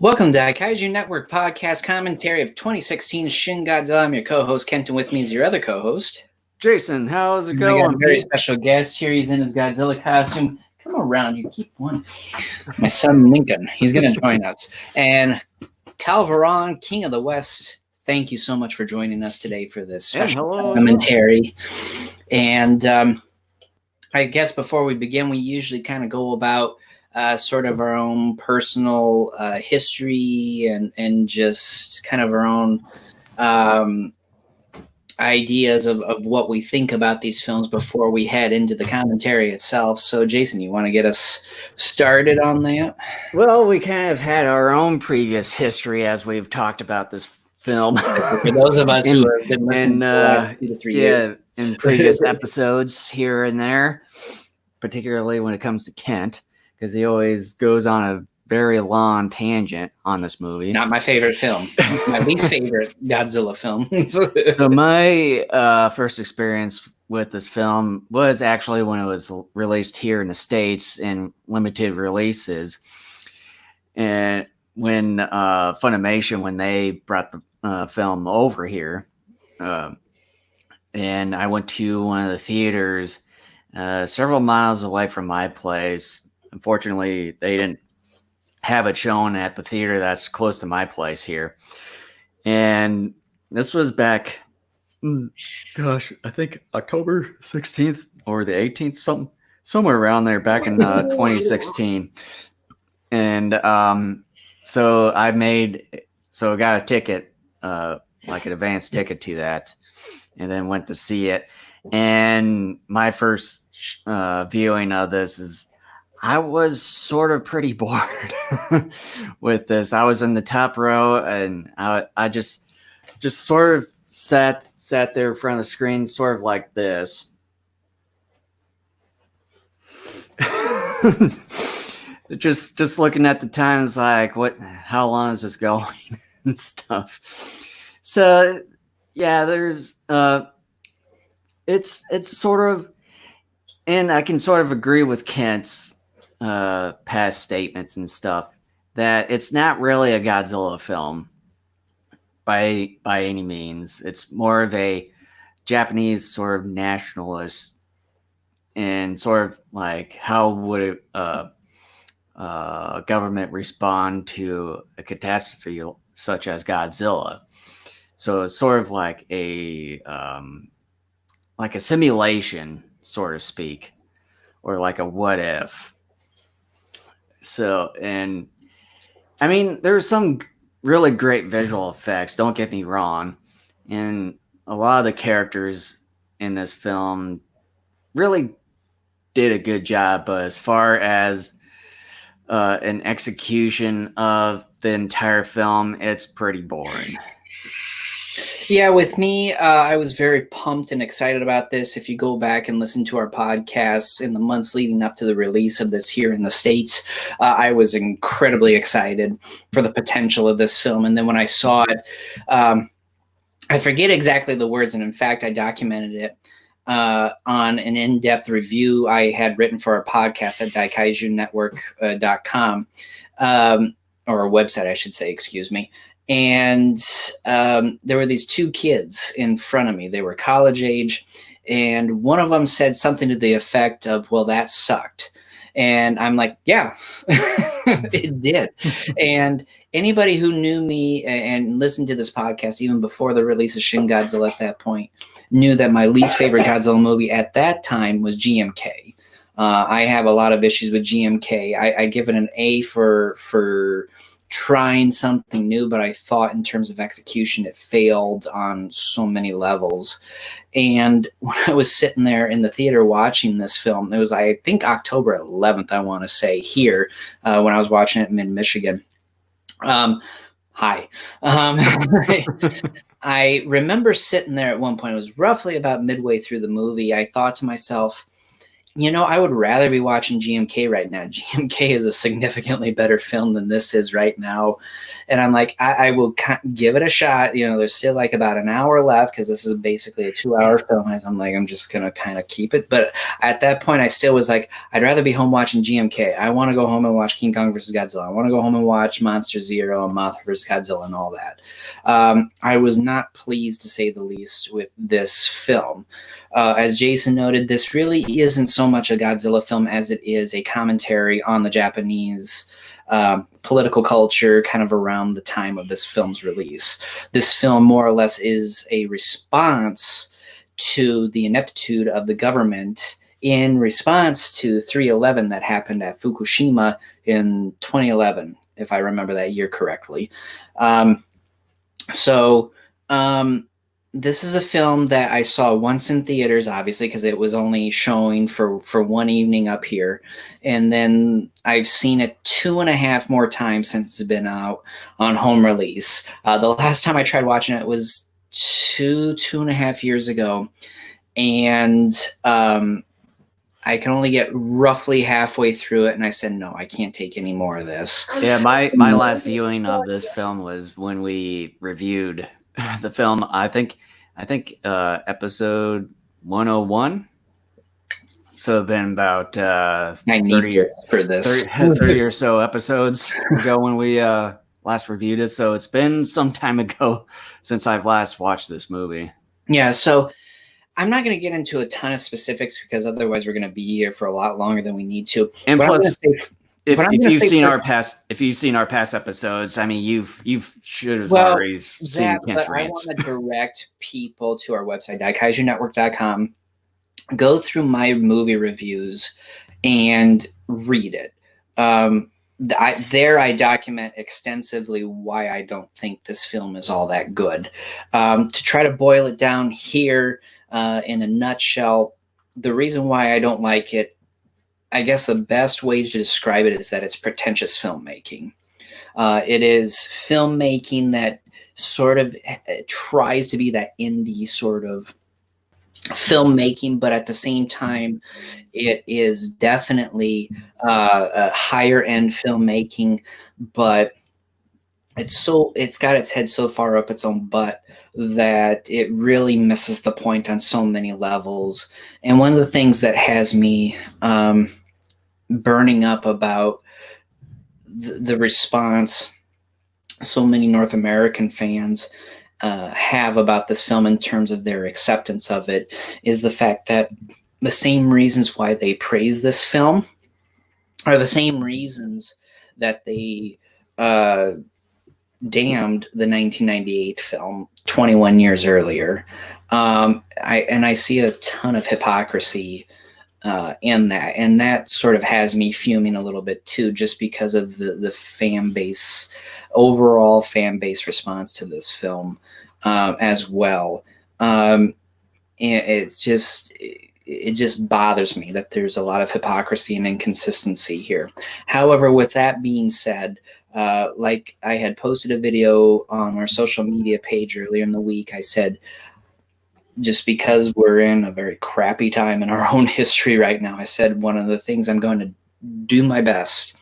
Welcome to Daikaiju Network podcast commentary of 2016 Shin Godzilla. I'm your co-host, Kent, and with me is your other co-host, Jason. How's it I going? got a very special guest here. He's in his Godzilla costume. Come around, you keep one. My son Lincoln, he's going to join us. And Calvaron, King of the West, thank you so much for joining us today for this special commentary. And I guess before we begin, we usually kind of go about sort of our own personal history and just kind of our own ideas of what we think about these films before we head into the commentary itself. So, Jason, you want to get us started on that? Well, we kind of had our own previous history as we've talked about this film. For those of us who have been listening for the last 2 to 3 years. In previous episodes here and there, particularly when it comes to Kent, because he always goes on a very long tangent on this movie. Not my favorite film. My least favorite Godzilla film. So my first experience with this film was actually when it was released here in the States in limited releases. And when Funimation, when they brought the film over here, and I went to one of the theaters several miles away from my place. Unfortunately, they didn't have it shown at the theater that's close to my place here. And this was back, I think October 16th or the 18th, somewhere around there back in 2016. And so I got a ticket, like an advance ticket to that, and then went to see it. And my first viewing of this is, I was sort of pretty bored with this. I was in the top row, and I just sort of sat there in front of the screen, sort of like this. just looking at the time, it's like, how long is this going and stuff. So yeah, there's it's sort of, and I can sort of agree with Kent's past statements and stuff, that it's not really a Godzilla film by any means. It's more of a Japanese sort of nationalist, and sort of like, how would a government respond to a catastrophe such as Godzilla? So it's sort of like a simulation, so to speak, or like a what if. So, and I mean, there's some really great visual effects, don't get me wrong. And a lot of the characters in this film really did a good job. But as far as an execution of the entire film, it's pretty boring. Yeah, with me, I was very pumped and excited about this. If you go back and listen to our podcasts in the months leading up to the release of this here in the States, I was incredibly excited for the potential of this film. And then when I saw it, I forget exactly the words, and in fact, I documented it on an in-depth review I had written for our podcast at Daikaijunetwork.com, or a website, I should say, excuse me. And there were these two kids in front of me. They were college age, and one of them said something to the effect of, "Well, that sucked." And I'm like, yeah, it did. And anybody who knew me and listened to this podcast even before the release of Shin Godzilla at that point knew that my least favorite Godzilla movie at that time was GMK. I have a lot of issues with GMK. I give it an A for trying something new, but I thought in terms of execution, it failed on so many levels. And when I was sitting there in the theater watching this film, it was, I think, October 11th, I want to say, here, when I was watching it in Michigan. Hi. I remember sitting there at one point, it was roughly about midway through the movie. I thought to myself, I would rather be watching GMK right now. GMK is a significantly better film than this is right now. And I'm like, I will give it a shot. There's still like about an hour left because this is basically a 2-hour film. I'm like, I'm just going to kind of keep it. But at that point, I still was like, I'd rather be home watching GMK. I want to go home and watch King Kong versus Godzilla. I want to go home and watch Monster Zero and Mothra versus Godzilla and all that. I was not pleased, to say the least, with this film. As Jason noted, this really isn't so much a Godzilla film as it is a commentary on the Japanese political culture kind of around the time of this film's release. This film more or less is a response to the ineptitude of the government in response to 3/11 that happened at Fukushima in 2011, if I remember that year correctly. This is a film that I saw once in theaters, obviously, because it was only showing for one evening up here. And then I've seen it 2.5 more times since it's been out on home release. The last time I tried watching it was 2.5 years ago. And I can only get roughly halfway through it. And I said, no, I can't take any more of this. Yeah, my last viewing of this film was when we reviewed the film, I think episode 101. So it's been about 30 years for this 30 or so episodes ago when we last reviewed it. So it's been some time ago since I've last watched this movie. Yeah, so I'm not going to get into a ton of specifics because otherwise we're going to be here for a lot longer than we need to. And plus, if you've seen our past episodes, I mean, you should have already seen Kent's rants. I want to direct people to our website, DaikaijuNetwork.com. Go through my movie reviews and read it. I document extensively why I don't think this film is all that good. To try to boil it down here in a nutshell, the reason why I don't like it, I guess the best way to describe it is that it's pretentious filmmaking. It is filmmaking that sort of tries to be that indie sort of filmmaking, but at the same time, it is definitely a higher end filmmaking, but it's got its head so far up its own butt that it really misses the point on so many levels. And one of the things that has me burning up about the response so many North American fans have about this film in terms of their acceptance of it is the fact that the same reasons why they praise this film are the same reasons that they damned the 1998 film 21 years earlier. I see a ton of hypocrisy in that, and that sort of has me fuming a little bit too, just because of the fan base, overall fan base response to this film as well. And it just bothers me that there's a lot of hypocrisy and inconsistency here. However, with that being said, like I had posted a video on our social media page earlier in the week, I said, just because we're in a very crappy time in our own history right now, I said one of the things I'm going to do my best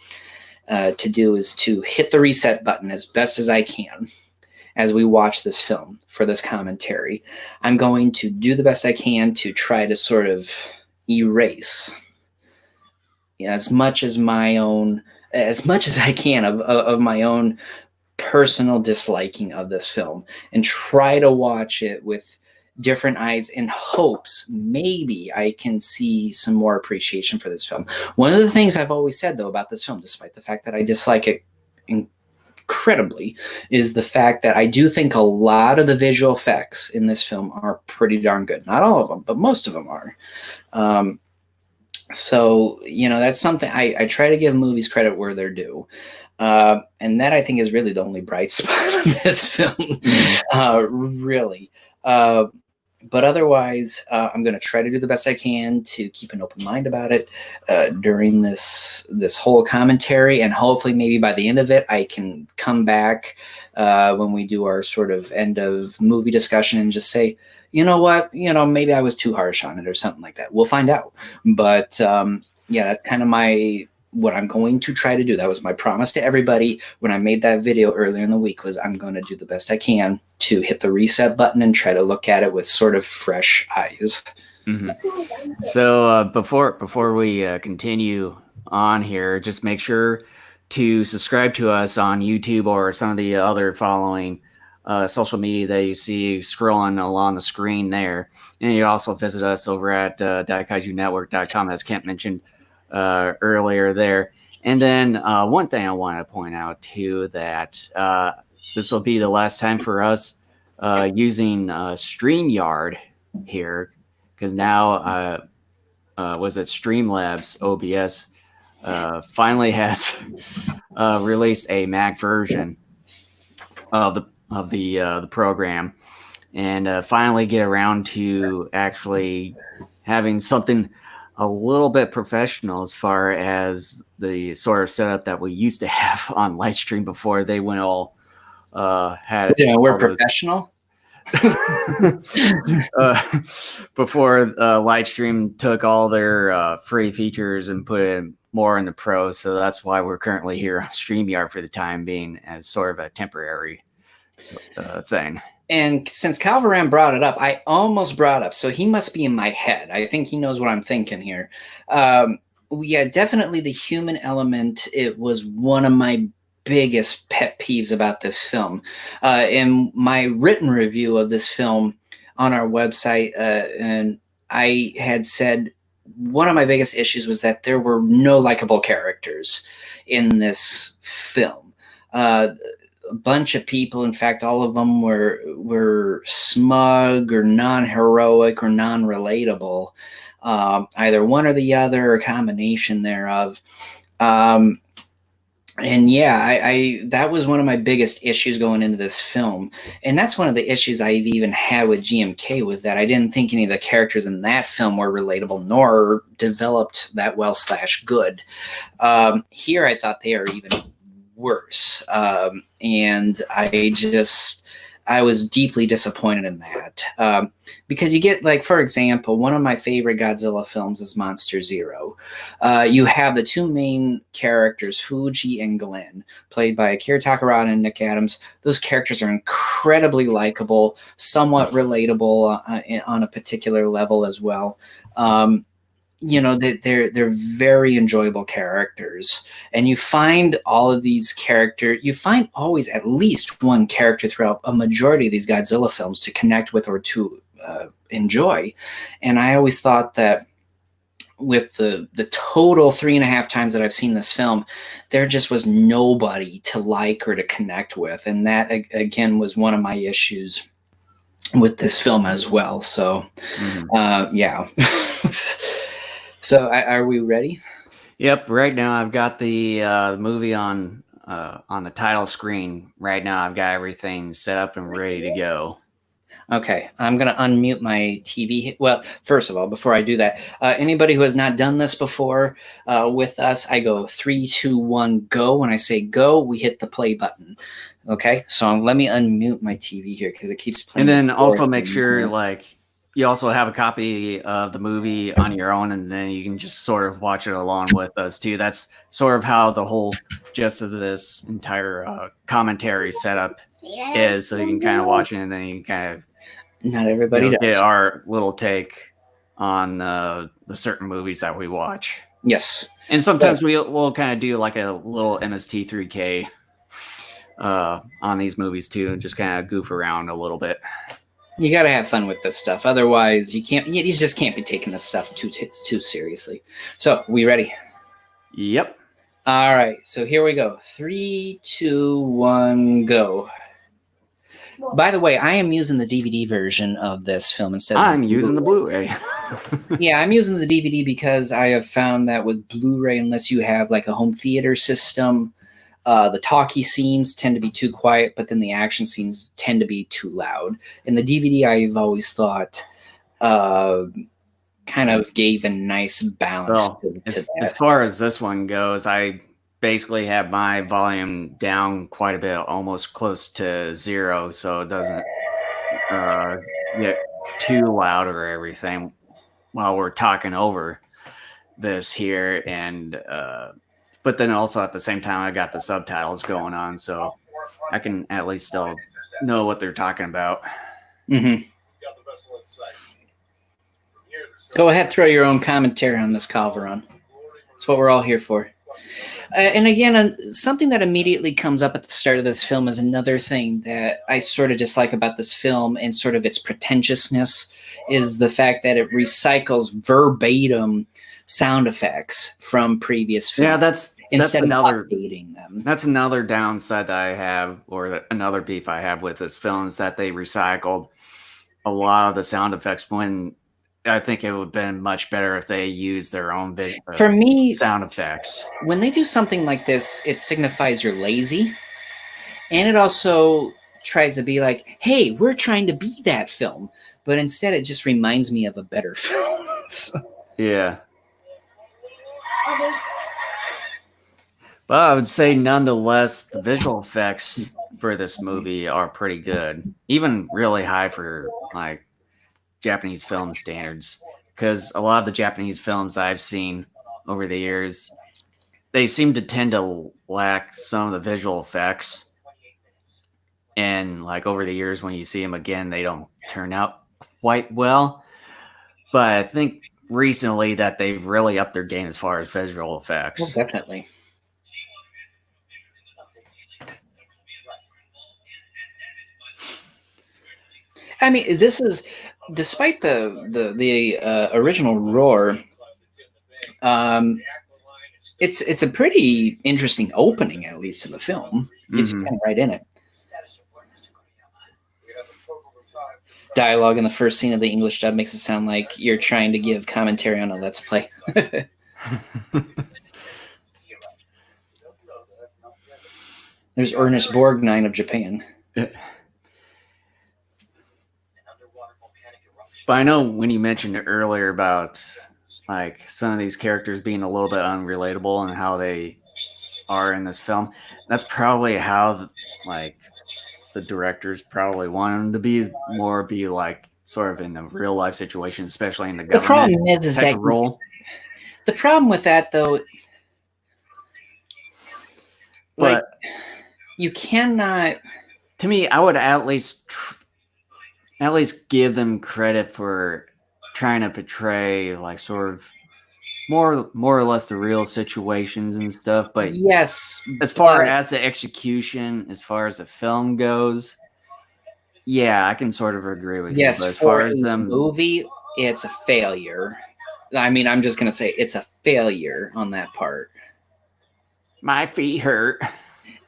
to do is to hit the reset button as best as I can as we watch this film for this commentary. I'm going to do the best I can to try to sort of erase as much as I can of my own personal disliking of this film, and try to watch it with different eyes in hopes maybe I can see some more appreciation for this film. One of the things I've always said, though, about this film, despite the fact that I dislike it incredibly, is the fact that I do think a lot of the visual effects in this film are pretty darn good. Not all of them, but most of them are. So, that's something I try to give movies credit where they're due. And that, I think, is really the only bright spot in this film, really. But otherwise, I'm going to try to do the best I can to keep an open mind about it during this whole commentary, and hopefully, maybe by the end of it, I can come back when we do our sort of end of movie discussion and just say, you know what, maybe I was too harsh on it or something like that. We'll find out. But yeah, that's kind of what I'm going to try to do. That was my promise to everybody when I made that video earlier in the week, was I'm going to do the best I can to hit the reset button and try to look at it with sort of fresh eyes. Mm-hmm. So before we continue on here, just make sure to subscribe to us on YouTube or some of the other following social media that you see scrolling along the screen there. And you also visit us over at daikaijunetwork.com, as Kent mentioned earlier there. And then one thing I want to point out too, that this will be the last time for us using StreamYard here, because now was it Streamlabs OBS finally has released a Mac version of the program, and finally get around to actually having something a little bit professional as far as the sort of setup that we used to have on Lightstream before they went all had. Yeah, we're professional. Before Lightstream took all their free features and put it more in the pro, so that's why we're currently here on StreamYard for the time being as sort of a temporary thing. And since Calvaran brought it up, I almost brought up, so he must be in my head. I think he knows what I'm thinking here. Yeah, definitely the human element. It was one of my biggest pet peeves about this film. In my written review of this film on our website, and I had said one of my biggest issues was that there were no likable characters in this film. A bunch of people, in fact, all of them were smug or non-heroic or non-relatable, either one or the other, or a combination thereof. And yeah, I that was one of my biggest issues going into this film. And that's one of the issues I've even had with GMK, was that I didn't think any of the characters in that film were relatable nor developed that well / good. Here, I thought they are even worse. And I was deeply disappointed in that. Because you get, like, for example, one of my favorite Godzilla films is Monster Zero. You have the two main characters, Fuji and Glenn, played by Akira Takarada and Nick Adams. Those characters are incredibly likable, somewhat relatable on a particular level as well. They're very enjoyable characters, and you find all of these characters. You find always at least one character throughout a majority of these Godzilla films to connect with or to enjoy. And I always thought that with the total 3.5 times that I've seen this film, there just was nobody to like or to connect with, and that again was one of my issues with this film as well. So, yeah. So are we ready? Yep. Right now, I've got the movie on the title screen. Right now, I've got everything set up and ready to go. Okay, I'm going to unmute my TV. Well, first of all, before I do that, anybody who has not done this before with us, I go 3, 2, 1, go. When I say go, we hit the play button. Okay, so let me unmute my TV here because it keeps playing. And then also make sure, like, you also have a copy of the movie on your own, and then you can just sort of watch it along with us too. That's sort of how the whole gist of this entire commentary setup is. So you can kind of watch it, and then you can kind of not everybody does get our little take on the certain movies that we watch. Yes, and sometimes we'll kind of do like a little MST3K on these movies too, and just kind of goof around a little bit. You got to have fun with this stuff. Otherwise, you just can't be taking this stuff too seriously. So, we ready? Yep. All right. So, here we go. 3, 2, 1, go. By the way, I am using the DVD version of this film instead of I'm using the Blu-ray. Yeah, I'm using the DVD because I have found that with Blu-ray, unless you have like a home theater system, the talkie scenes tend to be too quiet, but then the action scenes tend to be too loud. In the DVD, I've always thought kind of gave a nice balance Well, to as that. far as this one goes, I basically have my volume down quite a bit, almost close to 0, so it doesn't get too loud or everything while we're talking over this here. And but then also at the same time, I got the subtitles going on, so I can at least still know what they're talking about. Mm-hmm. Go ahead, throw your own commentary on this, Calveron. That's what we're all here for. And again, something that immediately comes up at the start of this film is another thing that I sort of dislike about this film and sort of its pretentiousness is the fact that it recycles verbatim sound effects from previous films. Yeah, that's instead another of updating them. That's another downside that I have, or another beef I have with this film, is that they recycled a lot of the sound effects when I think it would have been much better if they used their own For me, sound effects. When they do something like this, it signifies you're lazy. And it also tries to be like, hey, we're trying to be that film. But instead, it just reminds me of a better film. Yeah. But I would say, nonetheless, the visual effects for this movie are pretty good. Even really high for, like, Japanese film standards. Because a lot of the Japanese films I've seen over the years, they seem to tend to lack some of the visual effects. And like over the years, when you see them again, they don't turn out quite well. But I think recently that they've really upped their game as far as visual effects. Well, definitely. I mean, this is, despite the original Roar, it's a pretty interesting opening, at least, to the film. Gets you kind of right in it. Dialogue in the first scene of the English dub makes it sound like you're trying to give commentary on a Let's Play. There's Ernest Borgnine of Japan. But I know when you mentioned earlier about like some of these characters being a little bit unrelatable and how they are in this film, that's probably how like the directors probably want them to be like sort of in a real life situation, especially in the government. The problem is that role. The problem with that, though, like, but you cannot. To me, I would at least give them credit for trying to portray like sort of more or less the real situations and stuff. But yes, as far as the execution, as far as the film goes, yeah, I can sort of agree with you. But as far as the movie, it's a failure. I mean, I'm just gonna say it's a failure on that part. My feet hurt.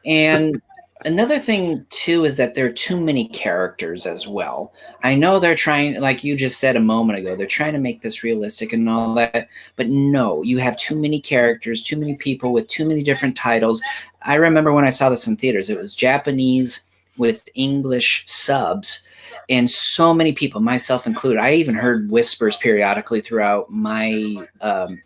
And another thing too is that there are too many characters as well. I know they're trying, like you just said a moment ago, they're trying to make this realistic and all that, but no, you have too many characters, too many people with too many different titles. I remember when I saw this in theaters, it was Japanese with English subs, and so many people, myself included. I even heard whispers periodically throughout my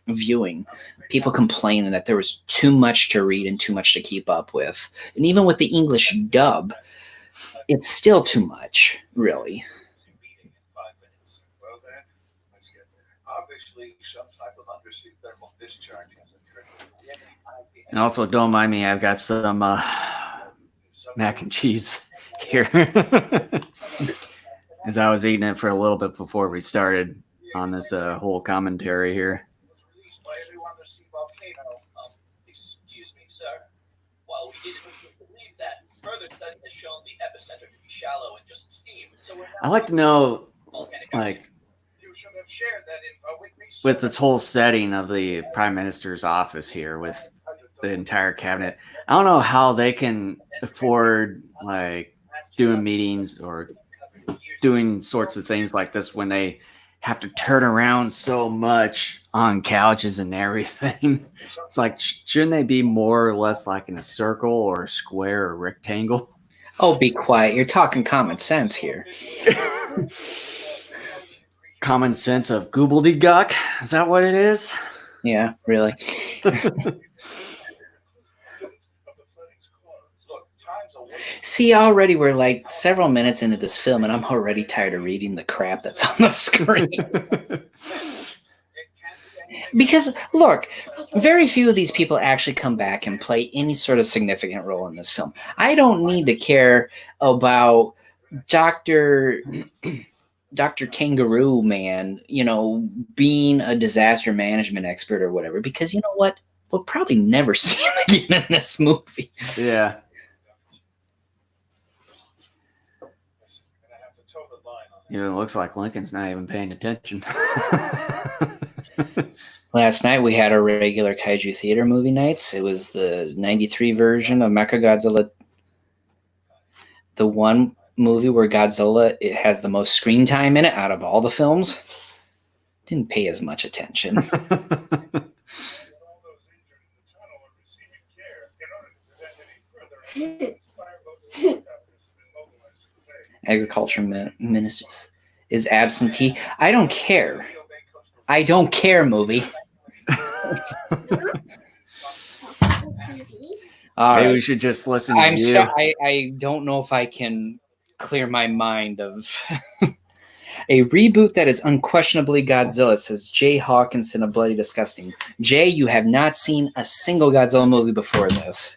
viewing. People complaining that there was too much to read and too much to keep up with. And even with the English dub, it's still too much, really. And also, don't mind me, I've got some mac and cheese here. As I was eating it for a little bit before we started on this whole commentary here. Excuse me, sir. While we didn't believe that, further study has shown the epicenter to be shallow and just steam. So I'd like to know, like, with this whole setting of the Prime Minister's office here, with the entire cabinet, I don't know how they can afford, like, doing meetings or doing sorts of things like this when they have to turn around so much on couches and everything. It's like, shouldn't they be more or less like in a circle or a square or rectangle? Oh, be quiet. You're talking common sense here. common sense of gobbledygook. Is that what it is? Yeah, really. See, already we're like several minutes into this film, and I'm already tired of reading the crap that's on the screen. Because, look, very few of these people actually come back and play any sort of significant role in this film. I don't need to care about Dr. Kangaroo Man, being a disaster management expert or whatever, because you know what? We'll probably never see him again in this movie. Yeah. It looks like Lincoln's not even paying attention. Last night we had our regular Kaiju Theater movie nights. It was the 93 version of Mechagodzilla. The one movie where Godzilla it has the most screen time in it out of all the films. Didn't pay as much attention. Agriculture minister is absentee. I don't care. I don't care, movie. Maybe we should just listen to you. I don't know if I can clear my mind of a reboot that is unquestionably Godzilla, says Jay Hawkinson of Bloody Disgusting. Jay, you have not seen a single Godzilla movie before this.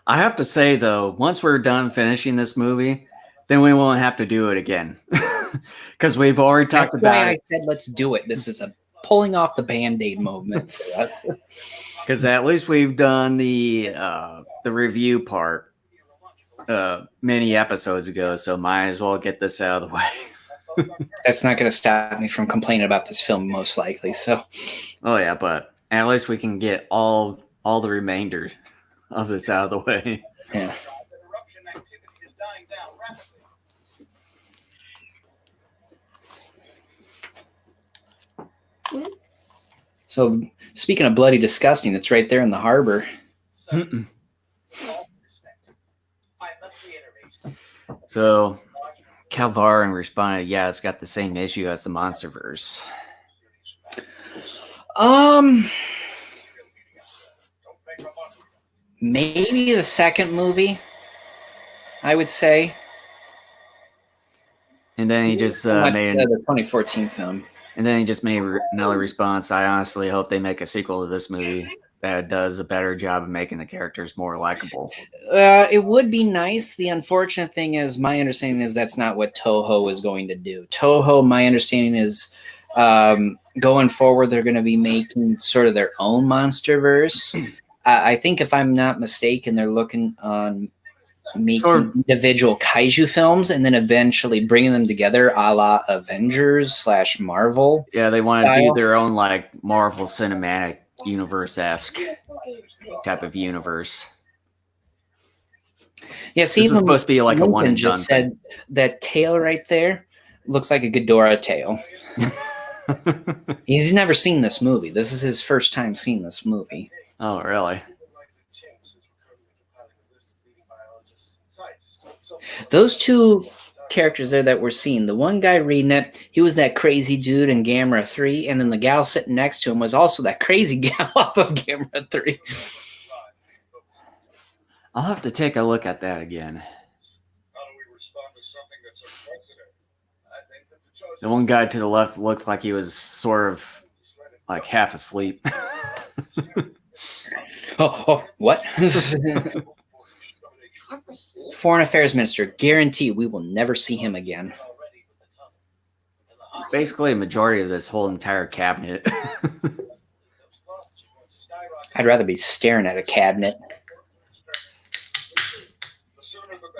I have to say, though, once we're done finishing this movie, then we won't have to do it again. Because we've already talked about it. I said, let's do it. This is a pulling off the Band-Aid movement for us. Because at least we've done the review part many episodes ago, so might as well get this out of the way. That's not going to stop me from complaining about this film, most likely. So, oh yeah, but at least we can get all the remainder of this out of the way. Yeah. So, speaking of Bloody Disgusting, it's right there in the harbor. So, Calvarin responded, yeah, it's got the same issue as the MonsterVerse. Maybe the second movie, I would say. And then he just made the 2014 film. And then he just made another response. I honestly hope they make a sequel to this movie that does a better job of making the characters more likable. It would be nice. The unfortunate thing is, my understanding is that's not what Toho is going to do. Toho, my understanding is, going forward, they're going to be making sort of their own MonsterVerse. I think, if I'm not mistaken, they're looking on making individual kaiju films and then eventually bringing them together a la Avengers / Marvel. Yeah, they want to do their own like Marvel Cinematic Universe-esque type of universe. Yeah, see, it's supposed to be like Lincoln a one and done. Just said that tail right there looks like a Ghidorah tail. He's never seen this movie. This is his first time seeing this movie. Oh, really? Those two characters there that we're seeing, the one guy reading it, he was that crazy dude in Gamera 3, and then the gal sitting next to him was also that crazy gal off of Gamera 3. I'll have to take a look at that again. The one guy to the left looked like he was sort of like half asleep. Oh, what? Foreign Affairs Minister, guarantee we will never see him again. Basically, a majority of this whole entire cabinet. I'd rather be staring at a cabinet.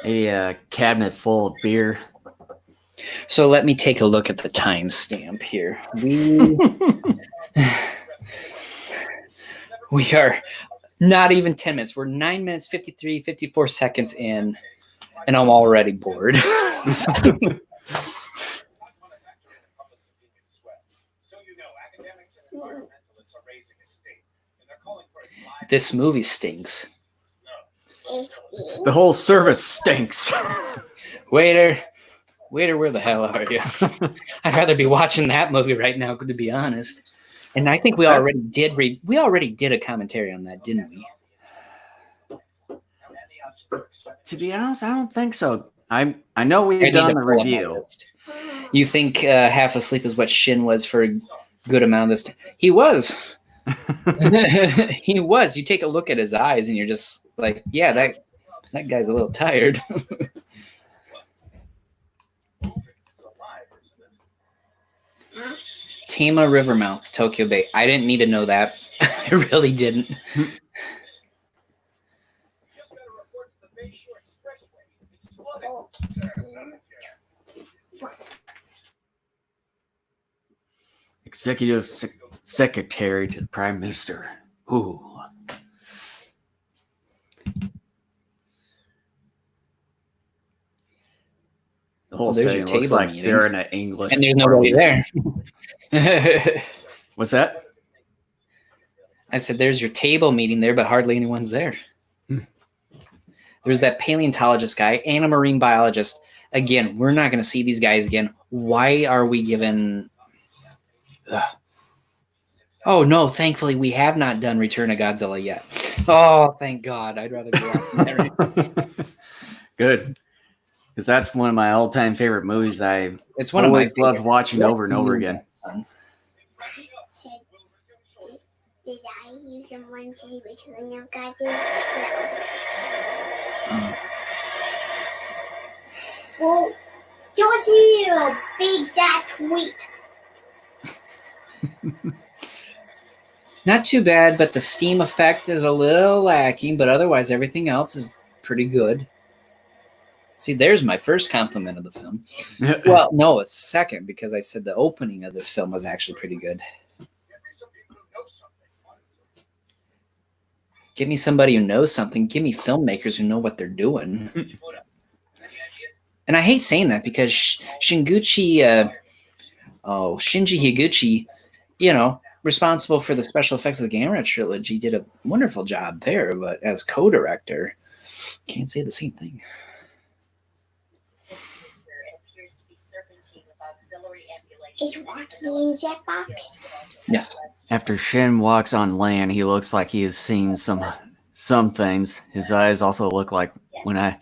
A cabinet full of beer. So let me take a look at the timestamp here. We are not even 10 minutes. We're 9 minutes, 54 seconds in, and I'm already bored. This movie stinks. The whole service stinks. Waiter, Waiter, where the hell are you? I'd rather be watching that movie right now, to be honest. And I think we already did a commentary on that, didn't we? To be honest, I don't think so. I know we've done the review. You think Half Asleep is what Shin was for a good amount of this time? He was. He was. You take a look at his eyes and you're just like, yeah, that guy's a little tired. Tama Rivermouth, Tokyo Bay. I didn't need to know that. I really didn't. Executive Secretary to the Prime Minister. Ooh. The whole setting looks like meeting. They're in an English. And there's nobody there. What's that? I said, there's your table meeting there, but hardly anyone's there. There's that paleontologist guy and a marine biologist. Again, we're not going to see these guys again. Why are we given... Oh, no, thankfully, we have not done Return of Godzilla yet. Oh, thank God. I'd rather go out there. Good. Because that's one of my all-time favorite movies. It's one always of my loved watching over and over again. Did I use someone say Return of Godzilla? Well, you'll see a big that tweet. Not too bad, but the steam effect is a little lacking, but otherwise everything else is pretty good. See, there's my first compliment of the film. Well, no, it's second, because I said the opening of this film was actually pretty good. Give me somebody who knows something. Give me filmmakers who know what they're doing. And I hate saying that because Shinji Higuchi, responsible for the special effects of the Gamera trilogy, did a wonderful job there, but as co-director, can't say the same thing. Is Rocky in Jetbox? Yes. After Shin walks on land, he looks like he has seen some things. His eyes also look like when I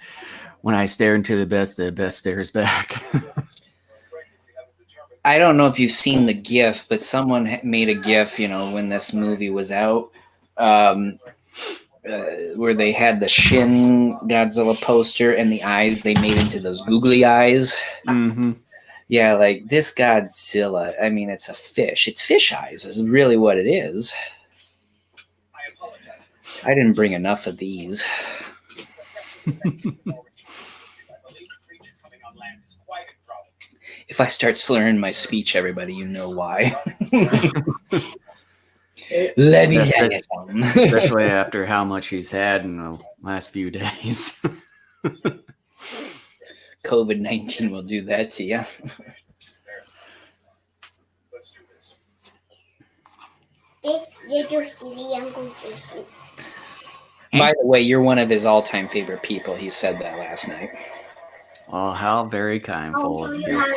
stare into the best stares back. I don't know if you've seen the GIF, but someone made a GIF, when this movie was out, where they had the Shin Godzilla poster and the eyes they made into those googly eyes. Mm-hmm. Yeah, like this Godzilla, I mean, it's a fish. It's fish eyes is really what it is. I didn't bring enough of these. If I start slurring my speech, everybody, you know why. Let me tell you something. Especially after how much he's had in the last few days. COVID-19 will do that to you. This little silly Uncle Jason. By the way, you're one of his all-time favorite people. He said that last night. Oh, how very kindful of you.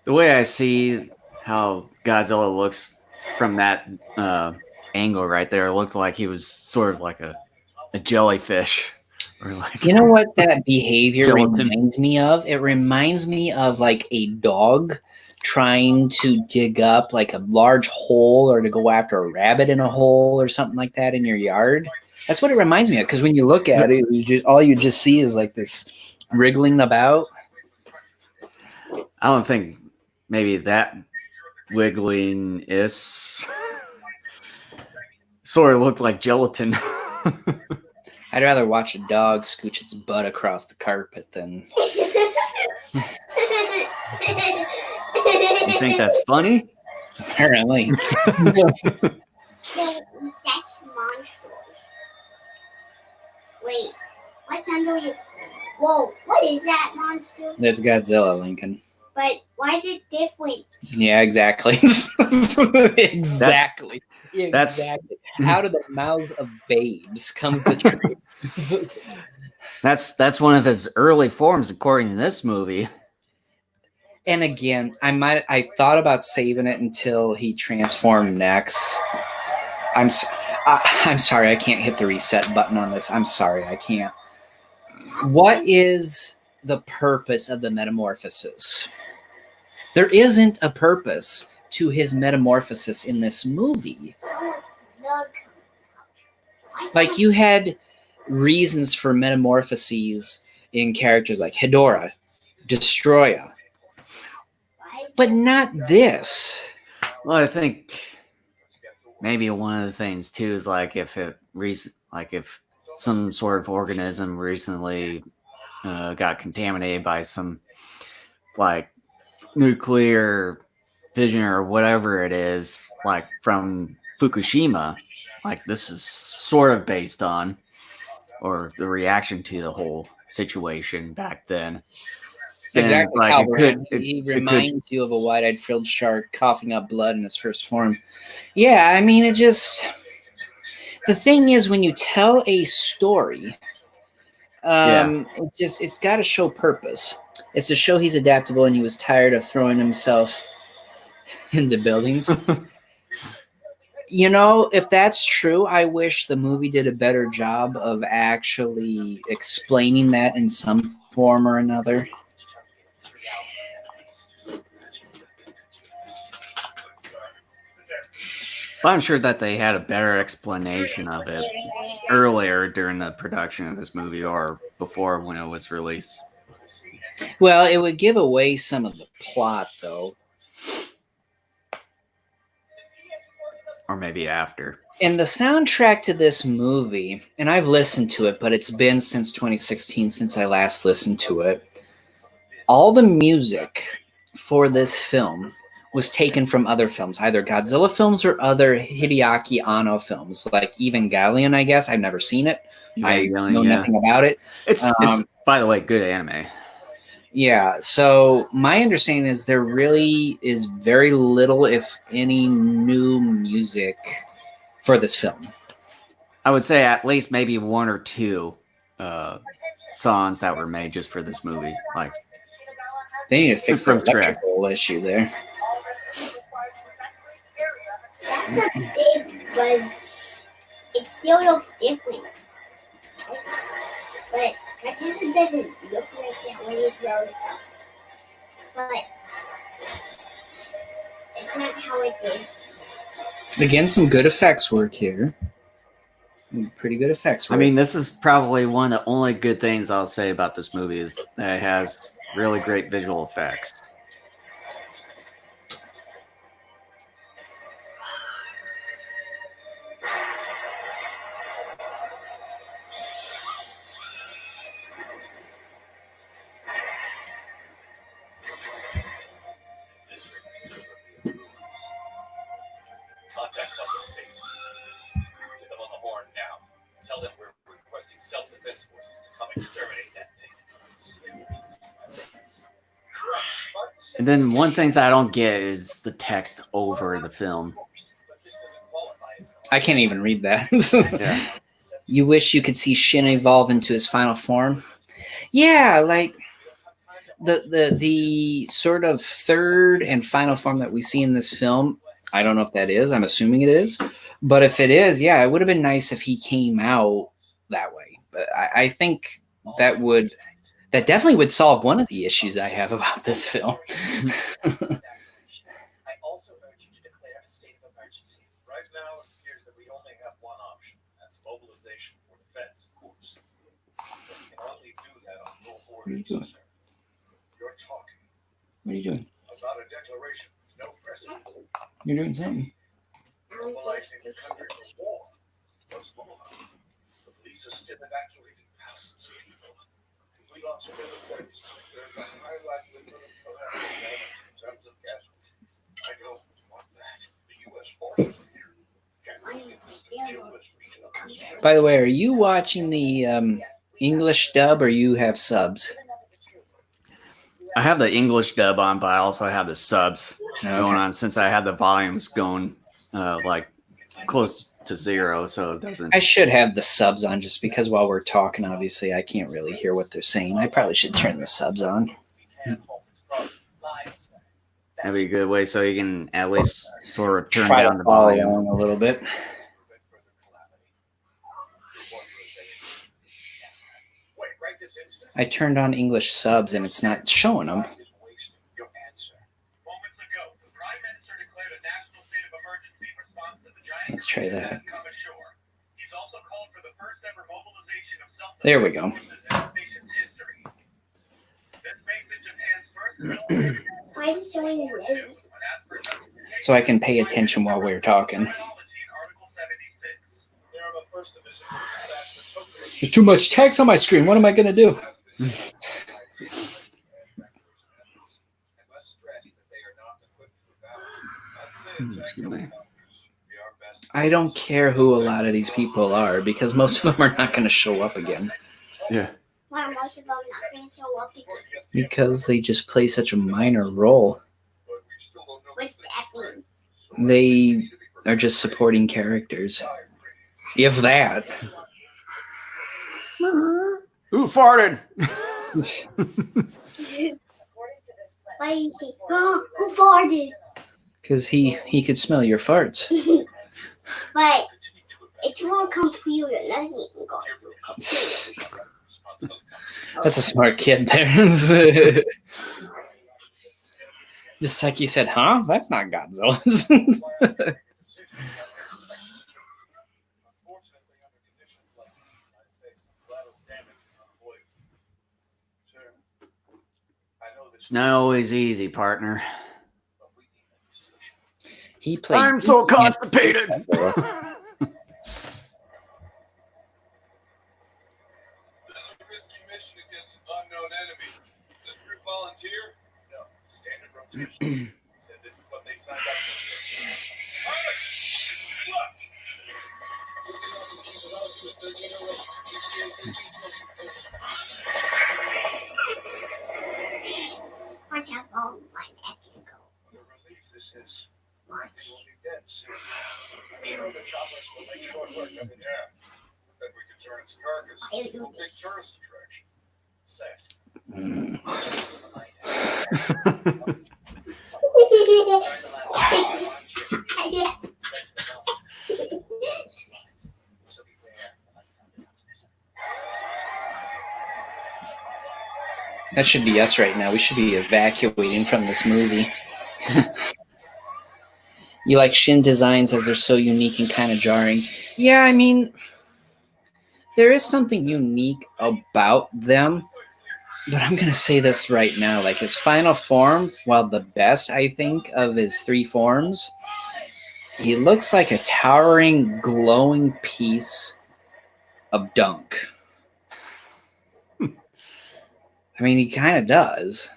The way I see how Godzilla looks from that angle right there, it looked like he was sort of like a jellyfish. Or like, you know what that behavior reminds me of? It reminds me of like a dog trying to dig up like a large hole or to go after a rabbit in a hole or something like that in your yard. That's what it reminds me of, because when you look at it, all you just see is like this wriggling about. I don't think maybe that wiggling is sort of looked like gelatin. I'd rather watch a dog scooch its butt across the carpet than... You think that's funny? Apparently. That's monsters. Wait, what's under you? Whoa, what is that monster? That's Godzilla, Lincoln. But why is it different? Yeah, exactly. Exactly. Out of the mouths of babes comes the truth. That's one of his early forms, according to this movie. And again, I thought about saving it until he transformed next. I'm sorry, I can't hit the reset button on this. I'm sorry, I can't. What is the purpose of the metamorphosis? There isn't a purpose to his metamorphosis in this movie. Like, you had reasons for metamorphoses in characters like Hedora, Destroya, but not this. Well, I think maybe one of the things too is like if some sort of organism recently got contaminated by some like nuclear fission or whatever it is, like from Fukushima, like this is sort of based on, or the reaction to the whole situation back then. Exactly, like he reminds you of a wide-eyed frilled shark coughing up blood in its first form. Yeah, I mean, it just... The thing is, when you tell a story, it's got to show purpose. It's to show he's adaptable and he was tired of throwing himself into buildings. You know, if that's true, I wish the movie did a better job of actually explaining that in some form or another. I'm sure that they had a better explanation of it earlier during the production of this movie or before when it was released. Well, it would give away some of the plot, though. Or maybe after. And the soundtrack to this movie, and I've listened to it, but it's been since 2016 since I last listened to it. All the music for this film was taken from other films, either Godzilla films or other Hideaki Anno films, like Evangelion, I guess. I've never seen it. I know nothing about it. It's by the way, good anime. Yeah, so my understanding is there really is very little, if any, new music for this film. I would say at least maybe one or two songs that were made just for this movie. Like, they need to fix the electrical issue there. That's a big, but it still looks different. But Godzilla doesn't look like that when he grows up. But it's not how it is. Again, some good effects work here. Some pretty good effects work. I mean, this is probably one of the only good things I'll say about this movie is that it has really great visual effects. Contact Cluster 6. Get them on the horn now. Tell them we're requesting self-defense forces to come exterminate that thing. And then one thing that I don't get is the text over the film. I can't even read that. Yeah. You wish you could see Shin evolve into his final form. Yeah, like the sort of third and final form that we see in this film. I don't know if that is. I'm assuming it is. But if it is, yeah, it would have been nice if he came out that way. But I think that definitely would solve one of the issues I have about this film. I also urge you to declare a state of emergency. Right now, it appears that we only have one option. That's mobilization for defense, of course. But we can only do that on your orders, sir. You're talking. What are you doing? About a declaration with no precedent. You're doing something. Mobilizing the country for war. What's more, the police are still evacuating thousands of people. We lost military strength. There's a high likelihood of collateral damage in terms of casualties. I don't want that. The U.S. forces are here. Can we get the Jewish regional? By the way, are you watching the English dub or you have subs? I have the English dub on, but I also have the subs going on since I had the volumes going like close to 0, so it doesn't. I should have the subs on just because while we're talking, obviously, I can't really hear what they're saying. I probably should turn the subs on. That'd be a good way so you can at least sort of turn Try down to the follow volume. along a little bit. I turned on English subs and it's not showing them. Let's try that. There we go. Why is it showing red? So I can pay attention while we're talking. There's too much text on my screen. What am I going to do? Excuse me. I don't care who a lot of these people are because most of them are not going to show up again. Yeah. Why are most of them not going to show up again? Because they just play such a minor role. What's that mean? They are just supporting characters. If that. Who farted? Why do you think? Oh, who farted? Because he could smell your farts. But it's through a computer. Nothing can go through a computer. That's a smart kid there. Just like you said, huh? That's not Godzilla's. It's not always easy, partner. He played. I'm so constipated. This is a risky mission against an unknown enemy. Does Rick volunteer? No. Standard rotation. He said this is what they signed up for. Alex! Watch out for my neck and go. What a relief this is. What? We'll be dead soon. I'm sure the choppers will make short work of it. Yeah. Then we could turn its carcass. Why do you do A big this? tourist attraction. Sex. That should be us right now. We should be evacuating from this movie. You like Shin designs as they're so unique and kind of jarring. Yeah, I mean, there is something unique about them. But I'm going to say this right now. Like his final form, while the best, I think, of his 3 forms, he looks like a towering, glowing piece of dunk. I mean, he kind of does.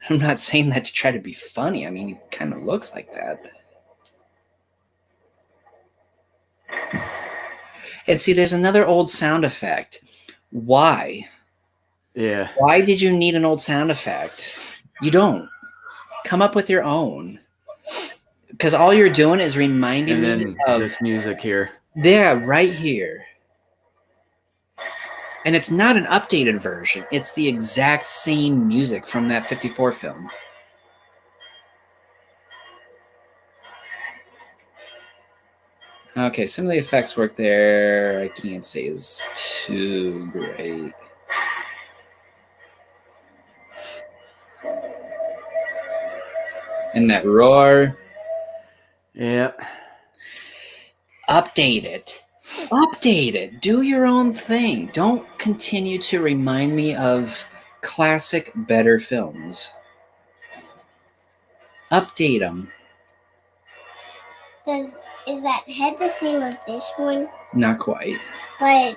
I'm not saying that to try to be funny. I mean, he kind of looks like that. And see, there's another old sound effect. Why? Yeah. Why did you need an old sound effect? You don't. Come up with your own. Because all you're doing is reminding And me then of... this music here. Yeah, right here. And it's not an updated version. It's the exact same music from that 54 film. Okay, some of the effects work there. I can't say is too great. And that roar. Yep. Update it. Update it. Do your own thing. Don't continue to remind me of classic, better films. Update them. Is that head the same of this one? Not quite. But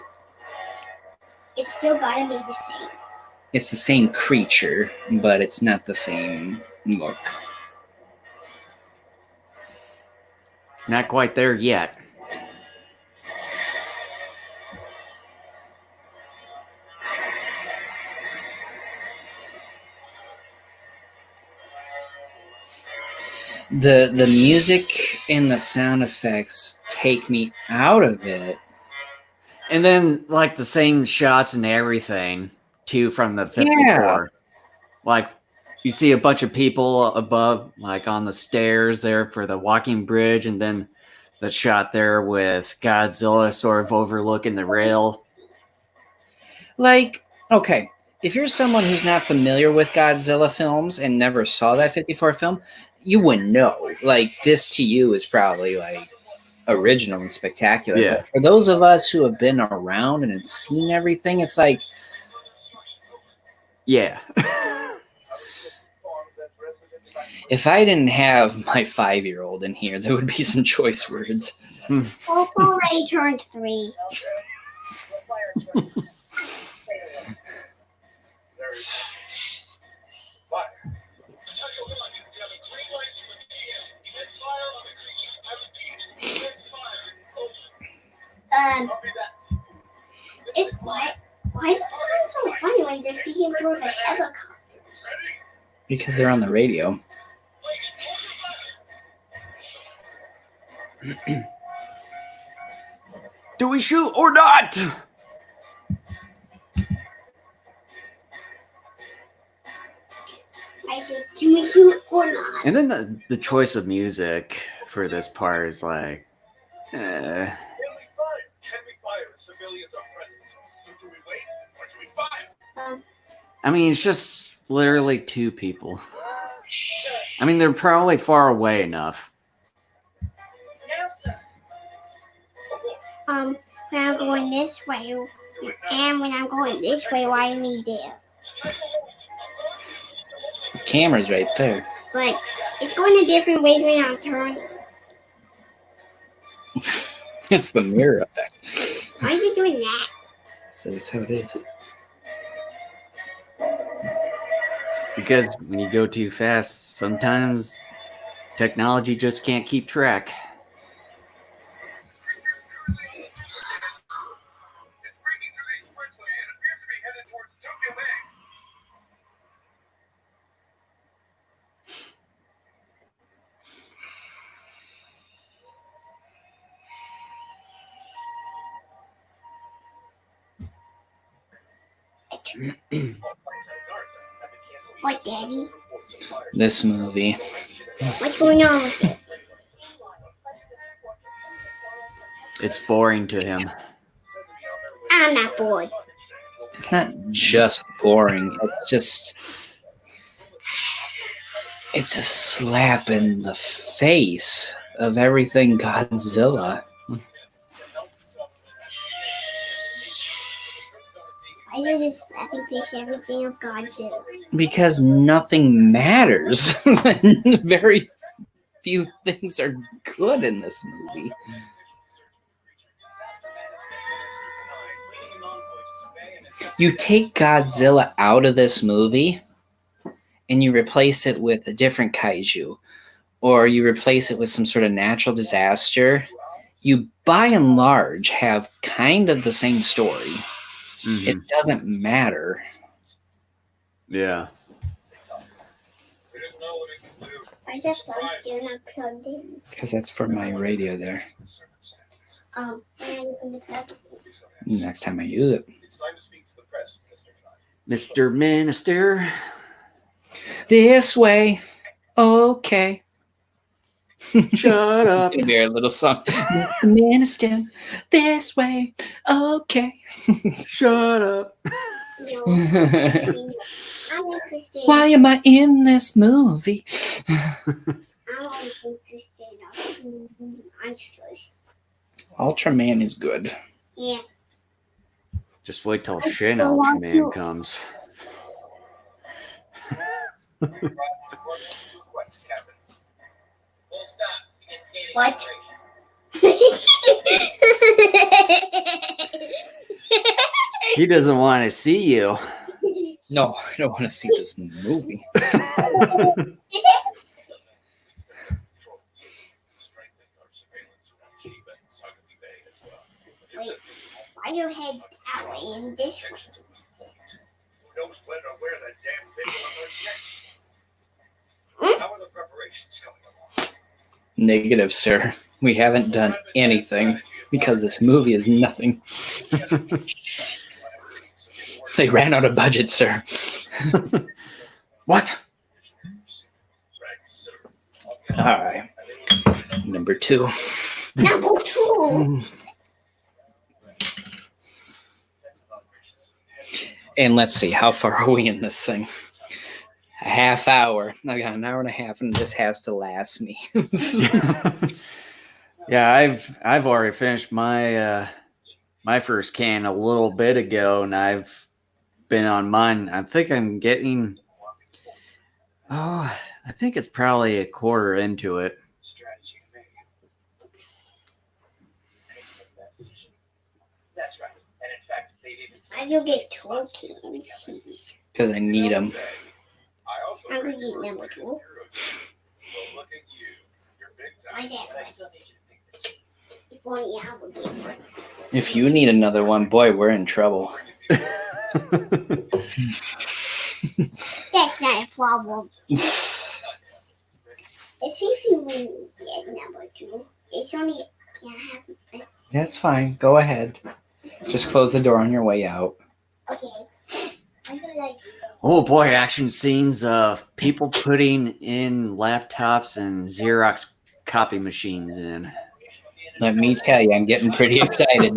it's still gotta be the same. It's the same creature, but it's not the same look. It's not quite there yet. the music and the sound effects take me out of it. And then like the same shots and everything too from the 54. Like you see a bunch of people above, like on the stairs there for the walking bridge, and then the shot there with Godzilla sort of overlooking the rail. Like, okay, if you're someone who's not familiar with Godzilla films and never saw that 54 film, you wouldn't know. Like, this to you is probably like original and spectacular. Yeah. But for those of us who have been around and have seen everything, it's like, Yeah. if I didn't have my 5-year-old in here, there would be some choice words. Hope already turned 3. It's why does it sound so funny when you're speaking through the helicopter? Because they're on the radio. Do we shoot or not? I said, can we shoot or not? And then the choice of music for this part is like, Can we fire if civilians are present? So do we wait or do we fire? I mean, it's just literally 2 people. I mean, they're probably far away enough. When I'm going this way, and when I'm going this way, why am I there? The camera's right there. But it's going in different ways when I'm turning. It's the mirror effect. Why is it doing that? So that's how it is. Because when you go too fast, sometimes technology just can't keep track. It's breaking through the expressway and appears to be headed towards Tokyo Bay. What, Daddy? This movie. What's going on with it? It's boring to him. I'm not bored. It's not just boring. It's a slap in the face of everything Godzilla. Why did it slap and face everything of Godzilla? Because nothing matters. Very few things are good in this movie. You take Godzilla out of this movie and you replace it with a different kaiju, or you replace it with some sort of natural disaster, you by and large have kind of the same story. Mhm. It doesn't matter. Yeah. Why is that phone still not plugged in? Because that's for my radio there. When I open the plug. Next time I use it. It's time to speak to the press, Mr. Knight. Mr. Minister. This way. Okay. Shut up. Maybe our little song. Mr. Minister, this way. Okay. Shut up. No, I'm interested. Why am I in this movie? I'm always interested in monsters. Ultraman is good. Yeah. Just wait till Shin Ultraman comes. What? He doesn't want to see you. No, I don't want to see this movie. Wait, why do you head that way in this one? Who knows when or where that damn thing will emerge next? Hmm? How are the preparations coming along? Negative, sir. We haven't done anything because this movie is nothing. They ran out of budget, sir. What? All right. Number 2. Number 2. And let's see, how far are we in this thing? A half hour. I got an hour and a half, and this has to last me. Yeah, I've already finished my my first can a little bit ago, and I've been on mine. I think I'm getting. Oh, I think it's probably a quarter into it. That's right. And in fact, they've even I will get 2 cans. Because I need them. I'm going to get number 2. Well, look at you. You're big time. Why's that? I still need you to pick the team. If only I would get one. If you need another one, boy, we're in trouble. That's not a problem. Let's see if you will get number 2. It's only, can I have, That's fine. Go ahead. Just close the door on your way out. okay. I feel like, Oh boy, action scenes of people putting in laptops and Xerox copy machines in. Let me tell you, I'm getting pretty excited.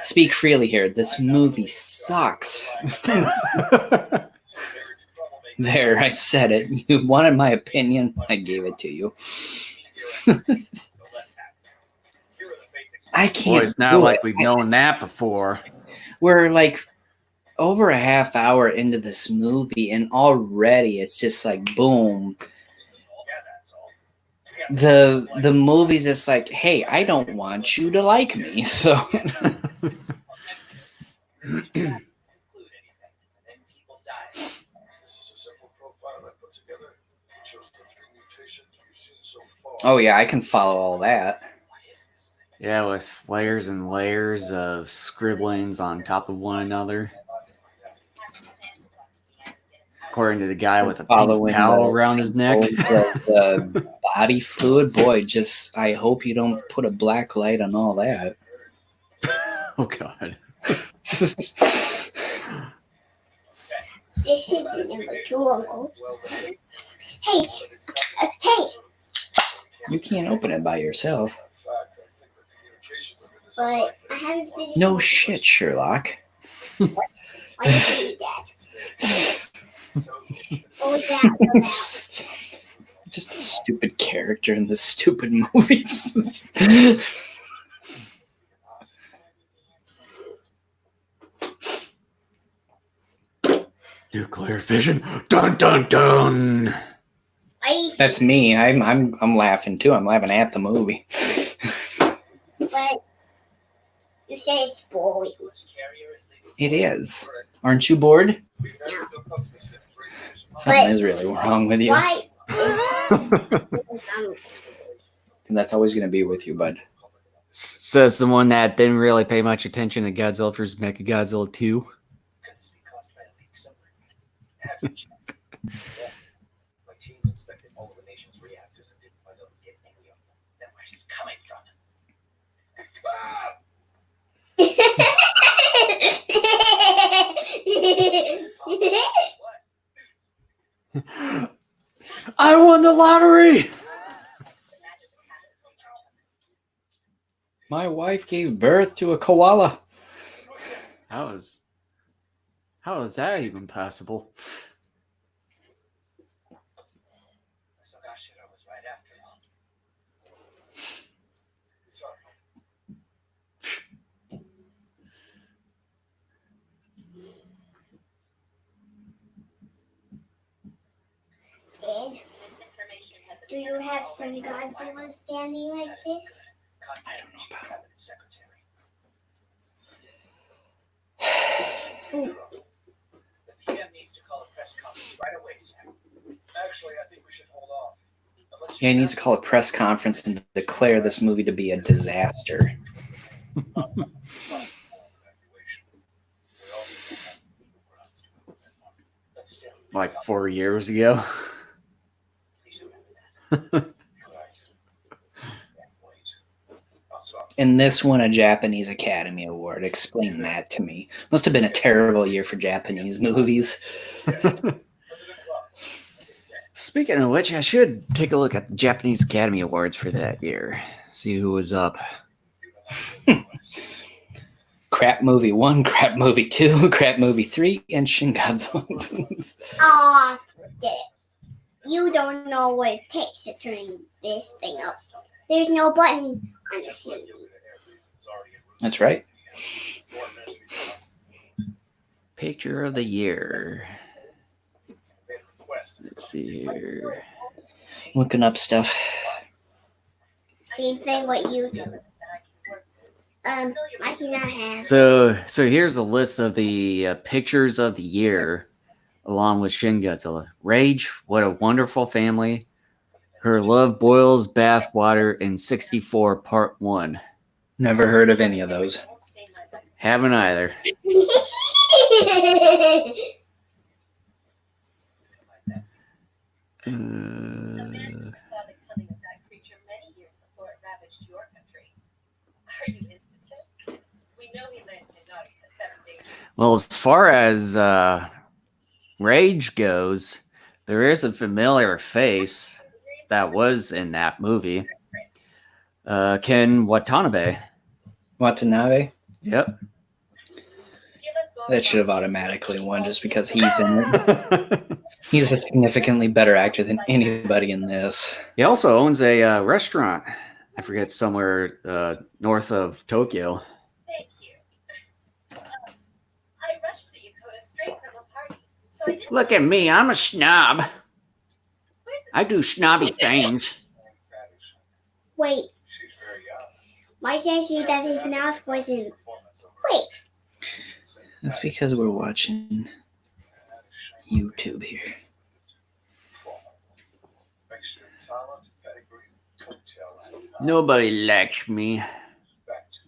Speak freely here. This movie sucks. There, I said it. You wanted my opinion. I gave it to you. I can't. Boy, it's not do like it. we've known that before. We're like over a half hour into this movie, and already it's just like boom. The movie's just like, hey, I don't want you to like me, so. This is a simple profile I put together. It shows the 3 mutations we've seen so far. Oh yeah, I can follow all that. Yeah, with layers and layers of scribblings on top of one another. According to the guy with a pink Following towel the around his neck. the body fluid, boy. Just I hope you don't put a black light on all that. Oh God. this is number 2, Uncle. Hey, hey, You can't open it by yourself. but I haven't finished. No shit, Sherlock. Why did you do that? What was that? Just a stupid character in this stupid movies. Nuclear fission. Dun dun dun. That's me. I'm laughing too. I'm laughing at the movie. But you said it's boring. It is. Aren't you bored? Something is really wrong with you. Why? And that's always going to be with you, bud. Says someone that didn't really pay much attention to Godzilla vs. Mechagodzilla 2. My teams inspected all of the nation's reactors and didn't find out any of them. Then where's it coming from? I won the lottery. My wife gave birth to a koala. How is that even possible? So gosh, I was right after all. Sorry. Dad, do you have some Godzilla standing like this? I don't know about cabinet secretary. The PM needs to call a press conference right away, Sam. Actually, I think we should hold off. Yeah, he needs to call a press conference and declare this movie to be a disaster. Like 4 years ago. And this won a Japanese Academy Award. Explain that to me. Must have been a terrible year for Japanese movies. Speaking of which, I should take a look at the Japanese Academy Awards for that year. See who was up. Crap Movie 1, Crap Movie 2, Crap Movie 3, and Shin Godzilla. Aw, forget it. You don't know what it takes to turn this thing up. There's no button on the CD. That's right. Picture of the year. Let's see here. Looking up stuff. Same thing what you do. I cannot have. So here's a list of the pictures of the year, along with Shin Godzilla. Rage, What a Wonderful Family, Her Love Boils Bath Water, and 64 Part 1. Never heard of any of those. Haven't either. Saw the coming of that creature many years before it ravaged your country. Are you interested? We know he landed in Nautica 7 days ago. Well, as far as Rage goes, there is a familiar face that was in that movie. Ken Watanabe. Watanabe? Yep. Give us both That should have automatically won just because he's in it. He's a significantly better actor than anybody in this. He also owns a restaurant. I forget, somewhere north of Tokyo. Thank you. I rushed to Yokota straight from a party, so I didn't. Look at me, I'm a snob. Where's his I do snobby things. Wait, She's very young. why can't I see that his mouth wasn't? Wait, That's because we're watching YouTube here. Nobody likes me.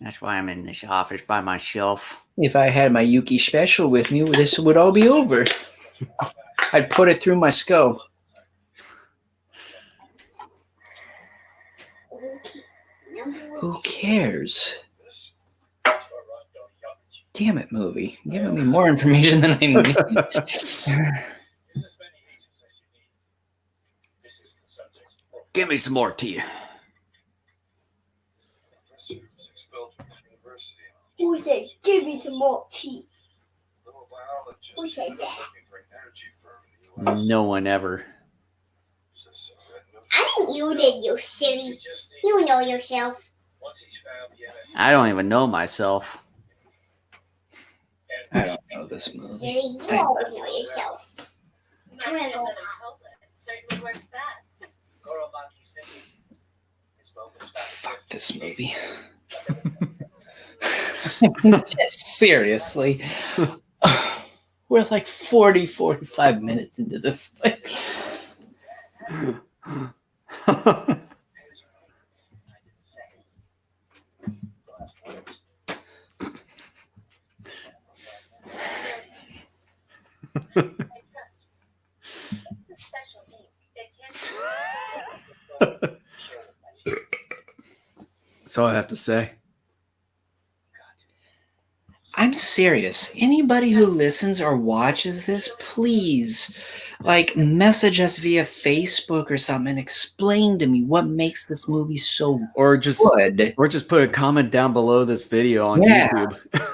That's why I'm in this office by myself. If I had my Yuki special with me, this would all be over. I'd put it through my skull. Who cares? Damn it, movie. You're giving me more information than I need. Give me some more tea. who said give me some more tea? Who said that? No one ever. I think you did, you silly. You know yourself. I don't even know myself. I don't know this movie. Silly, you always know yourself. I'm gonna go. Certainly works best. Fuck this movie. Seriously. We're like 45 minutes into this thing. That's all I have to say. I'm serious. Anybody who listens or watches this, please, like, message us via Facebook or something and explain to me what makes this movie so Or just good. put a comment down below this video on Yeah. YouTube.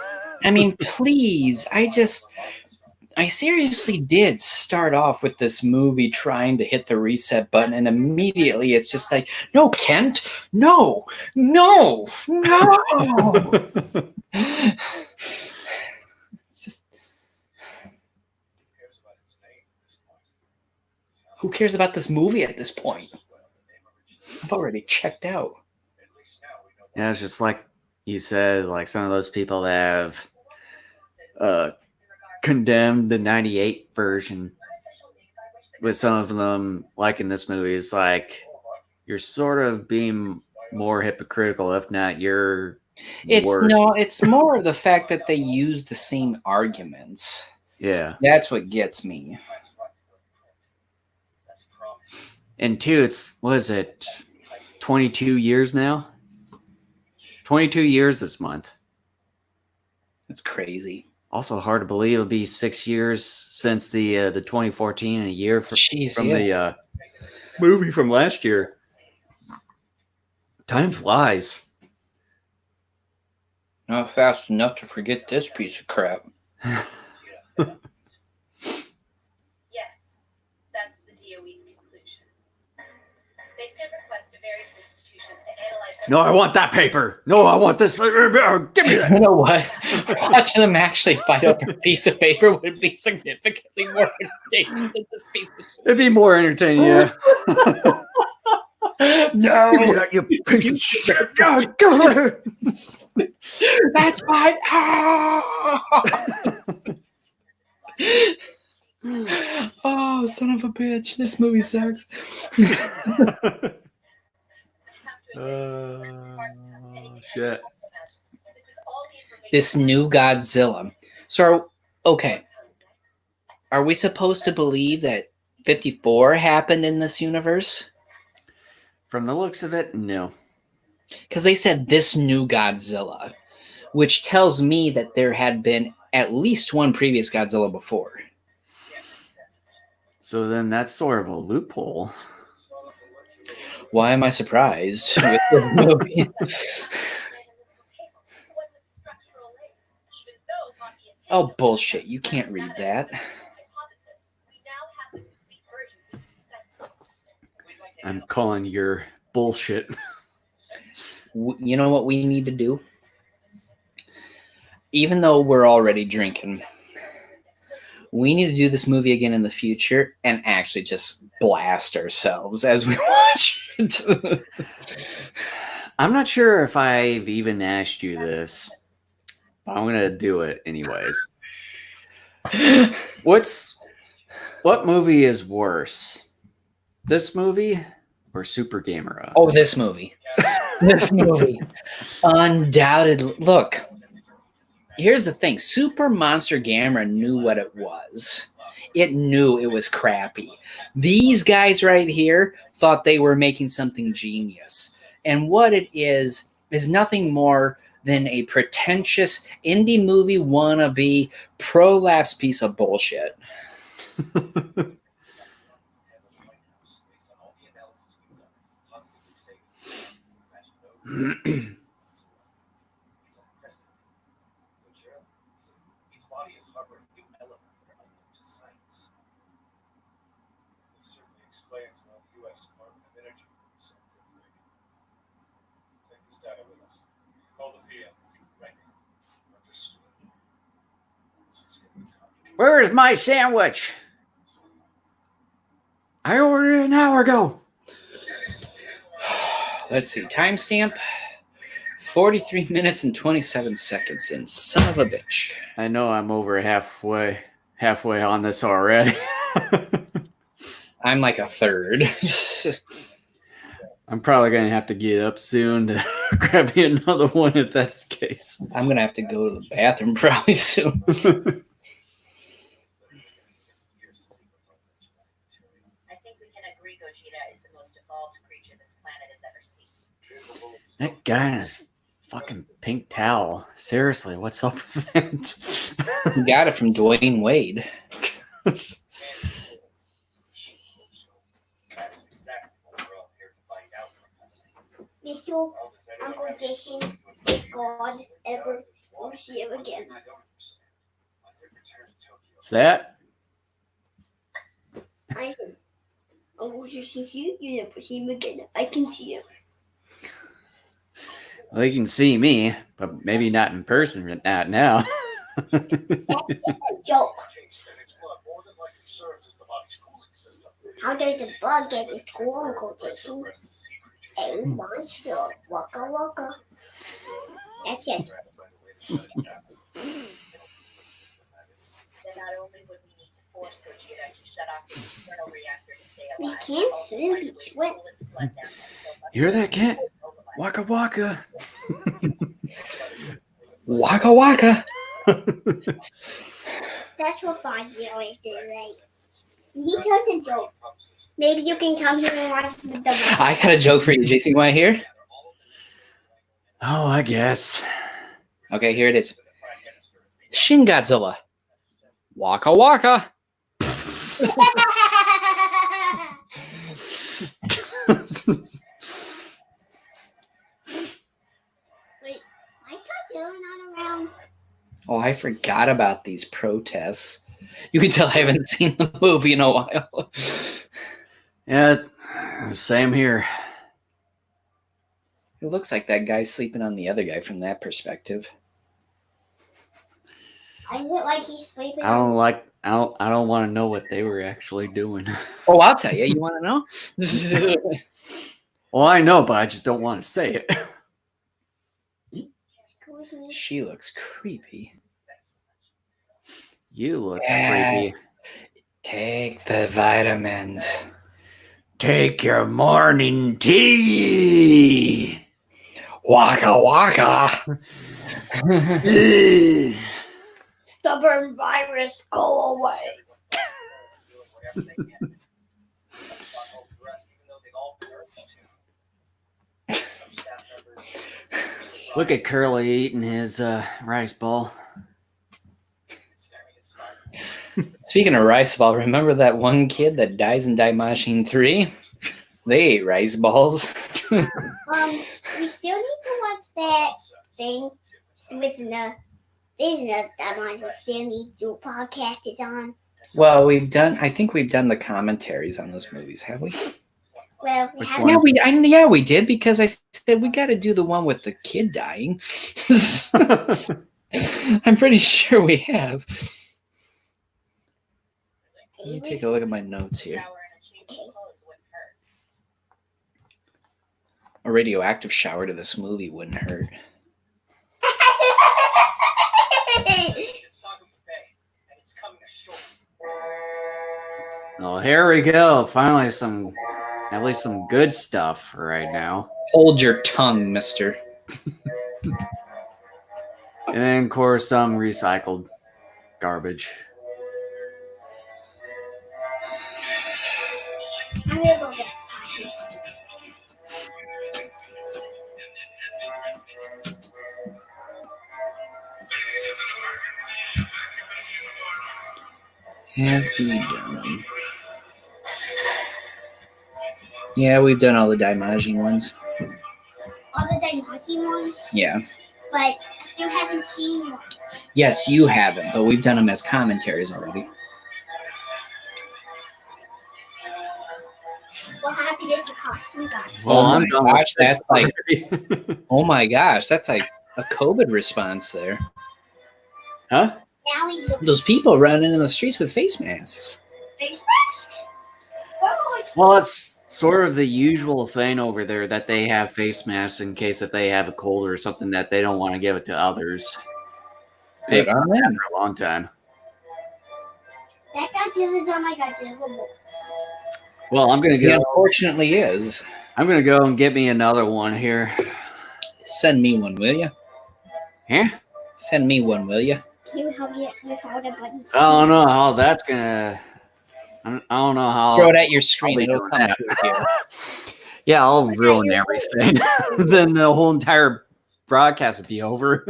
I mean, please. I seriously did start off with this movie trying to hit the reset button, and immediately it's just like, no, Kent, no. It's just, who cares about this movie at this point? I've already checked out. Yeah, it's just like you said, like some of those people that have condemned the 98 version, with some of them, like in this movie, it's like you're sort of being more hypocritical, if not you're worse. It's more of the fact that they use the same arguments. Yeah. That's what gets me. And two, it's, what is it, 22 years now? 22 years this month. That's crazy. Also hard to believe it'll be 6 years since the 2014 and a year from the movie from last year. Time flies. Not fast enough to forget this piece of crap. Yes, that's the DOE's conclusion. They sent requests to various institutions to analyze. No, I want that paper. No, I want this. Give me that. You know what? Watching them actually fight over a piece of paper would be significantly more entertaining than this piece of shit. It'd be more entertaining, yeah. No, Give me that, you piece of shit. God, God. that's fine. Ah! Oh, son of a bitch. This movie sucks. Shit. This new Godzilla. So, okay. Are we supposed to believe that 54 happened in this universe? From the looks of it, no. Because they said this new Godzilla, which tells me that there had been at least one previous Godzilla before. So then that's sort of a loophole. Why am I surprised with this movie? Oh, bullshit. You can't read that. I'm calling your bullshit. You know what we need to do? Even though we're already drinking, we need to do this movie again in the future and actually just blast ourselves as we watch it. I'm not sure if I've even asked you this, but I'm going to do it anyways. What movie is worse? This movie or Super Gamera? Oh, this movie. This movie. Undoubtedly. Look, here's the thing. Super Monster Gamera knew what it was. It knew it was crappy. These guys right here thought they were making something genius. And what it is nothing more than a pretentious indie movie wannabe prolapse piece of bullshit. Its body is harboring new elements that are unknown to science. This certainly explains why the U.S. Department of Energy is so quick. Take this data with us. Call the PM. Right. Understood. This is going to come. Where is my sandwich? I ordered it an hour ago. Let's see. Timestamp 43 minutes and 27 seconds in. Son of a bitch. I know I'm over halfway on this already. I'm like a third. I'm probably going to have to get up soon to grab me another one if that's the case. I'm going to have to go to the bathroom probably soon. I think we can agree Gogeta is the most evolved creature this planet has ever seen. That guy in his fucking pink towel. Seriously, what's up with that? You got it from Dwayne Wade. That is exactly what we're all here to find out, Professor. Mr. Uncle Jason, if God ever will see him again. What's that? I can. Uncle Jason, you never see him again. I can see him. Well, they can see me, but maybe not in person, but not now. That's a joke. How does the bug get its cool, Uncle Jason? A monster. Waka waka. That's it. Then not only would we need to force Gogeta to shut off his internal reactor to stay We alive, can't also swim, try to we bring sweat. Roland's blood down so much You hear that, cat? mobilized. Waka waka. Waka waka. That's what Bozzy always did, right? He tells a joke. Maybe you can come here and watch the double. I got a joke for you, JC. You want to hear? Oh, I guess. Okay, here it is. Shin Godzilla. Waka waka. Wait, why Godzilla not around? Oh, I forgot about these protests. You can tell I haven't seen the movie in a while. Yeah, same here. It looks like that guy's sleeping on the other guy from that perspective. Is it like he's sleeping? I don't want to know what they were actually doing. Oh, I'll tell you. You want to know? Well, I know, but I just don't want to say it. Excuse me. She looks creepy. You look Yeah. creepy. Take the vitamins. Take your morning tea. Waka waka. Stubborn virus, go away. Look at Curly eating his rice ball. Speaking of rice ball, remember that one kid that dies in Daimashing 3? They ate rice balls. We still need to watch that thing with the business that might still need to podcast it on. Well, I think we've done the commentaries on those movies, have we? Well, we Which have one? Yeah, we did, because I said we got to do the one with the kid dying. I'm pretty sure we have. Let me take a look at my notes here. A radioactive shower to this movie wouldn't hurt. Oh, here we go. Finally, at least some good stuff right now. Hold your tongue, mister. And then, of course, some recycled garbage. I'm gonna go get coffee. Have we done them? Yeah, we've done all the Daimajin ones. All the Daimajin ones, Yeah. but I still haven't seen one. Yes, you haven't, but we've done them as commentaries already. What happened if the costume got Well, Oh I'm my done with gosh, this that's like- already. Oh my gosh, that's like a COVID response there. Huh? Now we do Those people running in the streets with face masks. face masks. We're always Well, it's sort of the usual thing over there that they have face masks in case if they have a cold or something that they don't want to give it to others. They've Good on done that them. for a long time. that Godzilla's on my Godzilla board. Well, I'm gonna He go. unfortunately is. I'm gonna go and get me another one here. Send me one, will you? Huh? Send me one, will you? Can you help me with all the buttons? I don't know how that's gonna. I don't know how. Throw it at your screen. I'll be It'll doing come that. through here. Yeah, I'll ruin everything. Then the whole entire broadcast would be over.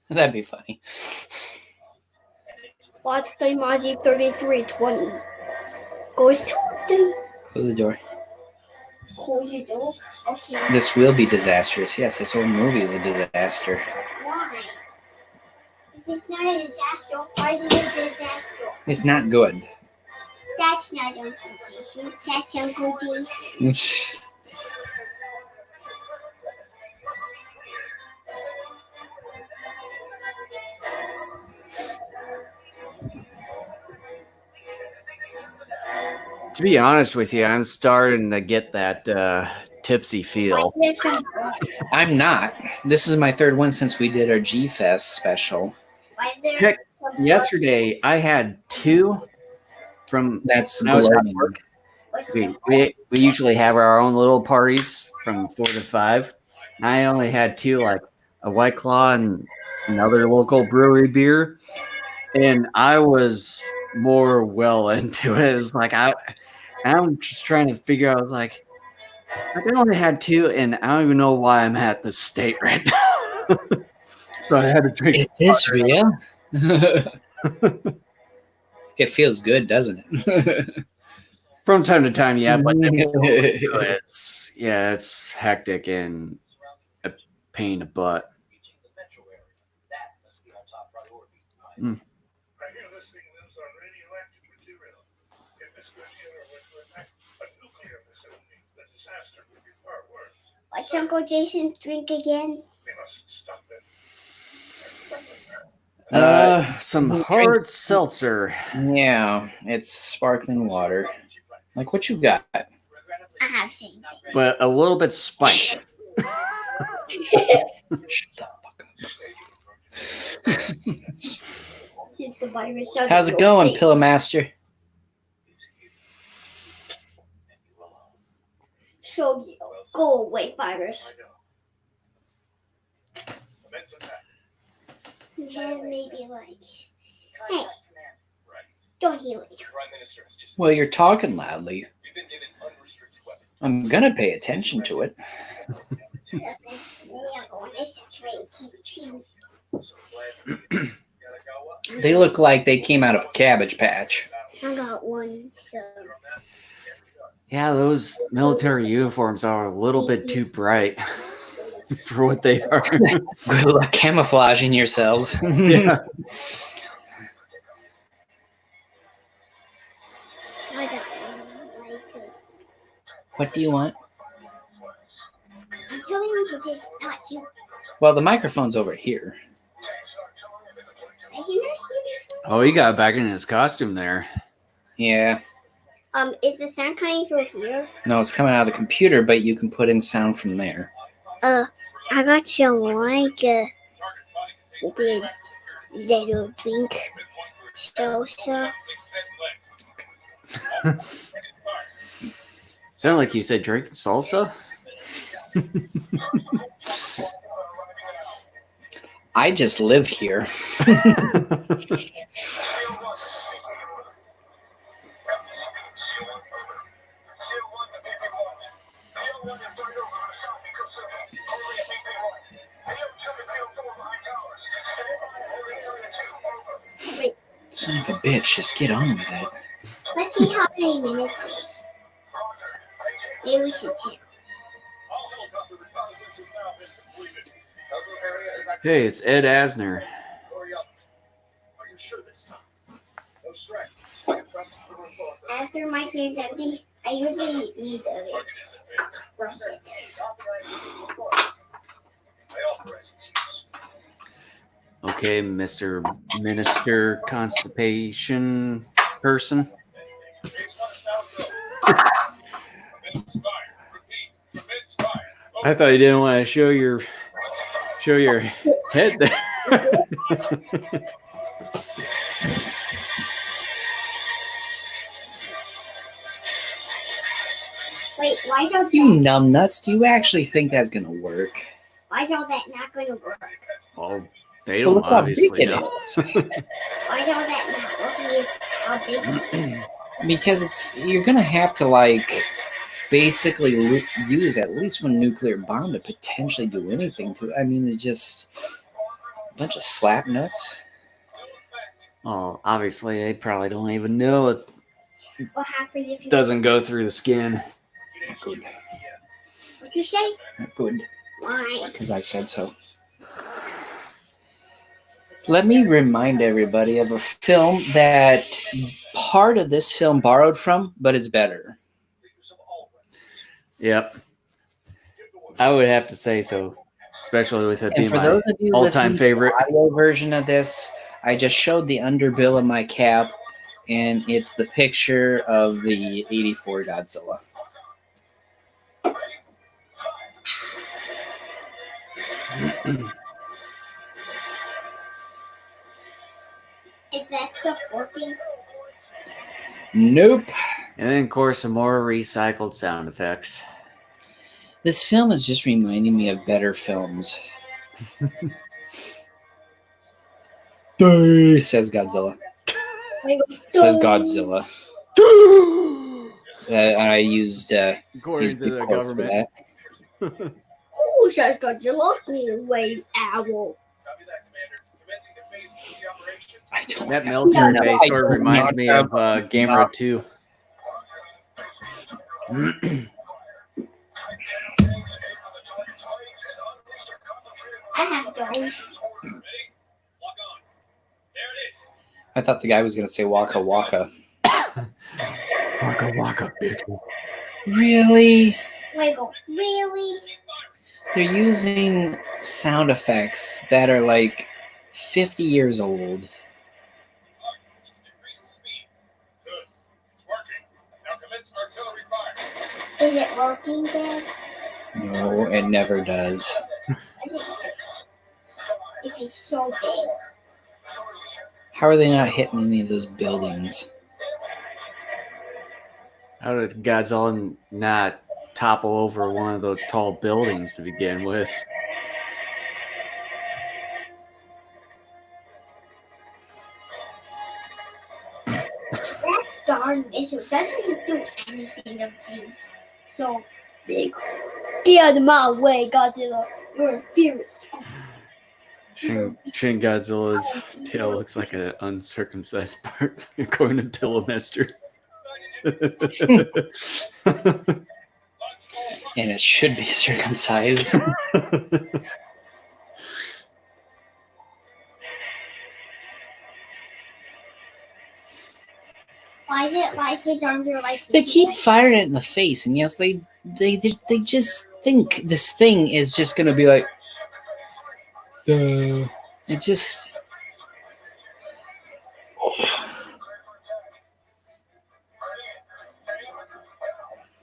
That'd be funny. Watch Daimaji 3320. Goes to the Close the door. close your door. Okay. This will be disastrous. Yes, this whole movie is a disaster. Why? This is not a disaster. Why is it a disaster? It's not good. That's not Uncle Jason. That's Uncle Jason. To be honest with you, I'm starting to get that tipsy feel. Why is there some- I'm not. This is my third one since we did our G-Fest special. why is there Heck, some- Yesterday, I had 2 from. That's When I was at glowing. work. what's We, that? we usually have our own little parties from 4 to 5. I only had 2, like a White Claw and another local brewery beer. And I was more well into it. It's like I'm just trying to figure out. I was like, I only had 2, and I don't even know why I'm at this state right now. So I had to drink. Is this real? It feels good, doesn't it? From time to time, yeah, but then it's hectic and a pain in the butt. Mm. I hear this thing lives on radioactive material. If this Godzilla were to attack a nuclear facility, the disaster would be far worse. What's Uncle Jason drink again? We must stop it. Some hard seltzer. Yeah, it's sparkling water. Like what you got? I have same thing. But a little bit spicy. Shut the fuck Since the virus started How's it your going, face. Pillow Master? So you go away, virus. I know. Immense attack. Yeah, maybe like, Contact command. Right. don't heal it. Prime Minister has just. Well, you're talking loudly. We've been given unrestricted weapons. I'm gonna pay attention to it. We are going to saturate teaching. So glad we Yanagawa. They look like they came out of a Cabbage Patch. I got one, so Yeah, those military uniforms are a little bit too bright for what they are. Good luck camouflaging yourselves. Yeah. I got one. Like, What do you want? I'm telling you, just not you. Well, the microphone's over here. I hear not hear Oh, he got back in his costume there. Yeah. Is the sound coming through here? No, it's coming out of the computer, but you can put in sound from there. I got some like big little drink salsa. Sounded like you said drink salsa. I just live here. Son of a bitch, just get on with it. Let's see how many minutes it is. Maybe we should check. Hey, it's Ed Asner. Hurry up. Are you sure this time? No strike. After my hands empty, I usually need a brush it. I authorize its use. Okay, Mr. Minister Constipation person. I thought you didn't want to show your head there. Wait, why is all You that? numbnuts, do you actually think that's gonna work? Why is all that not going to work? Well, they Well, don't look how big obviously it know. is. Why is all that not working? How big? Because you're gonna have to like basically use at least one nuclear bomb to potentially do anything to it. I mean, it's just a bunch of slap nuts. Well, obviously, they probably don't even know it What happened if you? doesn't go through the skin. Good, What you say? good, Why? because I said so. Let me remind everybody of a film that part of this film borrowed from, but is better. Yep. I would have to say so, especially with it And being for my those of you all-time listening favorite. to the audio version of this, I just showed the underbill of my cap, and it's the picture of the '84 Godzilla. Is that stuff working? Nope. And then, of course, some more recycled sound effects. This film is just reminding me of better films. Says Godzilla. Says Godzilla. I used According used to big the quotes for government. that. Who says Godzilla? Go away, owl. Copy that, Commander. Commencing the phase 2 operation. I don't. That military No, base I sort of don't reminds me of have- Gamera 2. I have those. Ready? Lock on. There it is. I thought the guy was gonna say Waka Waka. Waka waka, bitch. Really? Wiggle. Really? They're using sound effects that are like 50 years old. Let's decrease the speed. Good. It's working. Now commence artillery fire. Is it working, Dad? No, it never does. If it's so big. How are they not hitting any of those buildings? How did Godzilla not topple over one of those tall buildings to begin with? That darn missile doesn't do anything of these so big. Get out of my way, Godzilla. You're furious. Shin Godzilla's tail looks like an uncircumcised part, according to Pillowmaster. And it should be circumcised. Why is it like his arms are like They this? keep firing it in the face, and yes, they just think this thing is just gonna be like, it just.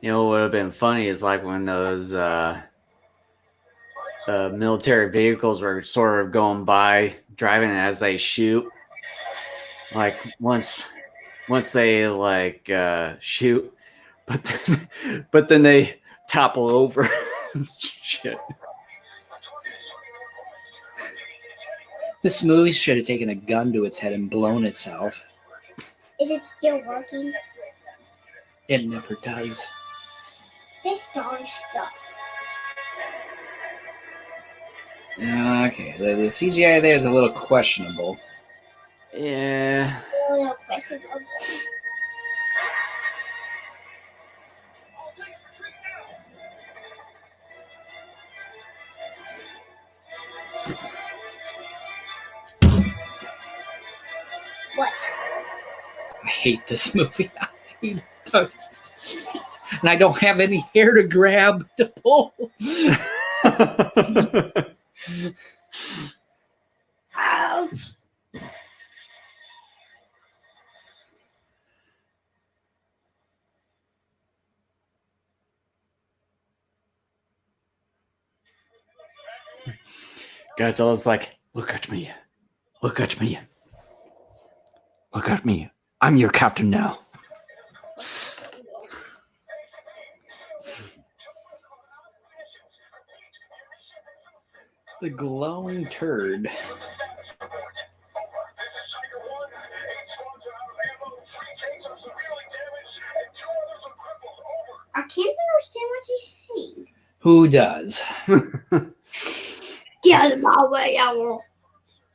You know what would have been funny is like when those military vehicles were sort of going by, driving as they shoot. Like once they like shoot, but then they topple over. Shit. This movie should have taken a gun to its head and blown itself. Is it still working? It never does. This darn stuff. Okay, the CGI there is a little questionable. Yeah. A little question of All tanks retreat now. what? I hate this movie. I hate it. And I don't have any hair to grab to pull. Ouch! Godzilla's like, look at me. Look at me. Look at me. I'm your captain now. The glowing turd. I can't understand what he's saying. Who does? Get out of my way, owl.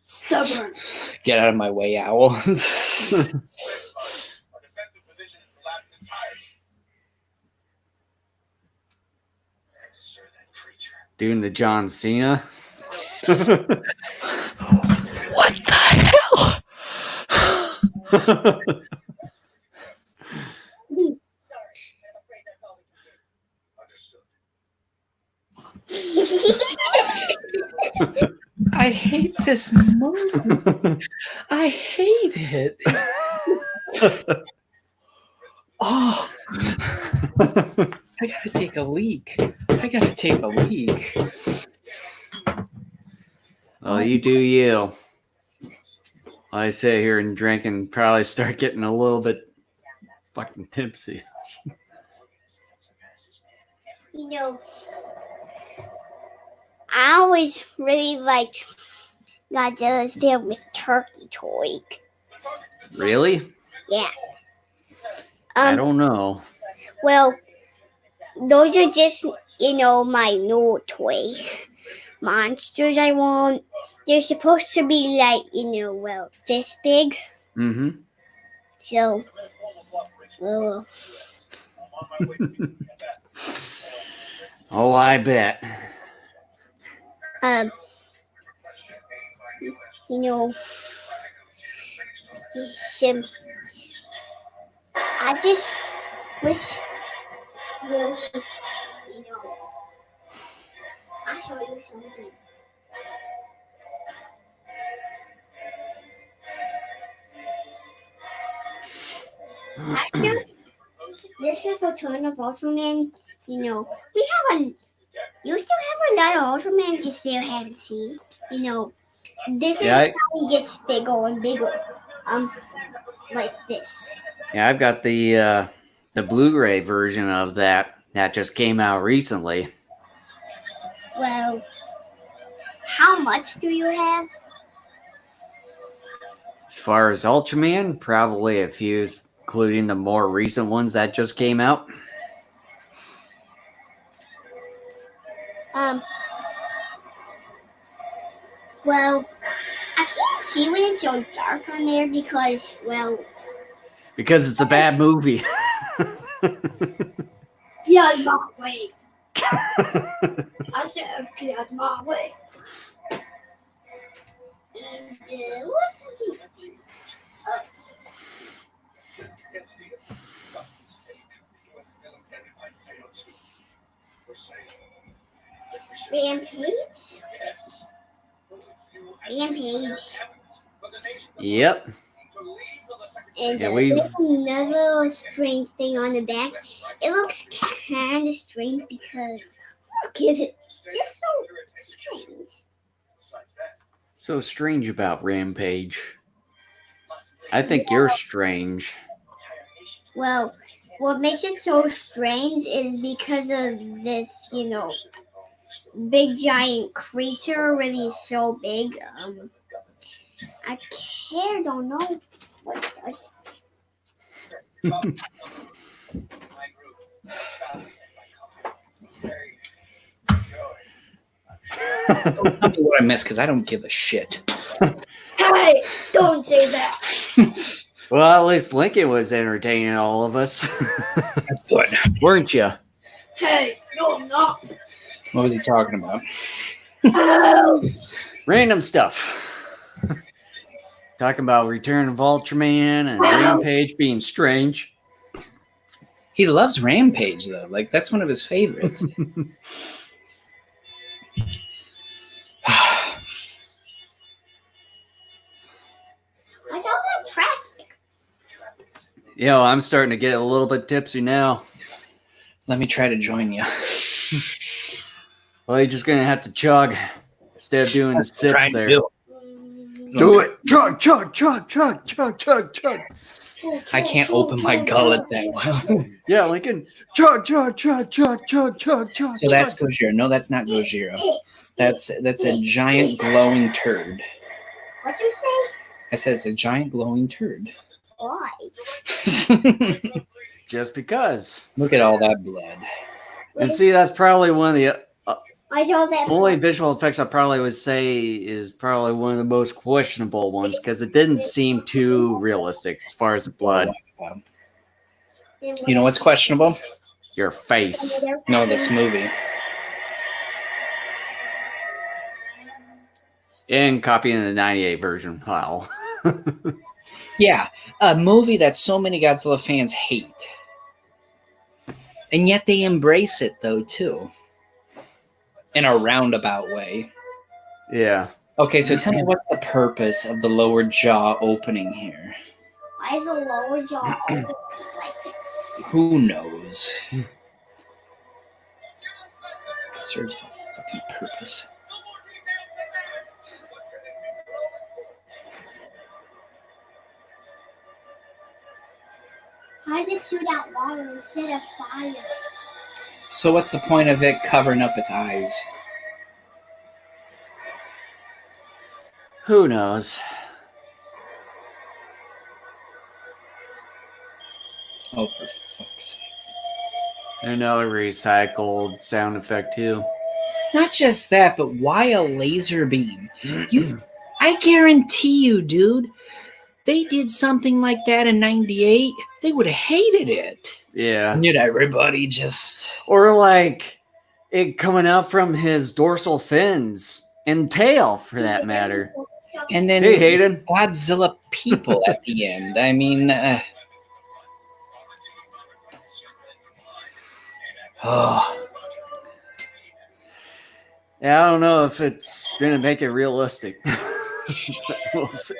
Stubborn. Get out of my way, owl. Our defensive position is collapsed entirely. Sir, that creature. Doing the John Cena. What the hell? Sorry, I'm afraid that's all we can do. Understood. I hate this movie. I hate it. Oh, I gotta take a leak. Well, you do you. I sit here and drink and probably start getting a little bit fucking tipsy. You know, I always really liked Godzilla's film with Turkey Toy. Really? Yeah. I don't know. Well, those are just, my new toy monsters I want. They're supposed to be like, this big. Mm-hmm. So, well, Oh, I bet. you know, some, I just wish, really, I'll show you something. After this is Return of Ultraman, we used to have a lot of Ultraman you still haven't seen. This is Yeah, how he gets bigger and bigger. Like this. yeah, I've got the Blu-ray version of that just came out recently. Well, how much do you have? As far as Ultraman, probably a few, including the more recent ones that just came out. Well, I can't see when it's so dark on there because, Because it's a bad movie. get out of my way. I said, get out of my way. And, what's this? Since the incident stopped mistake, U.S. military might fail to. We're saying that we should. Rampage? Yes. Rampage. Yep. And Yeah, there's another strange thing on the back. It looks kind of strange because, look, is it just so strange? So strange about Rampage. I think you're strange. Well, what makes it so strange is because of this, big giant creature really so big. I don't know what it does. Don't tell me what I missed because I don't give a shit. Hey, don't say that. Well, at least Lincoln was entertaining all of us. That's good. Weren't you? Hey, no, I'm not. What was he talking about? Random stuff. Talking about Return of Ultraman and Rampage being strange. He loves Rampage though. Like that's one of his favorites. I saw that traffic. I'm starting to get a little bit tipsy now. Let me try to join you. Well, you're just gonna have to chug instead of doing the sips Trying to there. do Do it. Chug, chug, chug, chug, chug, chug, chug. I can't open my gullet that well. Yeah, Lincoln. Chug, chug, chug, chug, chug, chug, chug. So that's Gojira. No, that's not Gojira. That's a giant glowing turd. What'd you say? I said it's a giant glowing turd. Why? Just because. Look at all that blood. And see, that's probably one of the I saw that. only visual effects I probably would say is probably one of the most questionable ones because it didn't seem too realistic as far as the blood. You know what's questionable? Your face. No, this movie. And copying the 98 version. Wow. Yeah, a movie that so many Godzilla fans hate. And yet they embrace it, though, too. In a roundabout way. Yeah. Okay, so tell me what's the purpose of the lower jaw opening here? Why is the lower jaw open like this? Who knows? Serves no fucking purpose. Why does it shoot out water instead of fire? So what's the point of it covering up its eyes? Who knows? Oh, for fuck's sake. Another recycled sound effect too. Not just that, but why a laser beam? I guarantee you, dude, they did something like that in 98, they would have hated it. Yeah. And everybody just... Or like it coming out from his dorsal fins and tail, for that matter. And then Hey, Hayden. Godzilla people at the end. I mean... oh... Yeah, I don't know if it's going to make it realistic. We'll see.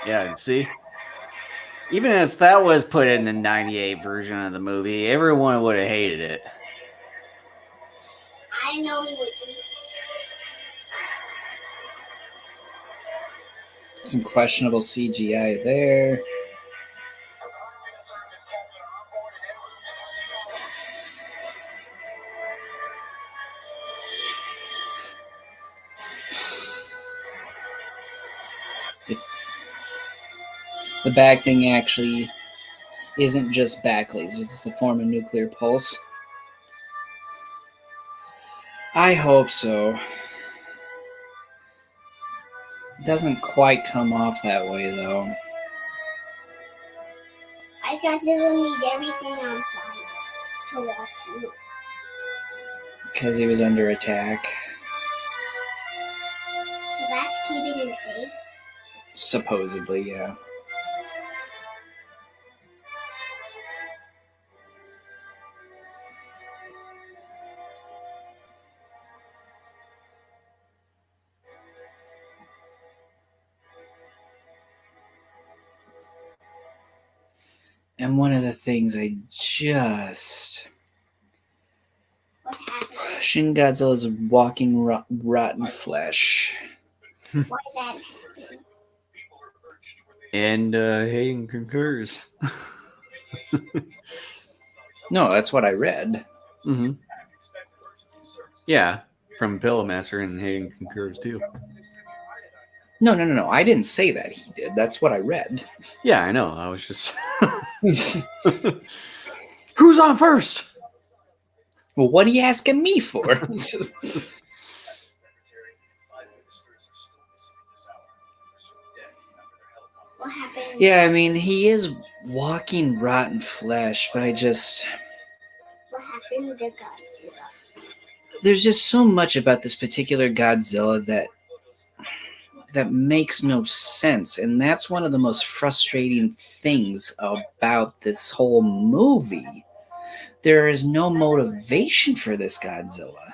Yeah, see? Even if that was put in the 98 version of the movie, everyone would have hated it. I know he would do. Some questionable CGI there. The back thing actually isn't just back lasers, it's a form of nuclear pulse. I hope so. Doesn't quite come off that way though. I Godzilla need everything on fire to walk through. Because he was under attack. So that's keeping him safe. Supposedly, yeah. And one of the things I just... What happened? Shin Godzilla is walking rotten flesh. Why that happened? And Hayden concurs. No, that's what I read. Mm-hmm. Yeah, from Pillowmaster, and Hayden concurs too. No. I didn't say that he did. That's what I read. Yeah, I know. I was just... Who's on first? Well, what are you asking me for? What happened? Yeah, I mean, he is walking rotten flesh, but I just... What happened to Godzilla? There's just so much about this particular Godzilla that makes no sense, and that's one of the most frustrating things about this whole movie. There is no motivation for this Godzilla.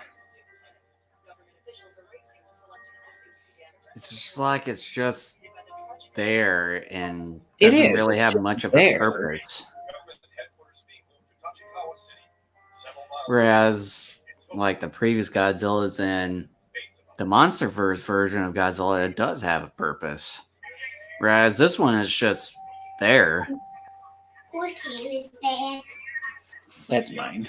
It's just like it's just there and It doesn't is. really It's have just much of there. a purpose. Whereas, like the previous Godzillas and the MonsterVerse version of Godzilla, it does have a purpose. Whereas this one is just there. Whose hand is that? That's mine.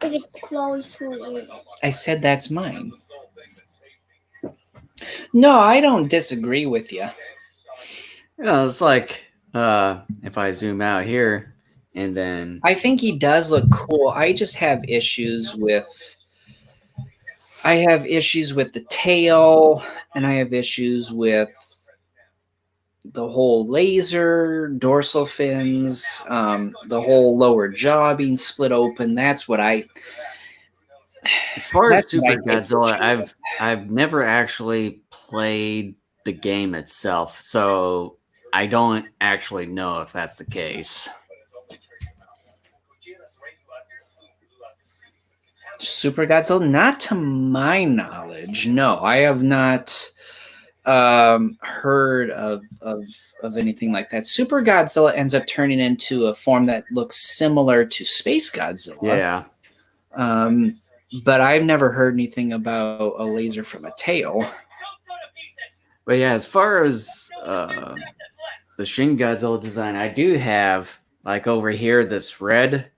If it's closed, who is it? I said that's mine. No, I don't disagree with you. You know, it's like if I zoom out here and then I think he does look cool. I just have issues with... I have issues with the tail, and I have issues with the whole laser, dorsal fins, the whole lower jaw being split open. That's what I... as far as That's what I Super take Godzilla, issue with. I've never actually played the game itself, so I don't actually know if that's the case. Super Godzilla? Not to my knowledge. No, I have not heard of anything like that. Super Godzilla ends up turning into a form that looks similar to Space Godzilla. Yeah. But I've never heard anything about a laser from a tail. But yeah, as far as the Shin Godzilla design, I do have, like over here, this red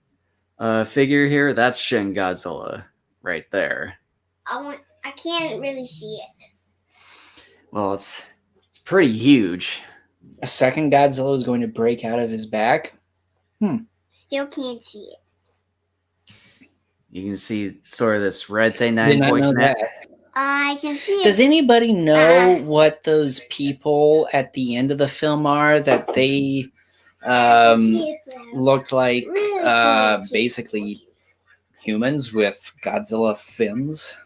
figure here. That's Shin Godzilla. right there. I can't really see it. Well, it's pretty huge. A second Godzilla is going to break out of his back. Still can't see it. You can see sort of this red thing that Did I'm not know pointing at. that. I can see it. Does anybody know what those people at the end of the film are? That they I can see it, but looked like really can't see it. basically humans with Godzilla fins.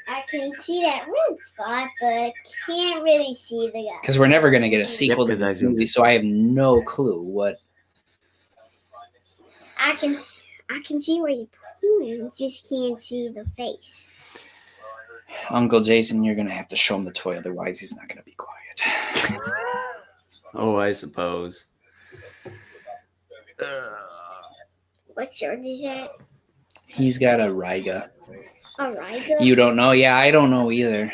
I can see that red spot, but can't really see the guy. Because we're never going to get a sequel to 'cause I this zoomed movie, in. so I have no clue what. I can see where you're pointing, just can't see the face. Uncle Jason, you're going to have to show him the toy, otherwise he's not going to be quiet. Oh, I suppose. What sword is that? He's got a Raiga. A Raiga? You don't know? Yeah, I don't know either.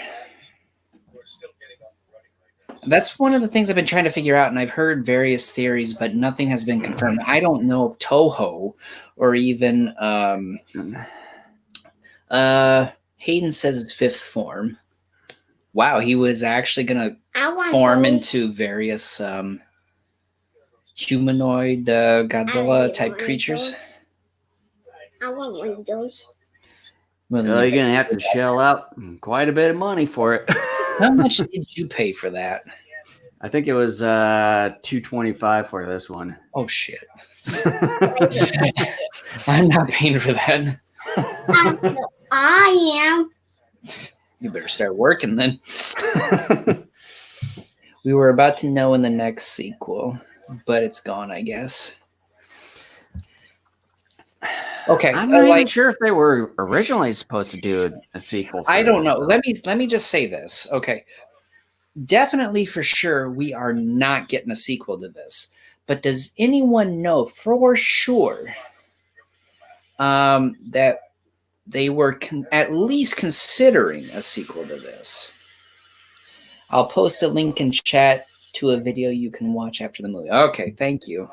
That's one of the things I've been trying to figure out, and I've heard various theories, but nothing has been confirmed. I don't know if Toho or even Hayden says it's fifth form. Wow, he was actually going I to want form those. into various humanoid Godzilla type creatures. I want one of those. Well, Well, you're going to have to shell out quite a bit of money for it. how much did you pay for that? I think it was $225 for this one. Oh shit! I'm not paying for that. I am. You better start working then. We were about to know in the next sequel, but it's gone, I guess. Okay, I'm not even sure if they were originally supposed to do a sequel. For I don't this, know. though. Let me just say this. Okay, definitely for sure we are not getting a sequel to this. But does anyone know for sure that they were at least considering a sequel to this? I'll post a link in chat to a video you can watch after the movie. Okay, thank you.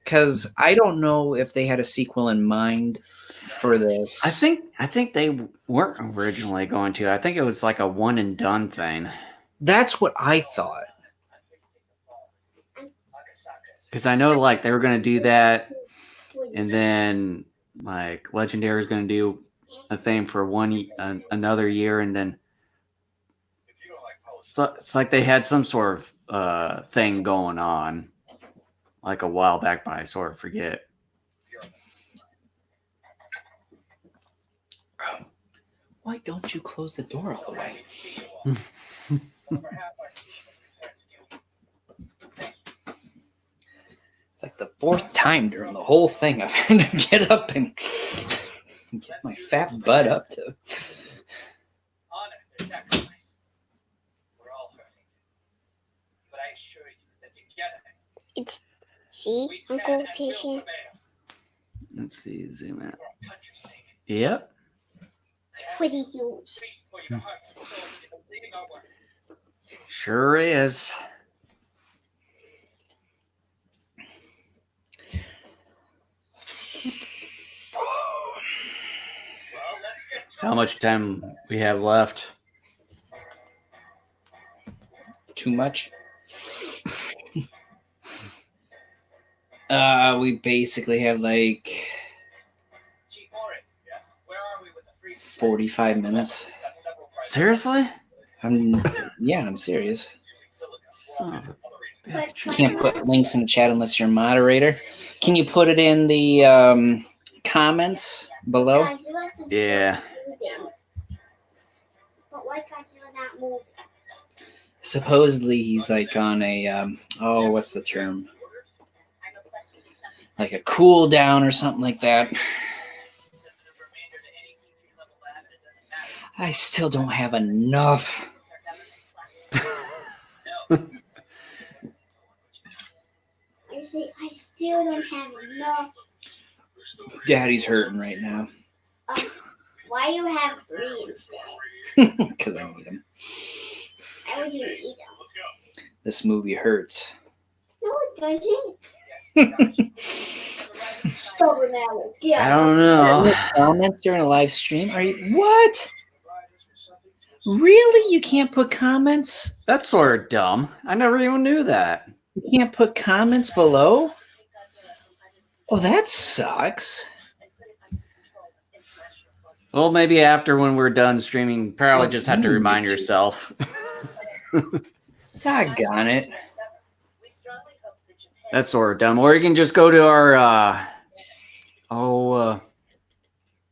Because I don't know if they had a sequel in mind for this. I think they weren't originally going to. I think it was like a one and done thing. That's what I thought. Because I know like they were going to do that, and then like Legendary is going to do a thing for another year, and then it's like they had some sort of thing going on like a while back, but I sort of forget. Why don't you close the door all the way? It's like the fourth time during the whole thing I've had to get up and get my fat butt up to. Honor their sacrifice. We're all hurting. But I assure you that together It's see, we can Uncle and will Jason. prevail Let's see, zoom out. for our country's sake. Yep. It's pretty huge. Please pour your hearts and souls into completing our work. Sure is. Well, let's get So how much time we have left? Too much? We basically have like Chief Mori. Yes. Where are we with the freeze? 45 minutes. Got several prices Seriously? I'm serious. using silicone. Son of a But bitch. Can't put links in the chat unless you're a moderator. Can you put it in the comments below? Godzilla's still Yeah. moving. But why is Godzilla not moving? Supposedly he's like on a what's the term? I'm requesting the subject Like a cool down or something like that. Send the remainder to any E3 level lab, and it doesn't matter. I still don't have enough. No. I say I still don't have enough. Daddy's hurting right now Why you have 3 instead? because I need him. I was gonna eat them. This movie hurts. No, it doesn't. Yes. Stubborn owl. I don't know. Comments during a live stream? Are you what? Really? You can't put comments? That's sort of dumb. I never even knew that. You can't put comments below? Oh, that sucks. Well, maybe after when we're done streaming, you probably just have to remind yourself. Doggone it. That's sort of dumb. Or you can just go to our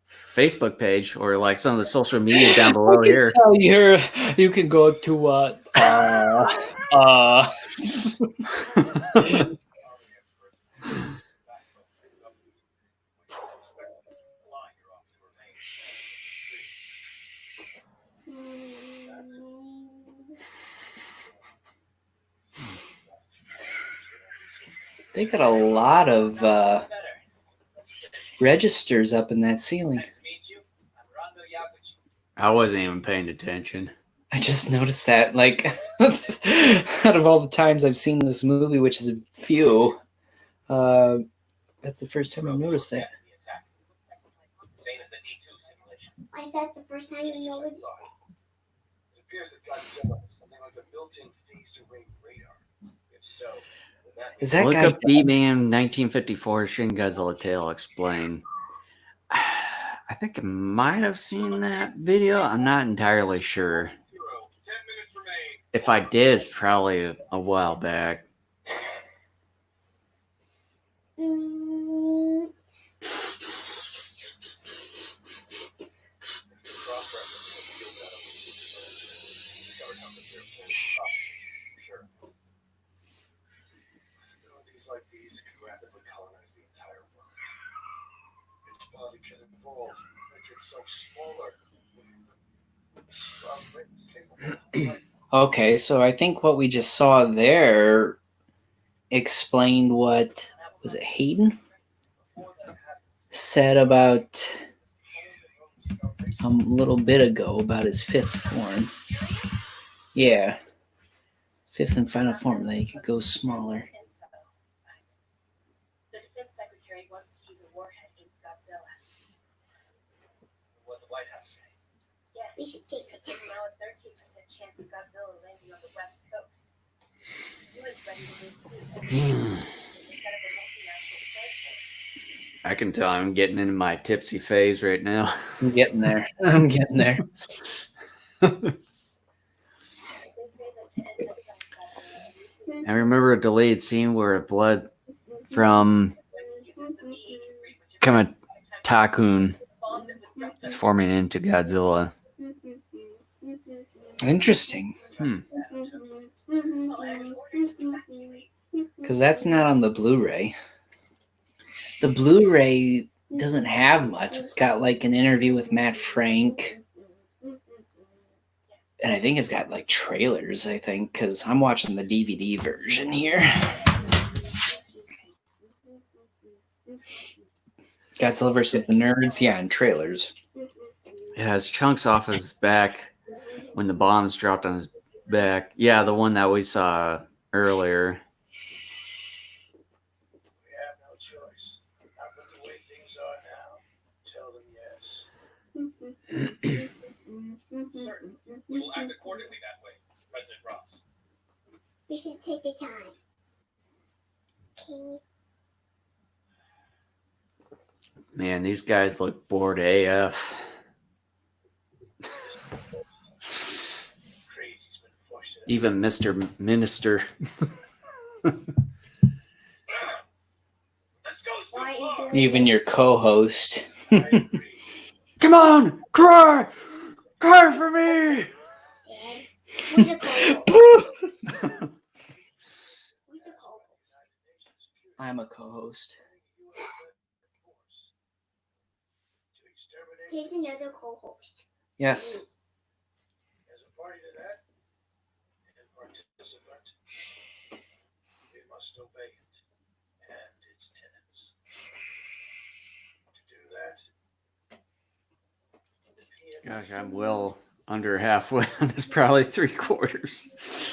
Facebook page or like some of the social media down below here. Tell you can go to they got a lot of registers up in that ceiling. I wasn't even paying attention. I just noticed that, like, out of all the times I've seen this movie, which is a few, that's the first time I've noticed that. Is that the first time you noticed that? It appears that Godzilla is something like a built-in phased-array radar. If so, then that Is that Look guy up B-Man 1954 Shin Godzilla Tale Explained. I think I might have seen that video. I'm not entirely sure. 10 minutes remain. If I did, it's probably a while back. Sure. Abilities like these can rapidly colonize the entire world. Its body can evolve, make itself smaller. Strong brains capable of flight. Okay, so I think what we just saw there explained what was it Hayden said about a little bit ago about his fifth form. Yeah, fifth and final form. That he could go smaller. The defense secretary wants to use a warhead against Godzilla. What the White House say? Yes, We should take the there's time. now a 13% chance of Godzilla landing on the west coast. He was ready to move food instead of a multinational strike force. I can tell I'm getting into my tipsy phase right now. I'm getting there. I'm getting there. They say that to end the I remember a delayed scene where blood from uses the BE3, which is Takun bomb that was dropped is forming into Godzilla. Interesting, because that's not on the Blu-ray. The Blu-ray doesn't have much. It's got like an interview with Matt Frank, and I think it's got like trailers. I think because I'm watching the DVD version here. Godzilla versus the Nerds, yeah, and trailers. It has chunks off his back when the bombs dropped on his back. Yeah, the one that we saw earlier. We have no choice. Not with the way things are now. Tell them yes. certain. We will act accordingly that way, President Ross. We should take the time. Can we? Man, these guys look bored AF. Crazy's been forced to Even Mr. Minister. Let's go. Let's Why do are you it. doing Even your co-host. I agree. Come on, cry! Cry for me! Dad? Who's the co-host? Who's the co-host? I'm a co-host. To exterminate Here's another co-host. Yes. as a party to that and participant, we must obey it and its tenets. To do that, the PM Gosh, I'm well under halfway on this, probably 3/4.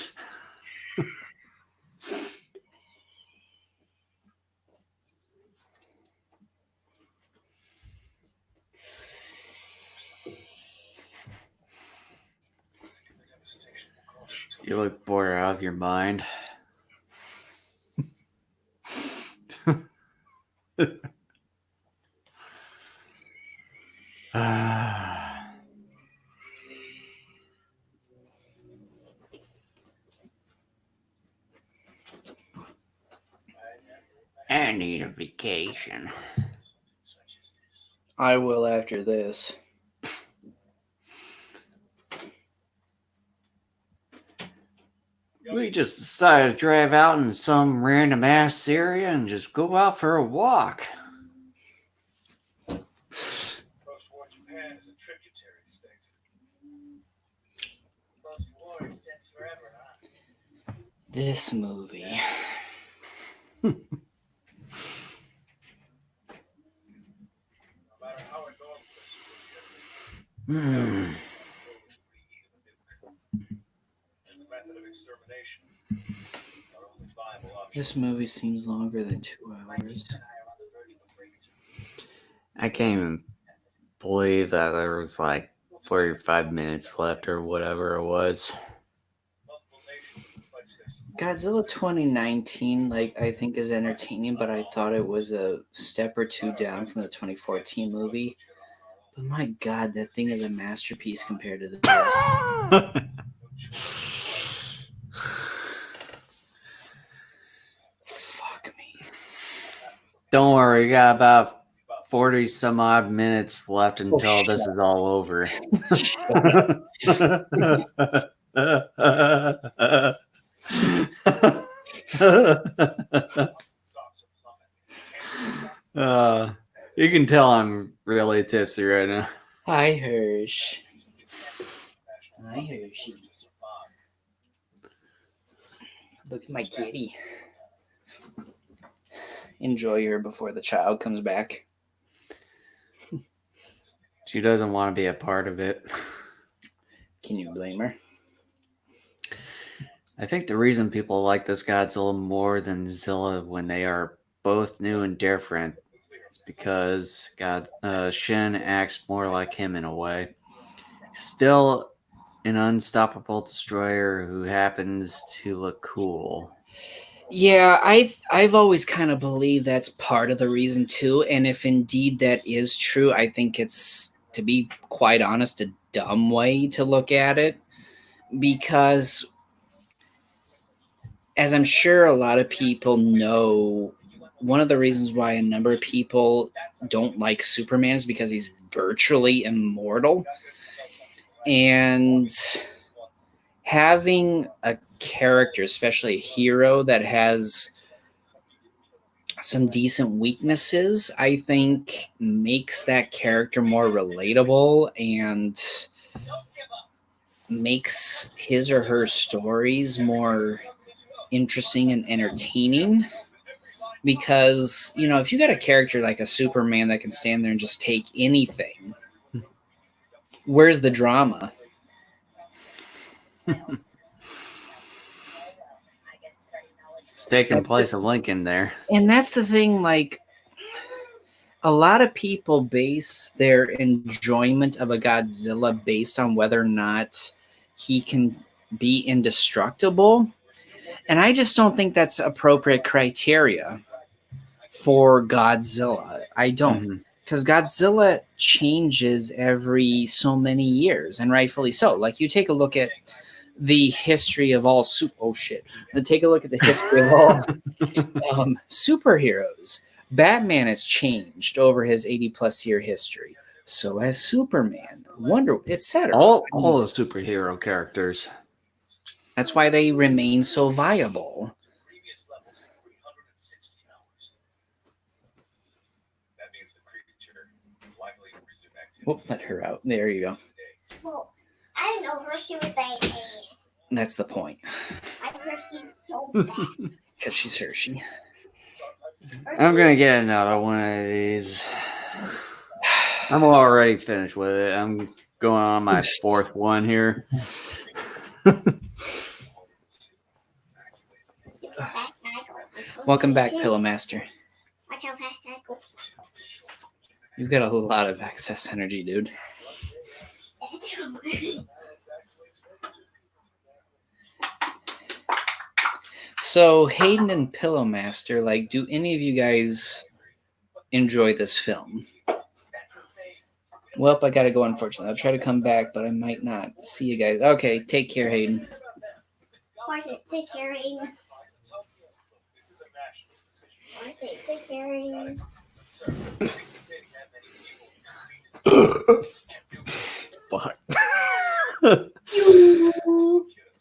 You look bored out of your mind. I need a vacation. I will after this. We just decided to drive out in some random ass area and just go out for a walk. Post-war Japan is a tributary state. Post-war extends forever, huh? This movie. No matter how enormous the method of extermination are only viable options. This movie seems longer than 2 hours. I can't even believe that there was like 45 minutes left or whatever it was. Godzilla 2019, I think is entertaining, but I thought it was a step or two down from the 2014 movie. But my God, that thing is a masterpiece compared to this. Fuck me. Don't worry, we got about 40 some odd minutes left until this is all over. You can tell I'm really tipsy right now. Hi, Hirsch. Hi, Hershey. Look at my kitty. Enjoy her before the child comes back. She doesn't want to be a part of it. Can you blame her? I think the reason people like this Godzilla more than Zilla when they are both new and different is because Shin acts more like him in a way. Still an unstoppable destroyer who happens to look cool. Yeah, I've always kind of believed that's part of the reason too. And if indeed that is true, I think it's, to be quite honest, a dumb way to look at it. Because as I'm sure a lot of people know, one of the reasons why a number of people don't like Superman is because he's virtually immortal. And having a character, especially a hero, that has some decent weaknesses, I think makes that character more relatable and makes his or her stories more interesting and entertaining. Because, if you got a character like a Superman that can stand there and just take anything, where's the drama? It's taking place of Lincoln there. And that's the thing, a lot of people base their enjoyment of a Godzilla based on whether or not he can be indestructible. And I just don't think that's appropriate criteria for Godzilla. I don't. Because Godzilla changes every so many years, and rightfully so. You take a look at the history of all take a look at the history of all superheroes. Batman has changed over his 80+ year history. So has Superman, Wonder, etc. All the superhero characters. That's why they remain so viable. Previous levels at 360 hours. That means the creature is likely to resume activity. Whoop, let her out. There you go. Well, I didn't know Hershey was like That's the point. I think Hershey's so fast. Because she's Hershey. I'm going to get another one of these. I'm already finished with it. I'm going on my fourth one here. Welcome back, Pillow Master. Watch how fast I go. You've got a lot of excess energy, dude. So Hayden and Pillowmaster, like, do any of you guys enjoy this film? Well, I gotta go, unfortunately. I'll try to come back, but I might not. See you guys. Okay, take care, Hayden. Watch it. Take care, Aiden. Take care, Aiden. Fuck.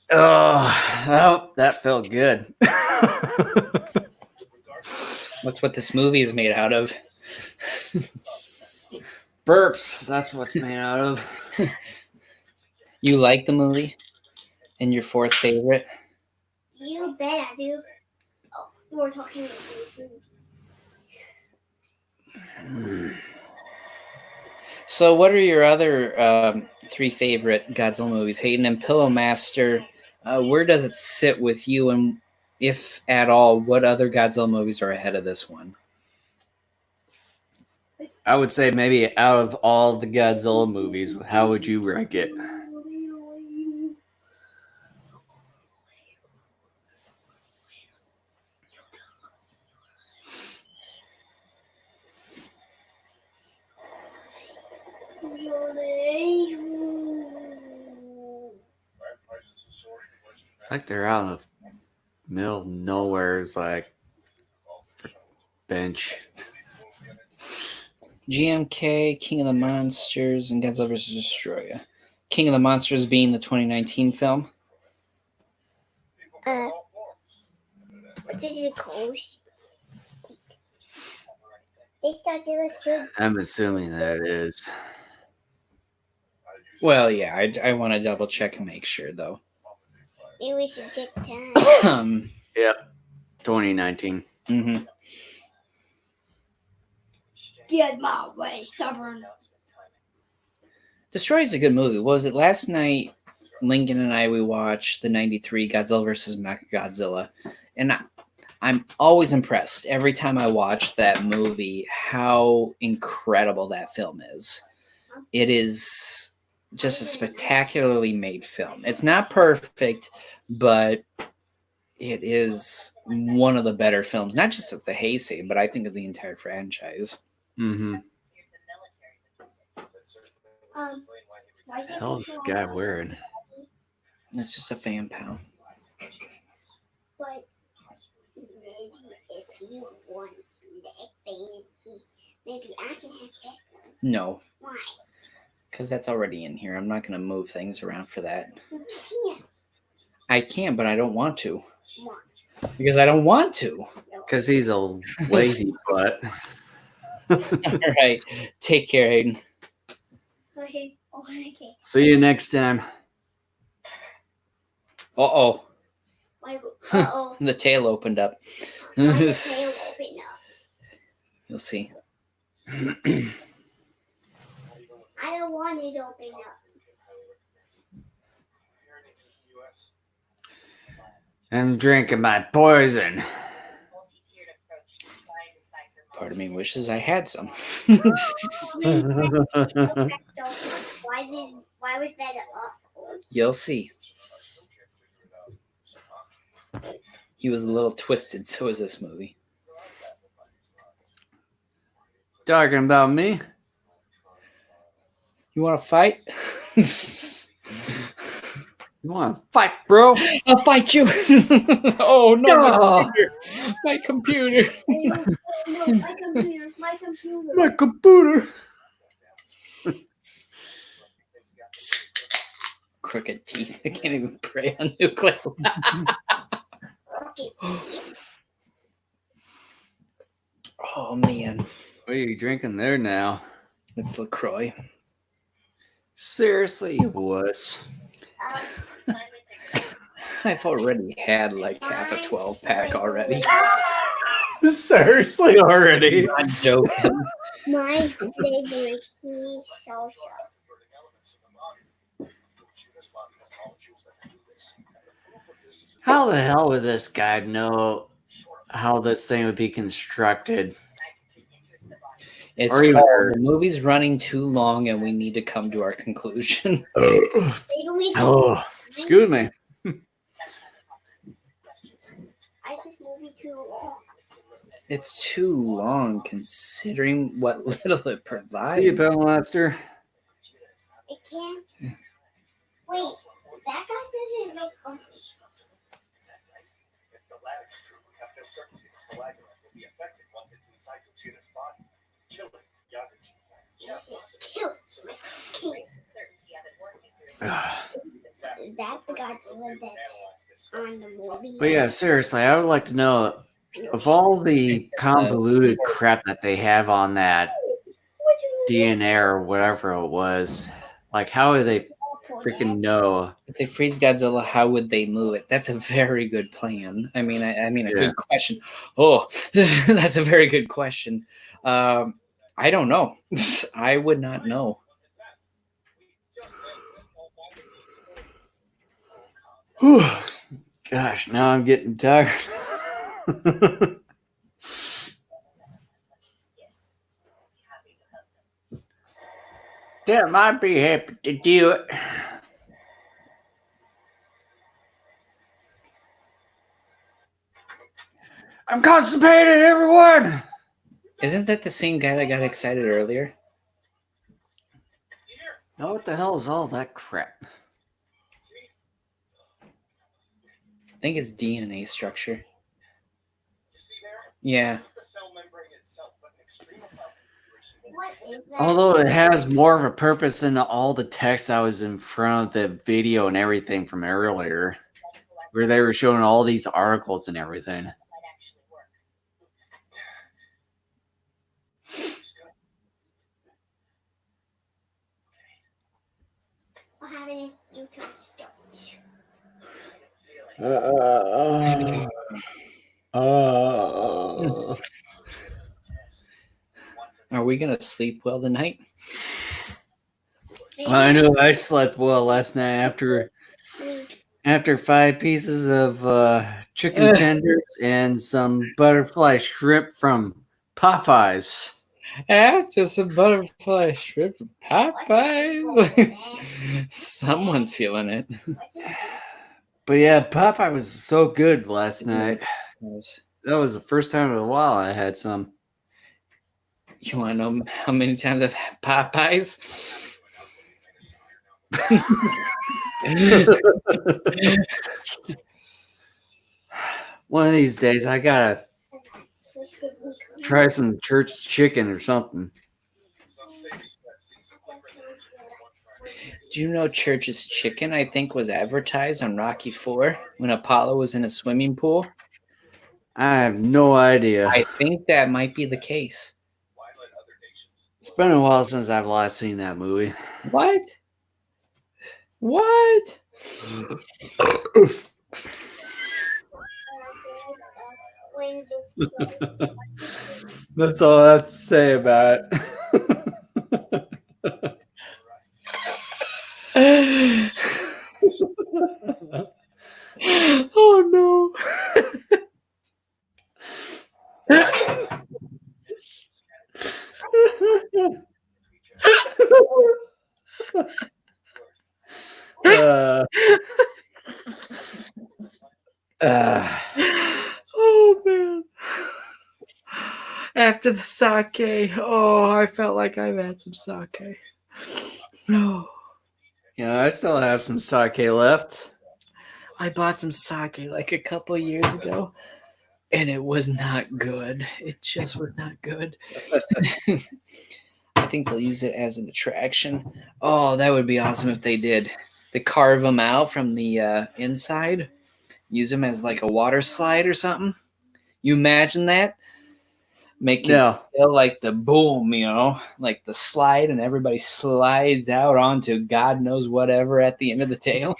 Oh, that felt good. What's what this movie is made out of? Burps. That's what's made out of. You like the movie? And your fourth favorite? You bet I do. Oh, we were talking about food. So, what are your other three favorite Godzilla movies? Hayden and Pillowmaster. Where does it sit with you? And if at all, what other Godzilla movies are ahead of this one? I would say maybe out of all the Godzilla movies, how would you rank it? It's like they're out in the middle of nowhere. It's like bench. GMK, King of the Monsters, and Godzilla vs. Destroyer. King of the Monsters being the 2019 film. What is it called? This Godzilla should. I'm assuming that it is. Well, yeah, I want to double check and make sure, though. Maybe we should check time. Yep. 2019. Mm-hmm. Get my way, stubborn. Destroy is a good movie. What was it last night? Lincoln and I, we watched the 93 Godzilla vs. Mechagodzilla. And I'm always impressed every time I watch that movie how incredible that film is. It is just a spectacularly made film. It's not perfect, but it is one of the better films, not just of the Heisei, but I think of the entire franchise. Mm-hmm. Why is The hell is this guy wearing? It's just a fan pal. But maybe if you want that fancy, maybe I can have that. No, Why? because that's already in here. I'm not going to move things around for that. You can't. I can, but I don't want to. Why? Because I don't want to. Because he's a lazy butt. All right. Take care, Hayden. Okay. Okay. See you next time. Uh-oh. Uh-oh. The tail opened up. Why the tail open up? You'll see. I don't want it open up. I'm drinking my poison. Part of me wishes I had some. Why was that up? You'll see. He was a little twisted, so is this movie. Talking about me? You want to fight? You want to fight, bro? I'll fight you. Oh, no. No. My computer. No, my computer. My computer. My computer. Crooked teeth. I can't even prey on nuclear. Okay. Oh, man. What are you drinking there now? It's LaCroix. Seriously, you wuss. I've already had like half a 12-pack already. Seriously, already? I'm joking. My favorite is salsa. How the hell would this guy know how this thing would be constructed? It's Or even- called The Movie's Running Too Long and We Need to Come to Our Conclusion. Oh, excuse me. too long. It's too long considering what little it provides. See you, Bellmaster. It can't. Wait, that guy doesn't look. Is that right? If the latter's true, we have no certainty that the lagoon will be affected once it's inside Gogeta's body. Killing Yaguchi. Yes, kill. Kill. Certainty of it working through his That's the Godzilla that's on the movie. But yeah, seriously, I would like to know, of all the convoluted crap that they have on that DNA or whatever it was, like how do they freaking know? If they freeze Godzilla, how would they move it? That's a very good plan. I mean, a good question. Oh, that's a very good question. I don't know. I would not know. Whew. Gosh, now I'm getting tired. Damn, I'd be happy to do it. I'm constipated, everyone. Isn't that the same guy that got excited earlier? Now what the hell is all that crap? I think it's DNA structure. You see there? Yeah. It's not the cell membrane itself, but an extreme amount of What is that? Although it has more of a purpose than all the text I was in front of the video and everything from earlier, where they were showing all these articles and everything. might actually work. What happened if you touch stones? Are we gonna sleep well tonight? I know I slept well last night after 5 pieces of chicken tenders and some butterfly shrimp from Popeyes. Just a butterfly shrimp from Popeye. Someone's feeling it. But yeah, Popeye was so good last night. That was the first time in a while I had some. You want to know how many times I've had Popeyes? One of these days, I gotta try some church chicken or something. Do you know Church's Chicken, I think, was advertised on Rocky IV when Apollo was in a swimming pool? I have no idea. I think that might be the case. It's been a while since I've last seen that movie. What? What? That's all I have to say about it. Oh no. Oh man. After the sake, oh, I felt like I've had some sake. No. Yeah, I still have some sake left. I bought some sake like a couple years ago, and it was not good. It just was not good. I think they'll use it as an attraction. Oh, that would be awesome if they did. They carve them out from the inside, use them as like a water slide or something. You imagine that? Make it feel like the boom, you know, like the slide, and everybody slides out onto God knows whatever at the end of the tail.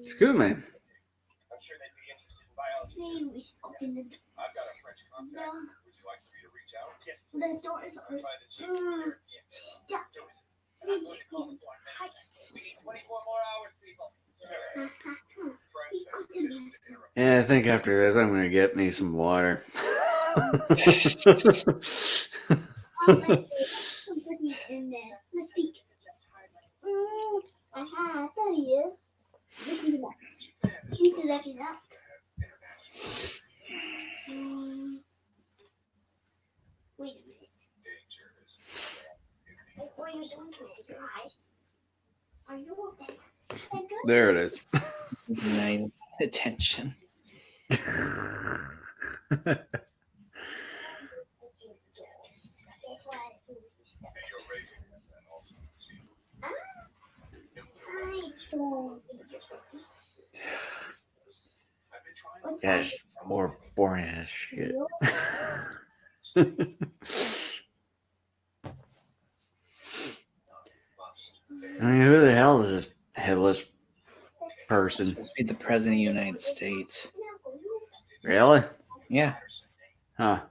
Excuse me. I'm sure they'd be interested in biology. I've got a French contact. Would you like for me to reach out? Yes, please. The doors are. Try the chief here. Stop. I'm going to call the flight minister. We need 24 more hours, people. French has permission to interrupt. Yeah, I think after this, I'm going to get me some water. Somebody's in there. Must be. There he is. Look at that. He's looking up. Wait a minute. What are you doing to your eyes? Are you okay? There it is. United attention. Gosh, more boring ass shit. I mean, who the hell is this headless person? Supposed to be the president of the United States. Really? Yeah. Huh.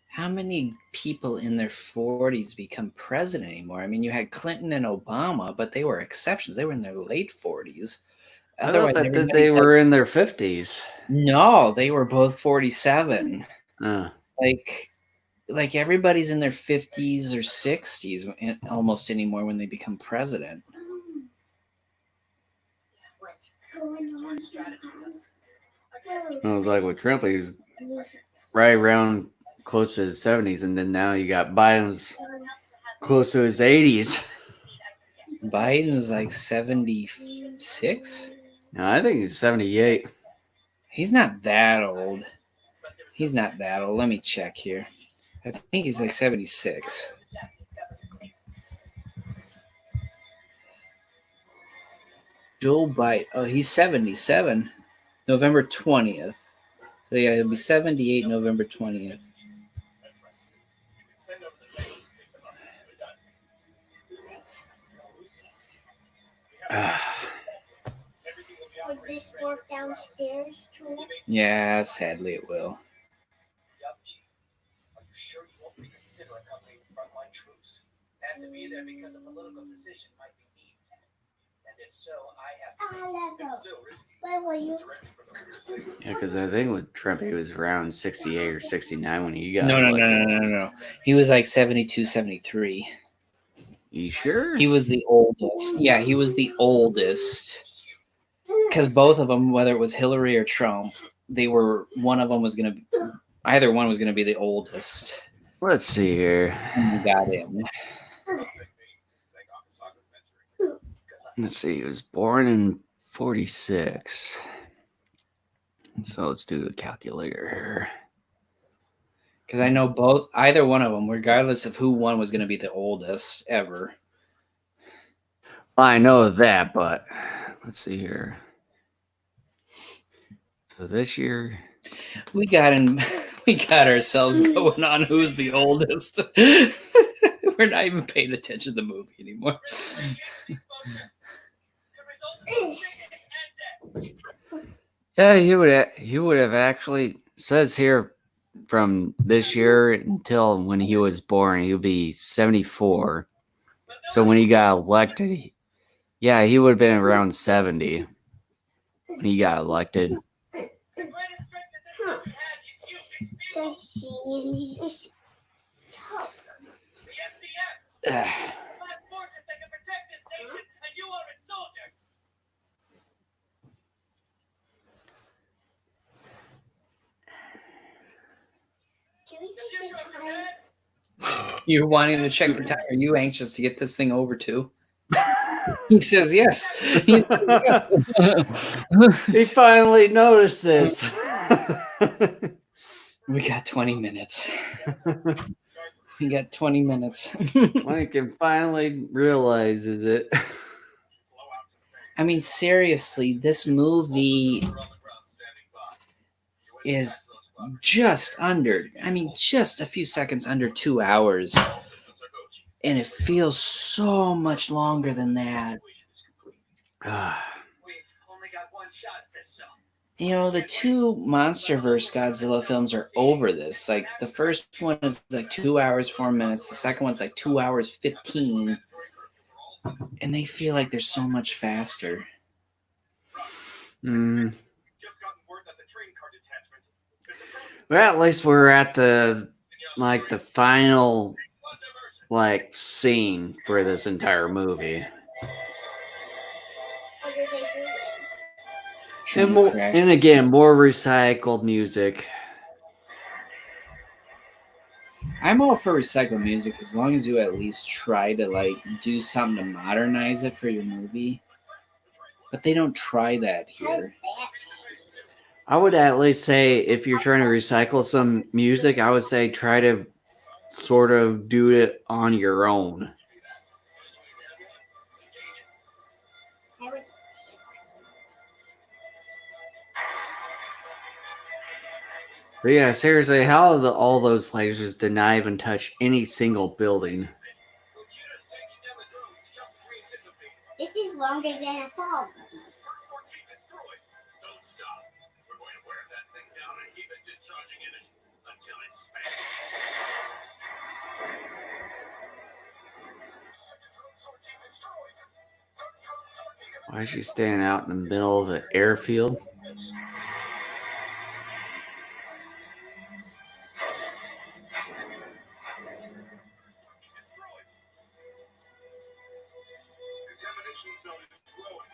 How many people in their 40s become president anymore? I mean, you had Clinton and Obama, but they were exceptions. They were in their late 40s. I thought Otherwise, that everybody's they like, were in their 50s. no, they were both 47. Uh, Like everybody's in their 50s or 60s almost anymore when they become president. What's going on? I was like with Trump, he was right around close to his 70s, and then now you got Biden's close to his 80s. Biden's like 76. No, I think he's 78. He's not that old. He's not that old. Let me check here. I think he's like 76. Joe Biden. Oh, he's 77. November 20th. So yeah, he'll be 78 November 20th. Would this work downstairs too? Yeah, sadly it will. Are you sure you won't reconsider accompanying frontline troops? I have to be there because a political decision might be needed. And if so, I have to. It's still risky. Where were you? Yeah, because I think with Trump, he was around 68 or 69 when he got No. elected. He was like 72, 73. You sure? He was the oldest. Yeah, he was the oldest. Because both of them, whether it was Hillary or Trump, one of them was going to be, either one was going to be the oldest. Let's see here. And he got in. Let's see. He was born in 46. So let's do the calculator here. Because I know either one of them, regardless of who one was going to be the oldest ever. I know that, but let's see here. So this year, We got ourselves going on who's the oldest. We're not even paying attention to the movie anymore. yeah, he would have actually says here from this year until when he was born, he would be 74. So when he got elected, he would have been around 70 when he got elected. So seeing this. You're wanting to check the time. Are you anxious to get this thing over too? He says yes. He finally noticed this. We got 20 minutes. We got 20 minutes. Lincoln finally realizes it. I mean, seriously, this movie is just a few seconds under 2 hours. And it feels so much longer than that. You know, the two MonsterVerse Godzilla films are over this. Like, the first one is like 2 hours, 4 minutes. The second one's like 2 hours, 15. and they feel like they're so much faster. Mm. Well, at least we're at the final scene for this entire movie. What are they doing? Train And, crash. and again, more recycled music. I'm all for recycled music as long as you at least try to do something to modernize it for your movie. But they don't try that here. I would at least say if you're trying to recycle some music, I would say try to sort of do it on your own. But yeah, seriously, how all those lasers did not even touch any single building? This is longer than a fall. Don't stop. We're going to wear that thing down and keep it discharging in it until it's spent. Why is she standing out in the middle of the airfield? Contamination zone is growing.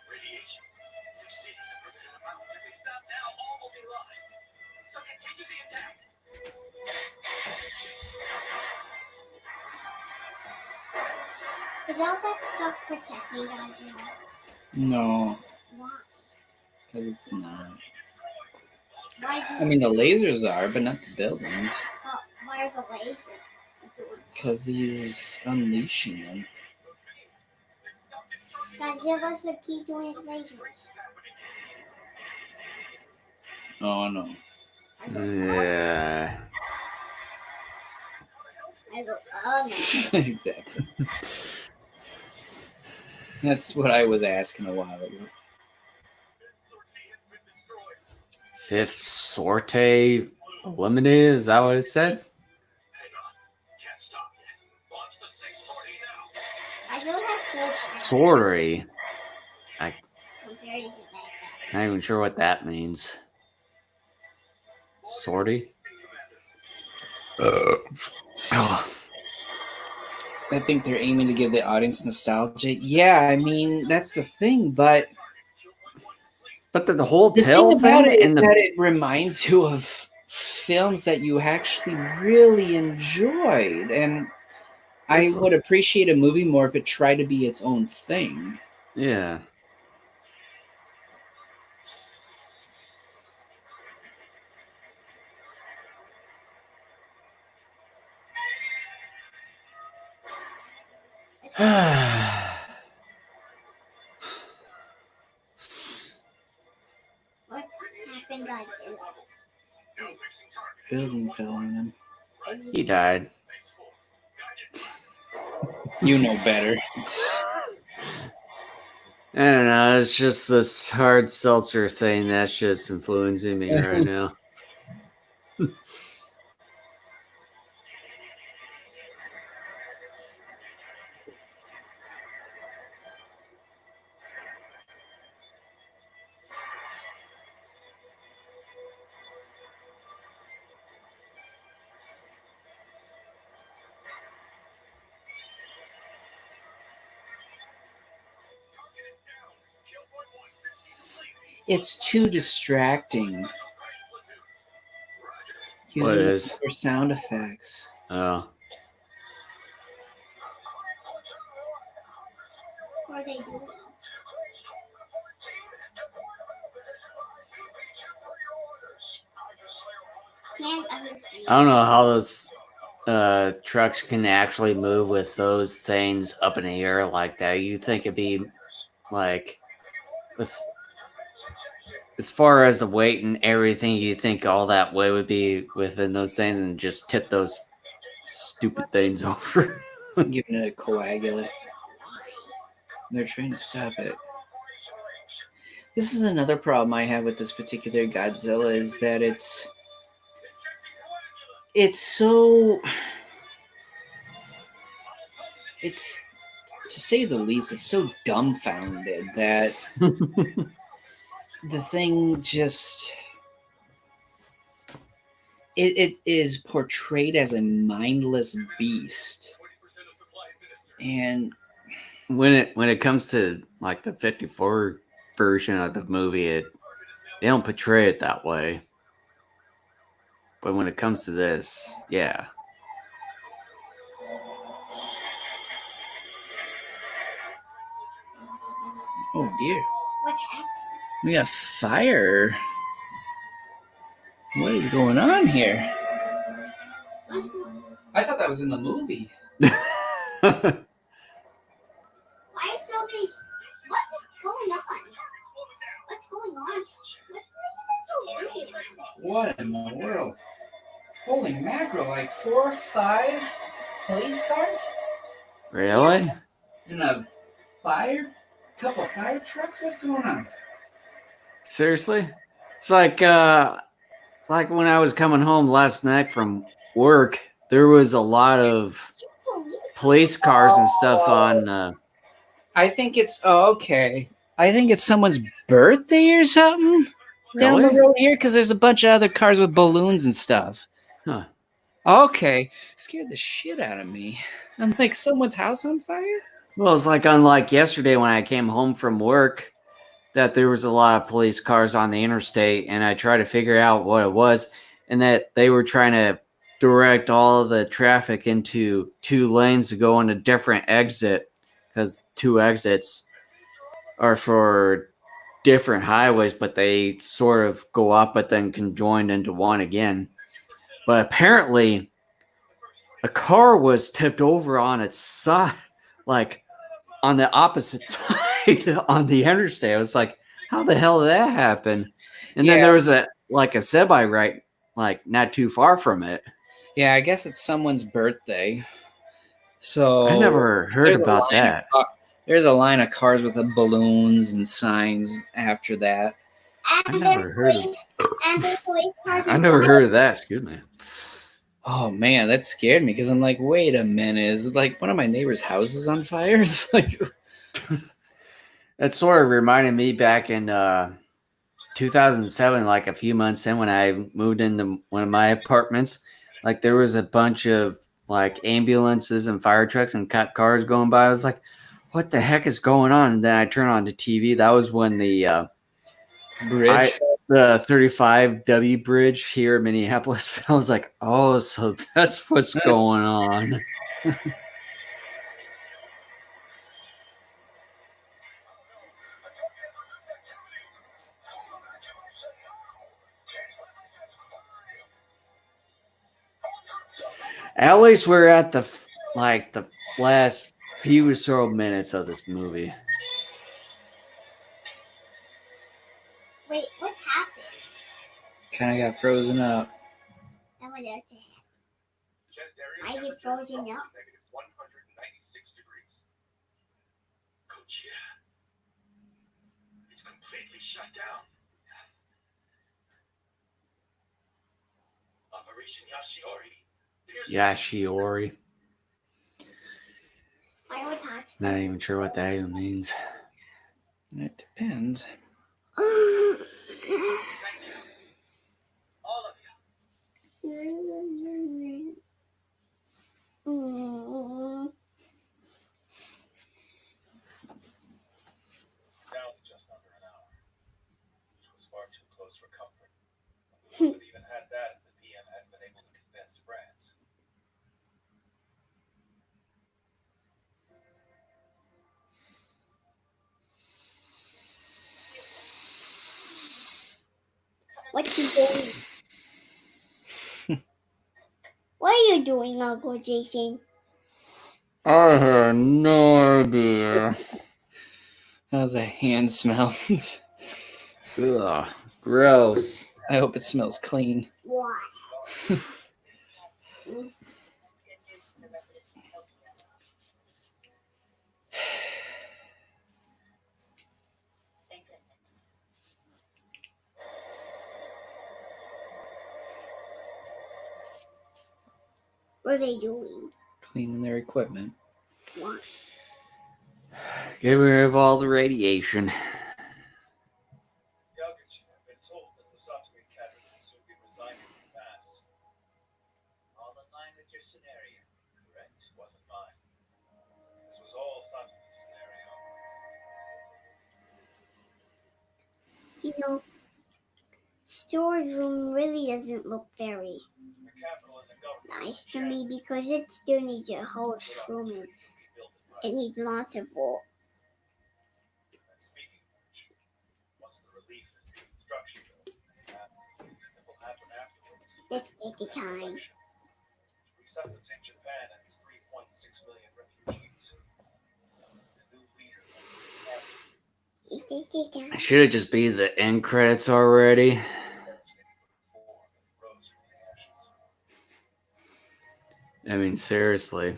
Radiation is exceeding the permitted amount. If we stop now, all will be lost. So continue the attack. Is all that stuff protecting Godzilla? No, Why? because it's not. Why do I mean, the lasers are, but not the buildings. why are the lasers doing that? Because he's unleashing them. Godzilla should keep doing his lasers. Oh, no. Yeah. I go, oh no. Exactly. That's what I was asking a while ago. Fifth sortie eliminated? Is that what it said? Hang on. Can't stop yet. Launch the sixth sortie now. I don't have full Sortie. compared to that. Not even sure what that means. Sortie? Oh. I think they're aiming to give the audience nostalgia. Yeah, I mean, that's the thing, but But the whole the tail thing about thing it is and the that it reminds you of films that you actually really enjoyed. And I It's- would appreciate a movie more if it tried to be its own thing. yeah. What happened, Godzilla? Building fell on him. He died. You know better. I don't know. It's just this hard seltzer thing that's just influencing me right now. It's too distracting. What Using is? for sound effects. Oh. What are they doing? Can't understand. I don't know how those trucks can actually move with those things up in the air like that. You'd think it'd be like, with as far as the weight and everything, you think all that weight would be within those things and just tip those stupid things over. Giving it a coagulant. They're trying to stop it. This is another problem I have with this particular Godzilla is that it's so to say the least, it's so dumbfounded that the thing just it is portrayed as a mindless beast. And when it comes to like the 54 version of the movie, they don't portray it that way. But when it comes to this, yeah. oh dear, What happened? we got fire. What is going on here? What's going I thought that was in the movie. Why is so many? What's going on? What's going on? What's making it so noisy? What in the world? Holy mackerel, like 4 or 5 police cars Really? and a couple fire trucks? What's going on? Seriously? It's like when I was coming home last night from work, there was a lot of police cars and stuff on. I think it's okay. I think it's someone's birthday or something down the Really? road here because there's a bunch of other cars with balloons and stuff. Huh. Okay, scared the shit out of me. I'm like, someone's house on fire? Well, it's like unlike yesterday when I came home from work, that there was a lot of police cars on the interstate, and I tried to figure out what it was, and that they were trying to direct all of the traffic into 2 lanes to go on a different exit, because 2 exits are for different highways, but they sort of go up but then conjoined into one again. But apparently a car was tipped over on its side, like on the opposite side on the interstate. I was like, how the hell did that happen? And then Yeah. there was a semi right, like not too far from it. Yeah, I guess it's someone's birthday. So I never heard there's a about line of that. there's a line of cars with the balloons and signs after that. I never heard of And the police cars. I never heard of that. Excuse me. Oh man, that scared me because I'm like, wait a minute, is like one of my neighbor's houses on fire? It's like, That sort of reminded me back in 2007, like a few months in when I moved into one of my apartments. Like there was a bunch of like ambulances and fire trucks and cop cars going by. I was like, what the heck is going on? And then I turned on the TV. That was when the bridge. the 35W bridge here in Minneapolis. I was like, oh, so that's what's going on. At least we're at the last few so minutes of this movie. Wait, what happened? Kind of got frozen up. And what else happened? I get frozen up. Negative 196 degrees. Gojira. It's completely shut down. Operation Yashiori. Yashiori. I would not. Not even sure what that even means. It depends. Thank you. All of you. Down to just under an hour, which was far too close for comfort. We would have even had that if the PM hadn't been able to convince France. What you doing? What are you doing, Uncle Jason? I had no idea. That was a hand smell. Ugh, gross. I hope it smells clean. Why? That's good news for the residents in Tokyo. Thank goodness. What are they doing? Cleaning their equipment. Why? Get rid of all the radiation. Yagich had been told that the Satomi Academy will soon be resigning from mass. All in line with your scenario, correct? Wasn't mine. This was all Satomi's scenario. You know, storage room really doesn't look very The capital and the government nice to me because it still needs a whole room and it needs lots of wool. And speaking of which, once the relief and reconstruction bill will happen afterwards. Let's take the time. Resuscitate Japan and its 3.6 million refugees. The new leader of the academy. Let's take the time. Should it just be the end credits already? Rose from the ashes. I mean, seriously.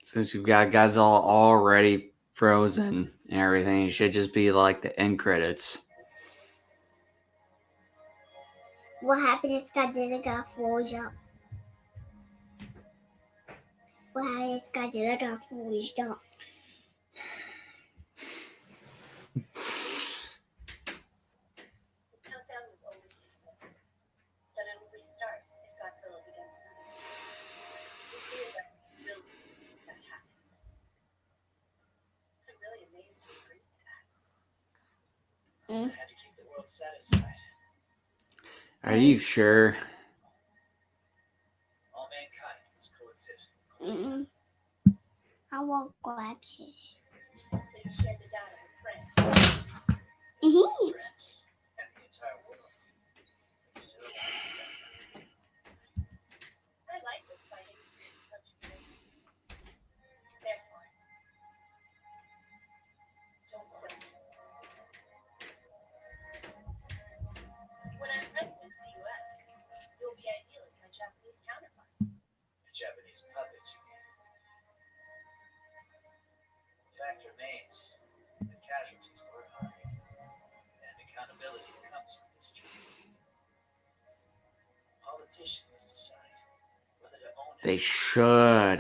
Since you've got guys all already frozen and everything, it should just be like the end credits. What happened if Godzilla got froze up? What happened if Godzilla got froze up? The countdown was always suspended, but it will restart if Godzilla begins moving. We feel that will if that happens. I'm really amazed you agreed to that. I had to keep the world satisfied. Are you sure? All mankind must coexist with culture. I want glasses. So you shared the data with friends. Friends and the entire world. It's still I like this fighting. It's a bunch of crazy. Therefore, don't quit. When I'm president of the U.S., you'll be ideal as my Japanese counterpart. a Japanese puppet, you mean. The fact remains that casualties were high, and accountability comes from this journey. Politicians must decide whether to own it. They should.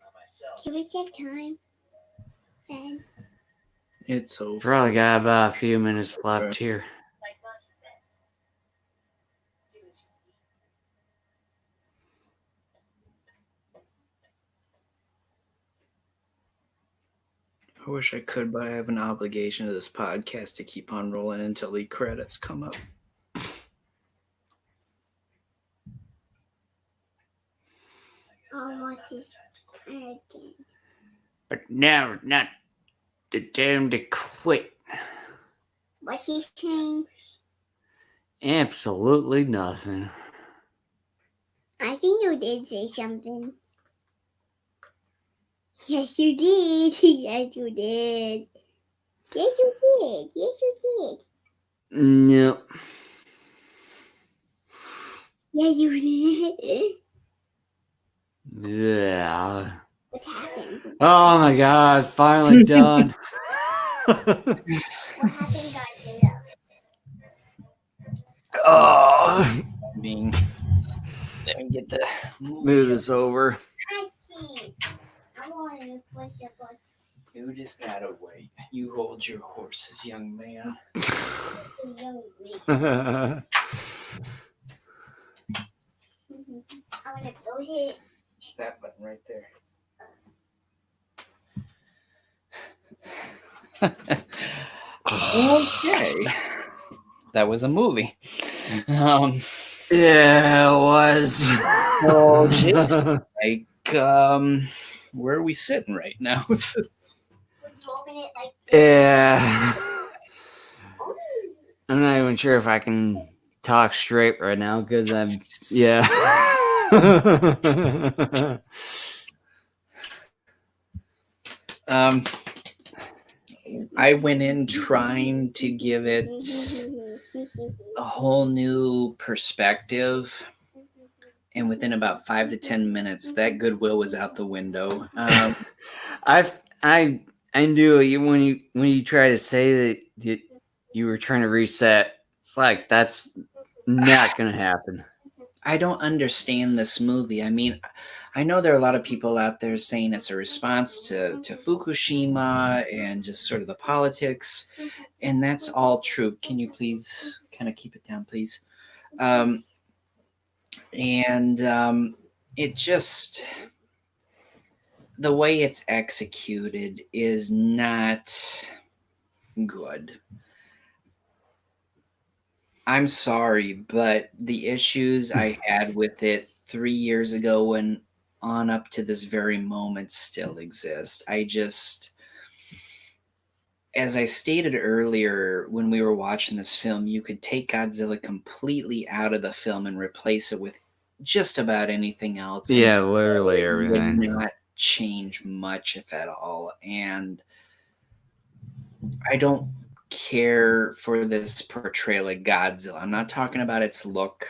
Not myself. Can we take time? Ben? It's over. Probably got about a few minutes left here. Like Maki said, do as you please. I wish I could, but I have an obligation to this podcast to keep on rolling until the credits come up. Oh, what's his again? But now, not the time to quit. What's he saying? Absolutely nothing. I think you did say something. Yes, you did. Yes, you did. Yes, you did. Yes, you did. No. Yes, you did. Yeah. What happened? Oh my god, finally done. What happened, Godzilla? Oh, Being, let me get the move this over. I can't. I want to push a button. You just gotta wait. You hold your horses, young man. Young me. Oh, I want to close it. That button right there. Okay. That was a movie. yeah, it was. Oh, jeez. Like, where are we sitting right now? Would you open it like Yeah. oh. I'm not even sure if I can talk straight right now because I'm, yeah. I went in trying to give it a whole new perspective, and within about 5 to 10 minutes, that goodwill was out the window. I knew you when you try to say that you were trying to reset. It's like that's not gonna happen. I don't understand this movie. I mean, I know there are a lot of people out there saying it's a response to Fukushima and just sort of the politics, and that's all true. Can you please kind of keep it down, please? Um, and it just, the way it's executed is not good. I'm sorry, but the issues I had with it 3 years ago and on up to this very moment still exist. As I stated earlier, when we were watching this film, you could take Godzilla completely out of the film and replace it with just about anything else. And Yeah, literally it would everything. not change much, if at all. And I don't care for this portrayal of Godzilla. I'm not talking about its look.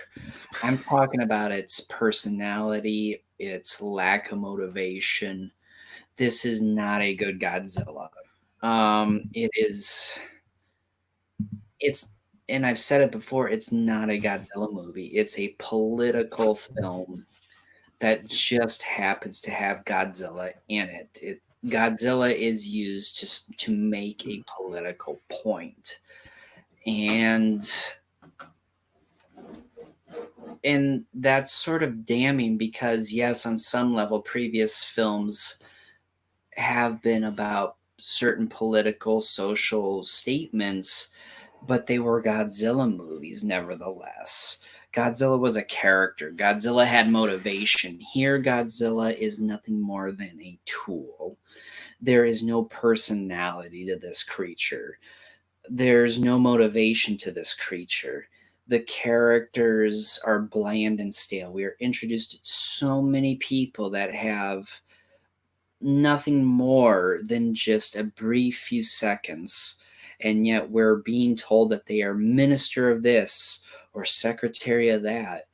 I'm talking about its personality, its lack of motivation. This is not a good Godzilla. It's, and I've said it before, it's not a Godzilla movie. It's a political film that just happens to have Godzilla in it. Godzilla is used to make a political point. And that's sort of damning because, yes, on some level, previous films have been about certain political, social statements, but they were Godzilla movies nevertheless. Godzilla was a character. Godzilla had motivation. Here, Godzilla is nothing more than a tool. There is no personality to this creature. There's no motivation to this creature. The characters are bland and stale. We are introduced to so many people that have nothing more than just a brief few seconds, and yet we're being told that they are minister of this or secretary of that.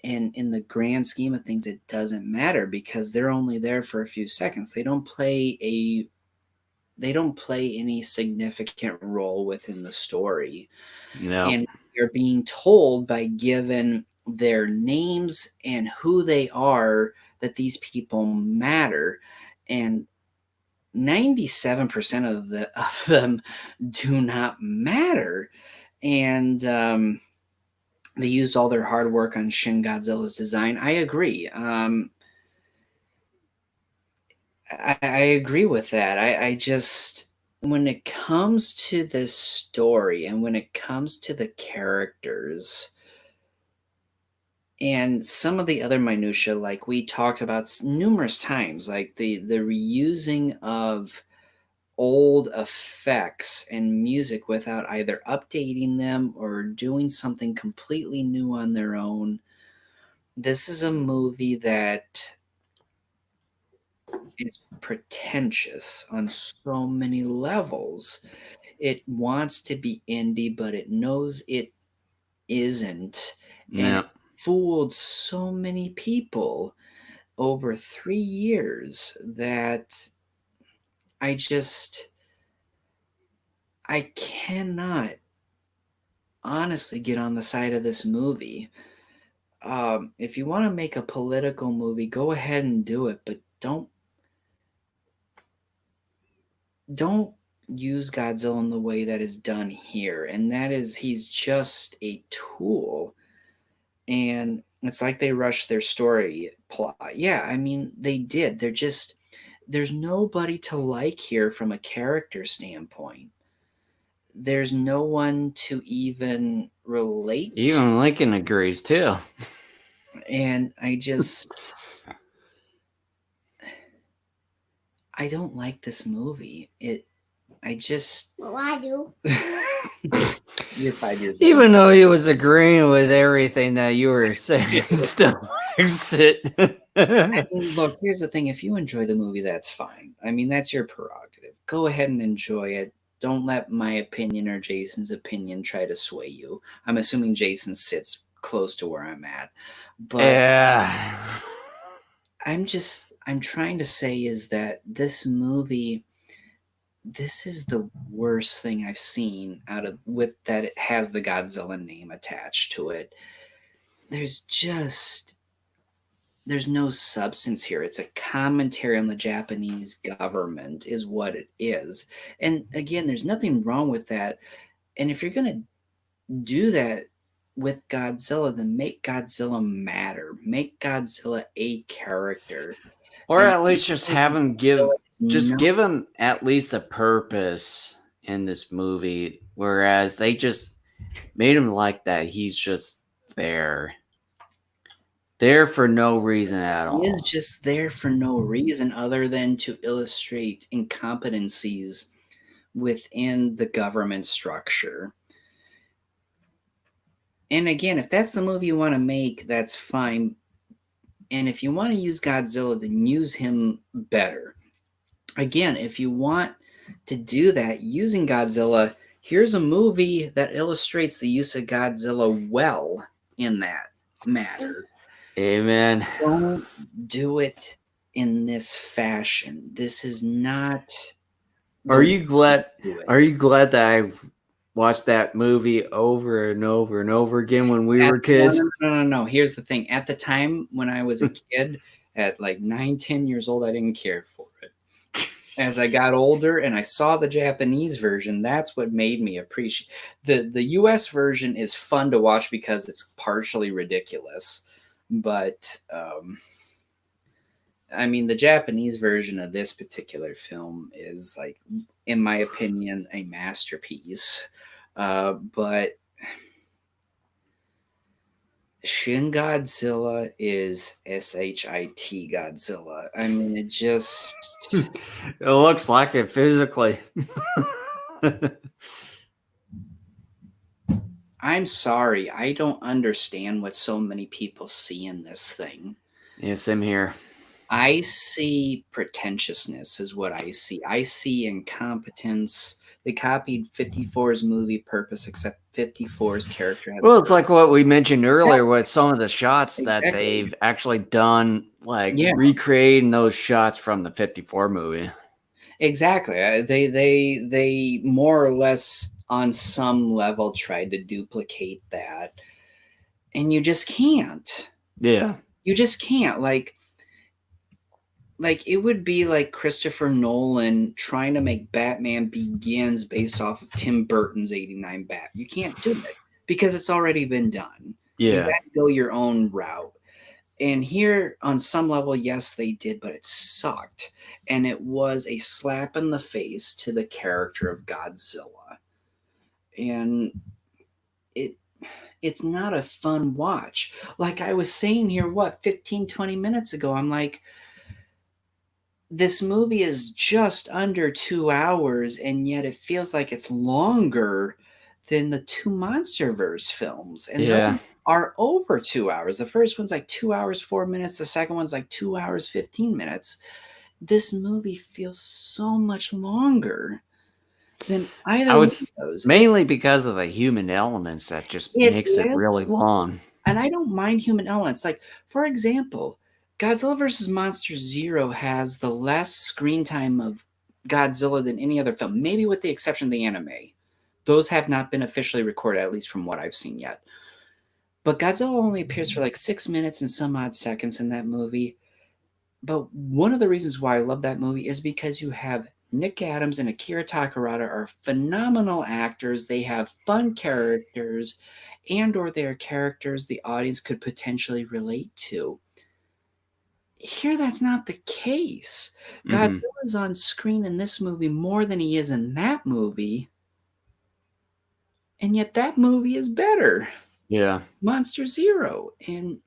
And in the grand scheme of things, it doesn't matter because they're only there for a few seconds. They don't play any significant role within the story. No. And you're being told by given their names and who they are that these people matter. And 97% of them do not matter. And they used all their hard work on Shin Godzilla's design. I agree. I agree with that. I just, when it comes to this story and when it comes to the characters and some of the other minutia, like we talked about numerous times, like the reusing of old effects and music without either updating them or doing something completely new on their own. This is a movie that is pretentious on so many levels. It wants to be indie, but it knows it isn't. And Yeah. it fooled so many people over 3 years that I cannot honestly get on the side of this movie. If you want to make a political movie, go ahead and do it, but don't use Godzilla in the way that is done here. And that is, he's just a tool. And it's like they rushed their story plot. Yeah, I mean, they did. There's nobody to like here from a character standpoint. There's no one to even relate to. Even Lincoln agrees too. And I don't like this movie. Well, I do. You're 5 years old. Even though he was agreeing with everything that you were saying, still likes it. I mean, look, here's the thing. If you enjoy the movie, that's fine. I mean, that's your prerogative. Go ahead and enjoy it. Don't let my opinion or Jason's opinion try to sway you. I'm assuming Jason sits close to where I'm at. But Yeah. I'm trying to say is that this movie, this is the worst thing I've seen with that it has the Godzilla name attached to it. There's just there's no substance here. It's a commentary on the Japanese government, is what it is. And again, there's nothing wrong with that. And if you're going to do that with Godzilla, then make Godzilla matter. Make Godzilla a character. Or And at least just have him Godzilla is not- give him at least a purpose in this movie. Whereas they just made him like that. He's just there. There for no reason at all. He is just there for no reason other than to illustrate incompetencies within the government structure. And again, if that's the movie you want to make, that's fine. And if you want to use Godzilla, then use him better. Again, if you want to do that using Godzilla, here's a movie that illustrates the use of Godzilla well in that matter. Amen. Don't do it in this fashion. This is not. Are you glad? do it. Are you glad that I've watched that movie over and over and over again when we were kids? No. Here's the thing. At the time when I was a kid, at like 9, 10 years old, I didn't care for it. As I got older and I saw the Japanese version, that's what made me appreciate the US version. Is fun to watch because it's partially ridiculous, but I mean, the Japanese version of this particular film is, like, in my opinion, a masterpiece. But Shin Godzilla is SHIT Godzilla. I mean, it just. It looks like it physically. I'm sorry. I don't understand what so many people see in this thing. Yeah, same here. I see pretentiousness is what I see. I see incompetence. They copied 54's movie purpose, except 54's character. Well, it's like what we mentioned earlier with some of the shots that Exactly. they've actually done, like Yeah. recreating those shots from the 54 movie. Exactly. They more or less on some level tried to duplicate that, and you just can't. Yeah. You just can't. Like it would be like Christopher Nolan trying to make Batman Begins based off of Tim Burton's 89 Bat. You can't do it because it's already been done. You Yeah. gotta go your own route. And here, on some level, yes, they did, but it sucked. And it was a slap in the face to the character of Godzilla. And it's not a fun watch. Like I was saying here, 15, 20 minutes ago, I'm like, this movie is just under 2 hours, and yet it feels like it's longer than the two Monsterverse films. And Yeah. those are over 2 hours. The first one's like 2 hours, 4 minutes. The second one's like 2 hours, 15 minutes. This movie feels so much longer than either I would one of those. mainly because of the human elements that just It makes it is. really long. And I don't mind human elements. Like, for example, Godzilla vs. Monster Zero has the less screen time of Godzilla than any other film, maybe with the exception of the anime. Those have not been officially recorded, at least from what I've seen yet. But Godzilla only appears for like 6 minutes and some odd seconds in that movie. But one of the reasons why I love that movie is because you have Nick Adams and Akira Takarada are phenomenal actors. They have fun characters, and or their characters the audience could potentially relate to. Here, that's not the case. Mhm. Godzilla's on screen in this movie more than he is in that movie, and yet that movie is better. Yeah. Monster Zero. And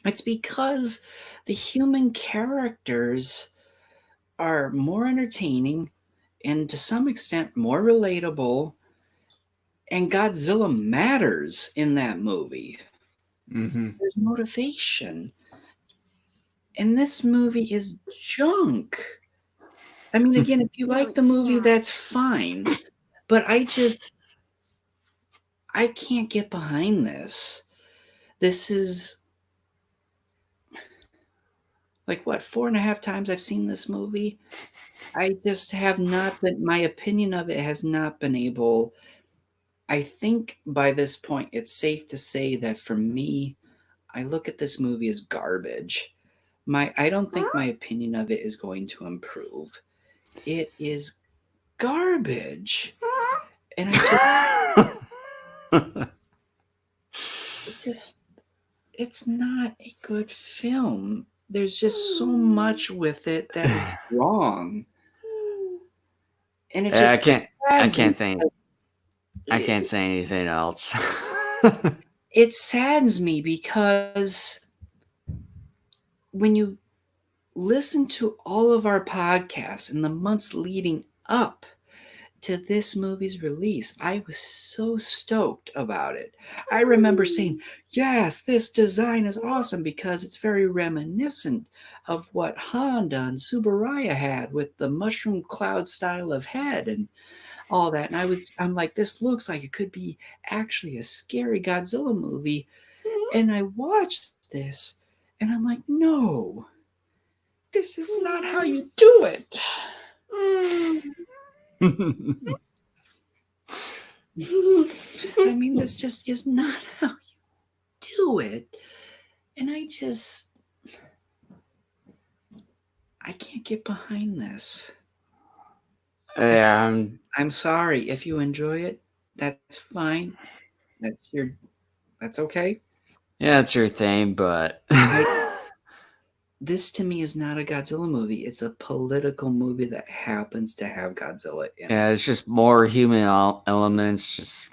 it's because the human characters are more entertaining and to some extent more relatable, and Godzilla matters in that movie. Mm-hmm. There's motivation. And this movie is junk. I mean, again, if you like the movie, that's fine. But I can't get behind this. This is like, 4.5 times I've seen this movie. I just have not been, my opinion of it has not been able. I think by this point, it's safe to say that for me, I look at this movie as garbage. I don't think my opinion of it is going to improve. It is garbage. And it's not a good film. There's just so much with it that is wrong. And it Yeah, just I can't saddens think. me. I can't say anything else. It saddens me because when you listen to all of our podcasts in the months leading up to this movie's release, I was so stoked about it. I remember saying, yes, this design is awesome because it's very reminiscent of what Honda and Subaraya had with the mushroom cloud style of head and all that. And I'm like, this looks like it could be actually a scary Godzilla movie. And I watched this and I'm like, no, this is not how you do it. I mean, this just is not how you do it. And I can't get behind this. Yeah, I'm sorry. If you enjoy it, that's fine. That's okay. yeah, it's your thing, but This to me is not a Godzilla movie. It's a political movie that happens to have Godzilla in it. yeah, it's just more human elements, just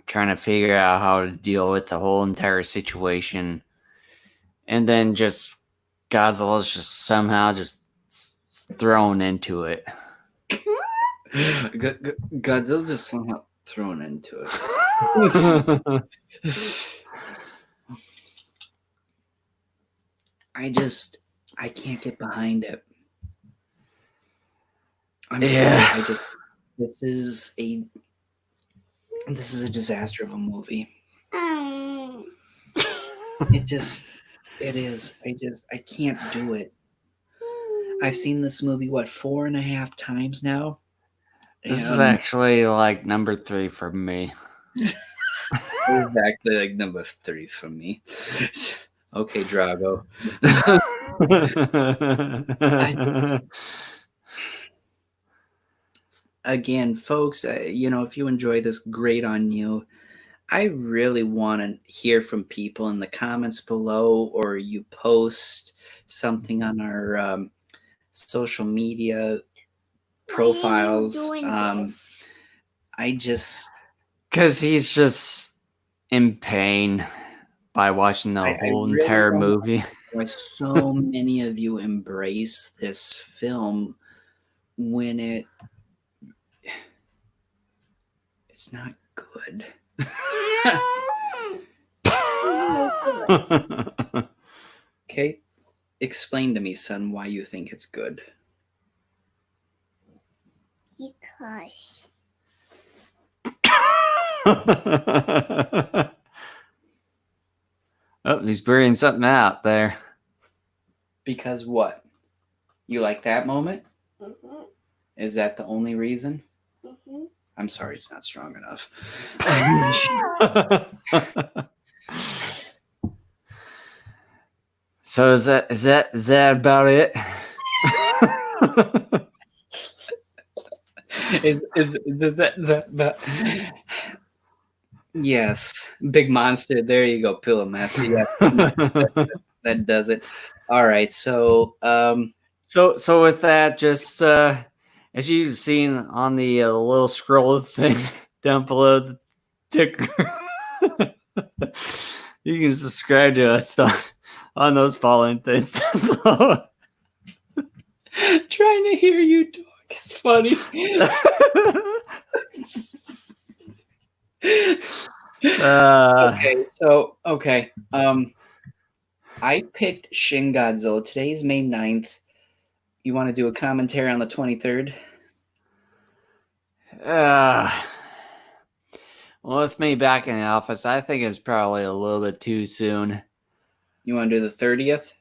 trying to figure out how to deal with the whole entire situation, and then just Godzilla's just somehow just thrown into it. Godzilla's just somehow thrown into it. I can't get behind it. I'm Yeah. sorry. This is a disaster of a movie. It is. I can't do it. I've seen this movie 4.5 times now. This is actually like number 3 for me. Exactly like number 3 for me. Okay, Drago. Again, folks, if you enjoy this, great on you. I really want to hear from people in the comments below, or you post something on our social media profiles. Because he's just in pain by watching the whole really entire don't movie. Why so many of you embrace this film when it's not good. Okay, explain to me, son, why you think it's good. Because Oh, he's bringing something out there. Because what? You like that moment? Mhm. Is that the only reason? Mhm. I'm sorry, it's not strong enough. So is that about it? Is that yes, big monster. There you go, pillow master. Yeah, that does it. All right, so So with that, just as you've seen on the little scroll thing down below the ticker, you can subscribe to us on those following things down below. trying to hear you talk is funny. Okay. I picked Shin Godzilla. Today's May 9th. You want to do a commentary on the 23rd? Well, with me back in the office, I think it's probably a little bit too soon. You want to do the 30th?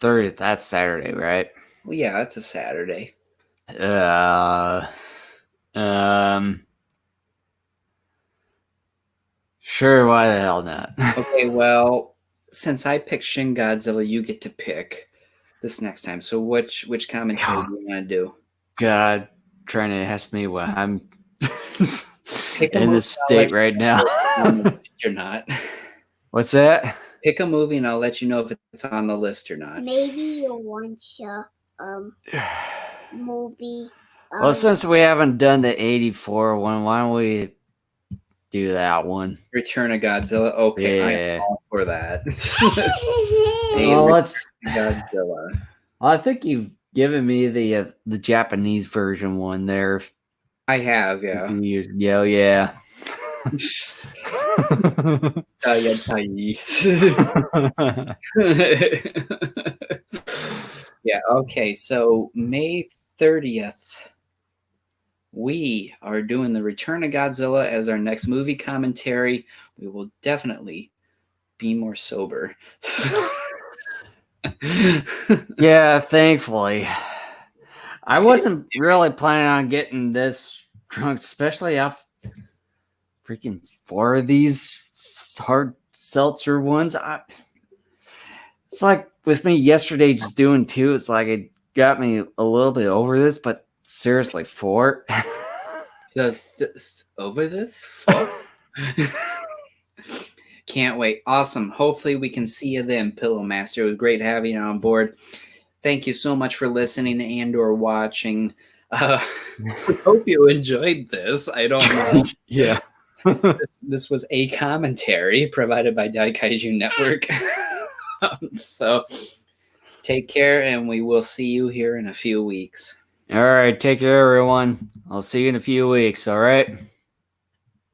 30th, that's Saturday, right? Well, yeah, it's a Saturday. Sure, why the hell not? Okay, well, since I picked Shin Godzilla, you get to pick this next time. So which commentary do you want to do? God, trying to ask me what I'm Pick a in movie, this I'll let state right now. you know if it's on the list or not. What's that? Pick a movie and I'll let you know if it's on the list or not. Maybe you'll watch movie. Well, since we haven't done the 84 one, why don't we do that one? Return of Godzilla. Okay, I am Yeah. all for that. Well, let's. Godzilla. I think you've given me the Japanese version one there. I have, yeah. Yeah. Yeah, okay. So May 30th, we are doing the Return of Godzilla as our next movie commentary. We will definitely be more sober. Yeah, thankfully. I wasn't really planning on getting this drunk, especially off freaking 4 of these hard seltzer ones. It's like with me yesterday just doing 2, it's like it got me a little bit over this, but seriously, 4. Over this? Can't wait. Awesome. Hopefully we can see you then, Pillow Master. It was great having you on board. Thank you so much for listening and or watching. Hope you enjoyed this. I don't know. Yeah. This was a commentary provided by Daikaiju Network. So take care, and we will see you here in a few weeks. All right. Take care, everyone. I'll see you in a few weeks. All right.